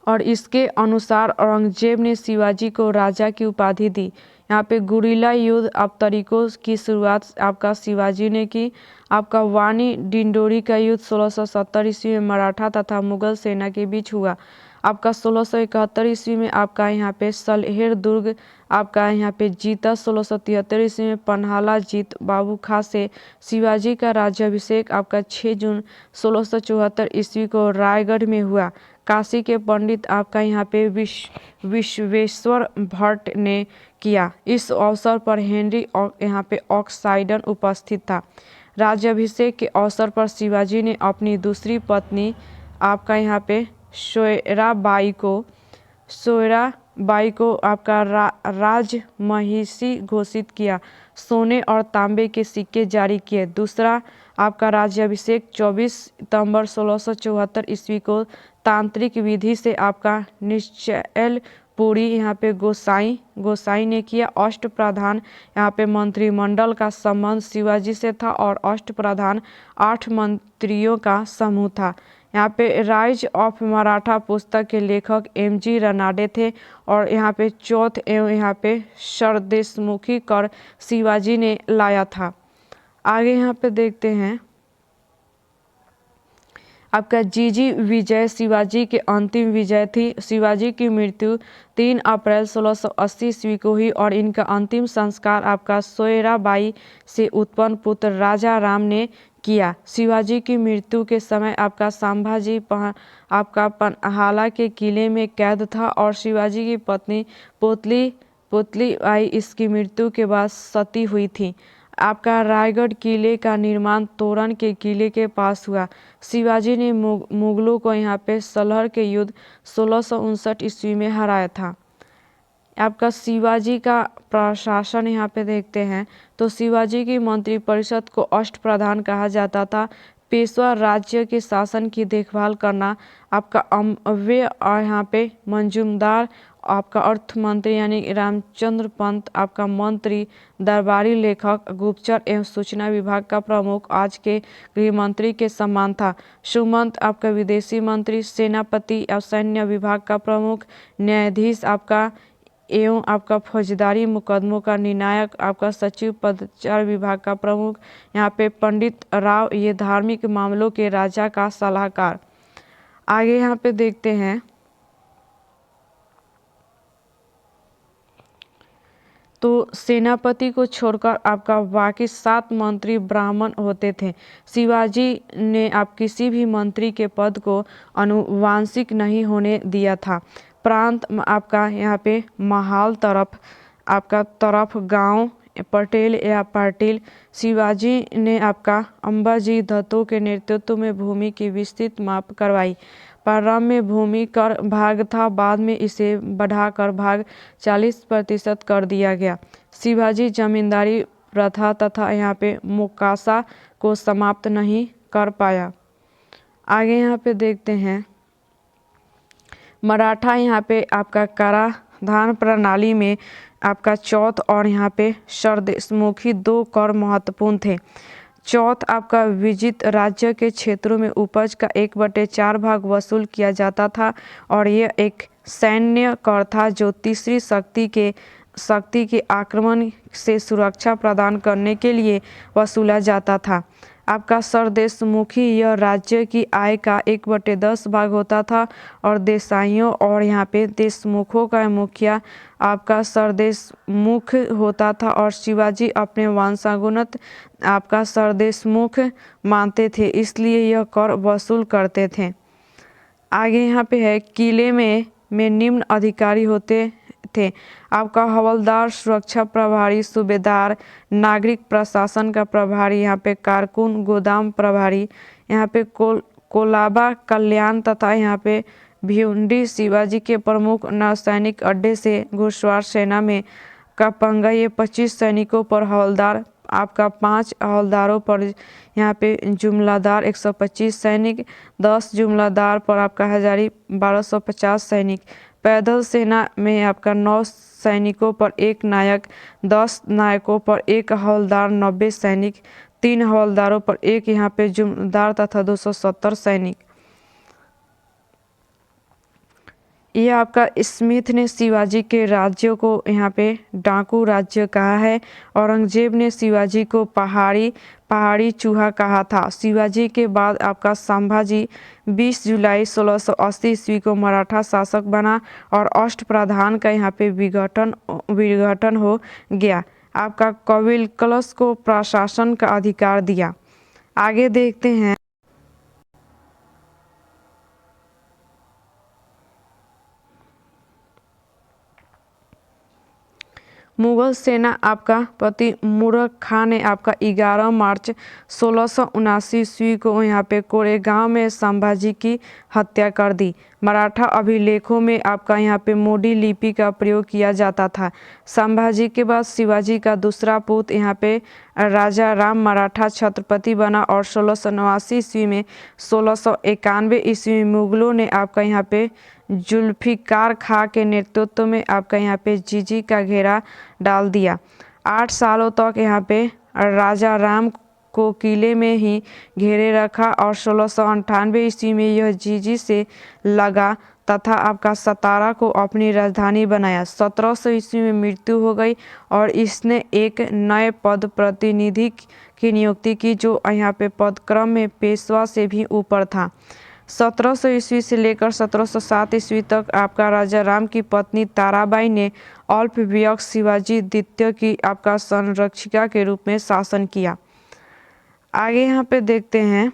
और इसके अनुसार औरंगजेब ने शिवाजी को राजा की उपाधि दी। यहाँ पे गुरिल्ला युद्ध आप तरीकों की शुरुआत आपका शिवाजी ने की। आपका वानी डिंडोरी का युद्ध 1670 ईस्वी में मराठा तथा मुगल सेना के बीच हुआ। आपका 1671 ईस्वी में आपका यहाँ पे सलहेर दुर्ग आपका यहाँ पे जीता। 1673 ईस्वी में पन्हाला जीत बाबू खां से शिवाजी का राज्याभिषेक आपका 6 जून 1674 ईस्वी को रायगढ़ में हुआ। काशी के पंडित आपका यहाँ पे विश्वेश्वर भट्ट ने किया। इस अवसर पर हेनरी यहाँ पे ऑक्साइडन उपस्थित था। राज्याभिषेक के अवसर पर शिवाजी ने अपनी दूसरी पत्नी आपका यहाँ पे सोयराबाई को आपका राजमहिषी घोषित किया। सोने और तांबे के सिक्के जारी किए। दूसरा आपका राज्याभिषेक 24 सितंबर 1674 ईस्वी को तांत्रिक विधि से आपका निश्चल पूरी यहाँ पे गोसाई ने किया। अष्टप्रधान यहाँ पे मंत्रिमंडल का संबंध शिवाजी से था, और अष्टप्रधान 8 मंत्रियों का समूह था। यहाँ पे राइज ऑफ मराठा पुस्तक के लेखक MG रनाडे थे, और यहाँ पे चौथ एवं यहाँ पे सरदेशमुखी कर शिवाजी ने लाया था। आगे यहाँ पे देखते हैं आपका जीजी विजय शिवाजी की अंतिम विजय थी। शिवाजी की मृत्यु 3 अप्रैल 1680 ईस्वी को हुई, और इनका अंतिम संस्कार आपका सोयराबाई से उत्पन्न पुत्र राजा राम ने किया। शिवाजी की मृत्यु के समय आपका संभाजी आपका पन्हाला के किले में कैद था, और शिवाजी की पत्नी पुतली आई इसकी मृत्यु के बाद सती हुई थी। आपका रायगढ़ किले का निर्माण तोरण के किले के पास हुआ। शिवाजी ने मुगलों को यहाँ पे सलहर के युद्ध 1659 ईस्वी में हराया था। आपका शिवाजी का प्रशासन यहाँ पे देखते हैं तो शिवाजी की मंत्रिपरिषद को अष्टप्रधान कहा जाता था। पेशवा राज्य के शासन की देखभाल करना। आपका अव्यय और यहाँ पे मंजूमदार आपका अर्थ मंत्री यानी रामचंद्र पंत आपका मंत्री, दरबारी लेखक, गुप्तचर एवं सूचना विभाग का प्रमुख आज के गृह मंत्री के समान था। सुमंत आपका विदेशी मंत्री, सेनापति और सैन्य विभाग का प्रमुख, न्यायाधीश आपका एवं आपका फौजदारी मुकदमों का निर्णायक, आपका सचिव पदचार विभाग का प्रमुख। यहाँ पे पंडित राव ये धार्मिक मामलों के राजा का सलाहकार। आगे यहाँ पे देखते हैं तो सेनापति को छोड़कर आपका बाकी 7 मंत्री ब्राह्मण होते थे। शिवाजी ने आप किसी भी मंत्री के पद को अनुवांशिक नहीं होने दिया था। प्रांत आपका यहाँ पे महाल तरफ गांव पटेल या पाटिल। शिवाजी ने आपका अंबाजी दत्तो के नेतृत्व में भूमि की विस्तृत माप करवाई। प्रारंभ में भूमि कर भाग था, बाद में इसे बढ़ाकर भाग 40% कर दिया गया। शिवाजी जमींदारी प्रथा तथा यहाँ पे मोकासा को समाप्त नहीं कर पाया। आगे यहाँ पे देखते हैं मराठा यहाँ पे आपका कराधान प्रणाली में आपका चौथ और यहाँ पे सरदेशमुखी 2 कर महत्वपूर्ण थे। चौथ आपका विजित राज्य के क्षेत्रों में उपज का 1/4 भाग वसूल किया जाता था और यह एक सैन्य कर था जो तीसरी शक्ति के आक्रमण से सुरक्षा प्रदान करने के लिए वसूला जाता था। आपका सरदेशमुखी यह राज्य की आय का 1/10 भाग होता था और देसाइयों और यहाँ पे देशमुखों का मुखिया आपका सरदेशमुख होता था और शिवाजी अपने वंशानुगत आपका सरदेशमुख मानते थे, इसलिए यह कर वसूल करते थे। आगे यहाँ पे है किले में निम्न अधिकारी होते थे। आपका हवलदार, सुरक्षा प्रभारी, सूबेदार, नागरिक प्रशासन का प्रभारी, यहाँ पे कारकुन, गोदाम प्रभारी, यहाँ पे कोलाबा, कल्याण तथा यहाँ पे भिवंडी। शिवाजी के प्रमुख नौसैनिक अड्डे से घुड़सवार सेना में का पंगा ये 25 सैनिकों पर हवलदार, आपका 5 हवलदारों पर यहाँ पे जुमलादार 125 सैनिक, 10 जुमलादार पर आपका हजारी 1250 सैनिक। पैदल सेना में आपका 9 सैनिकों पर 1 नायक, 10 नायकों पर 1 हवलदार, 90 सैनिक, 3 हवलदारों पर 1 यहाँ पे जुमलादार तथा 270 सैनिक। यह आपका स्मिथ ने शिवाजी के राज्यों को यहाँ पे डाकू राज्य कहा है। औरंगजेब ने शिवाजी को पहाड़ी चूहा कहा था। शिवाजी के बाद आपका संभाजी 20 जुलाई 1680 ईस्वी को मराठा शासक बना और अष्टप्रधान का यहाँ पे विघटन हो गया। आपका कविलकलश को प्रशासन का अधिकार दिया। आगे देखते हैं मुगल सेना आपका पति मुरख खान ने आपका 11 मार्च 1679 ईस्वी को यहाँ पे कोरेगांव में संभाजी की हत्या कर दी। मराठा अभिलेखों में आपका यहाँ पे मोडी लिपि का प्रयोग किया जाता था। संभाजी के बाद शिवाजी का दूसरा पुत्र यहाँ पे राजा राम मराठा छत्रपति बना और 1689 ईस्वी में 1691 ईस्वी में मुगलों ने आपका यहाँ पे जुल्फिकार खां के नेतृत्व में आपका यहाँ पे जीजी का घेरा डाल दिया। 8 सालों तक यहाँ पे राजा राम को किले में ही घेरे रखा और 1698 ईस्वी में यह जीजी से लगा तथा आपका सतारा को अपनी राजधानी बनाया। 1700 ईस्वी में मृत्यु हो गई और इसने एक नए पद प्रतिनिधि की नियुक्ति की जो यहाँ पे पदक्रम में पेशवा से भी ऊपर था। 1700 ईस्वी से लेकर 1707 ईस्वी तक आपका राजा राम की पत्नी ताराबाई ने अल्पवयस्क शिवाजी द्वितीय की आपका संरक्षिका के रूप में शासन किया। आगे यहाँ पे देखते हैं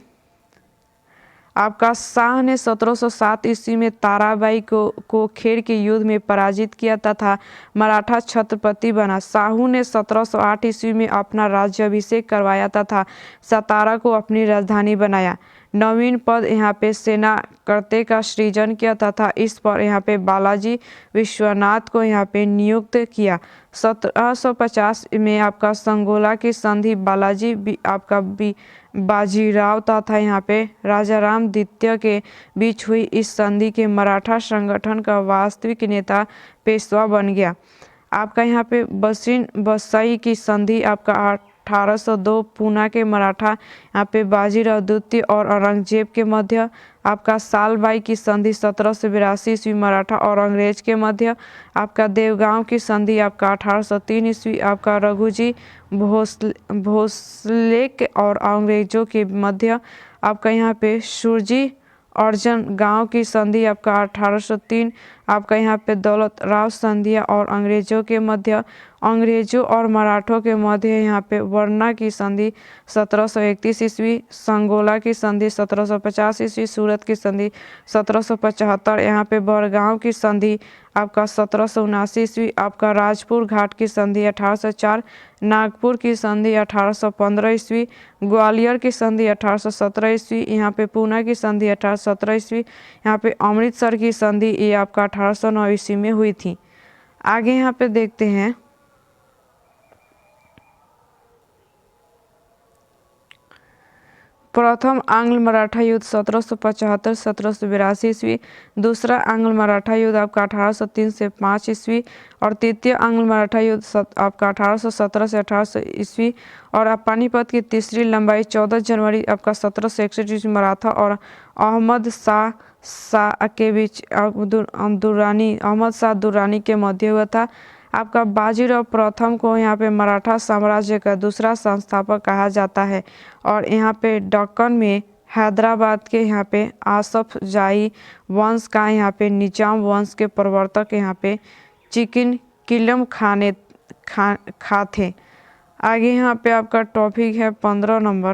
आपका शाह ने 1707 ईस्वी में ताराबाई को खेड़ के युद्ध में पराजित किया तथा मराठा छत्रपति बना। शाहू ने 1708 ईस्वी में अपना राज्याभिषेक करवाया तथा सतारा को अपनी राजधानी बनाया। नवीन पद यहाँ पे सेना करते का सृजन किया तथा इस पर यहाँ पे बालाजी विश्वनाथ को यहाँ पे नियुक्त किया। 1750 में आपका संगोला की संधि बालाजी आपका बाजीराव तथा यहाँ पे राजा राम द्वितीय के बीच हुई। इस संधि के मराठा संगठन का वास्तविक नेता पेशवा बन गया। आपका यहाँ पे बसिन बसाई की संधि आपका 1802 पूना के मराठा यहाँ पे बाजीराव द्वितीय और औरंगजेब के मध्य। आपका सालबाई की संधि 1782 ईस्वी मराठा और अंग्रेज के मध्य। आपका देवगांव की संधि आपका 1803 ईस्वी आपका रघुजी भोसले और अंग्रेजों के मध्य। आपका यहाँ पे सुरजी अर्जन गांव की संधि आपका 1803 आपका यहाँ पे दौलत राव संधिया और अंग्रेजों और मराठों के मध्य यहाँ पे वरना की संधि 1731 ईस्वी, संगोला की संधि 1750 ईस्वी, सूरत की संधि 1775, यहाँ पे बड़गांव की संधि आपका 1779 ईस्वी, आपका राजपुर घाट की संधि 1804, नागपुर की संधि 1815 ईस्वी, ग्वालियर की संधि 1817 ईस्वी, यहाँ पे पूना की संधि 1817 ईस्वी, यहाँ पे अमृतसर की संधि ये आपका 1809 ईस्वी में हुई थी। आगे यहाँ पे देखते हैं प्रथम आंग्ल मराठा युद्ध 1775-1782 ईस्वी, दूसरा आंग्ल मराठा युद्ध आपका 1803 से 5 ईस्वी और तृतीय आंग्ल मराठा युद्ध आपका 1817 से 1800 ईस्वी और पानीपत की तीसरी लंबाई 14 जनवरी आपका 1761 ईस्वी मराठा और अहमद शाह के बीच अहमद शाह दुर्रानी के मध्य हुआ था। आपका बाजीराव प्रथम को यहाँ पे मराठा साम्राज्य का दूसरा संस्थापक कहा जाता है और यहाँ पे दक्कन में हैदराबाद के यहाँ पे आसफ जाही वंश का यहाँ पे निजाम वंश के प्रवर्तक यहाँ पे चिकन किलम खा थे। आगे यहाँ पे आपका टॉपिक है 15 नंबर।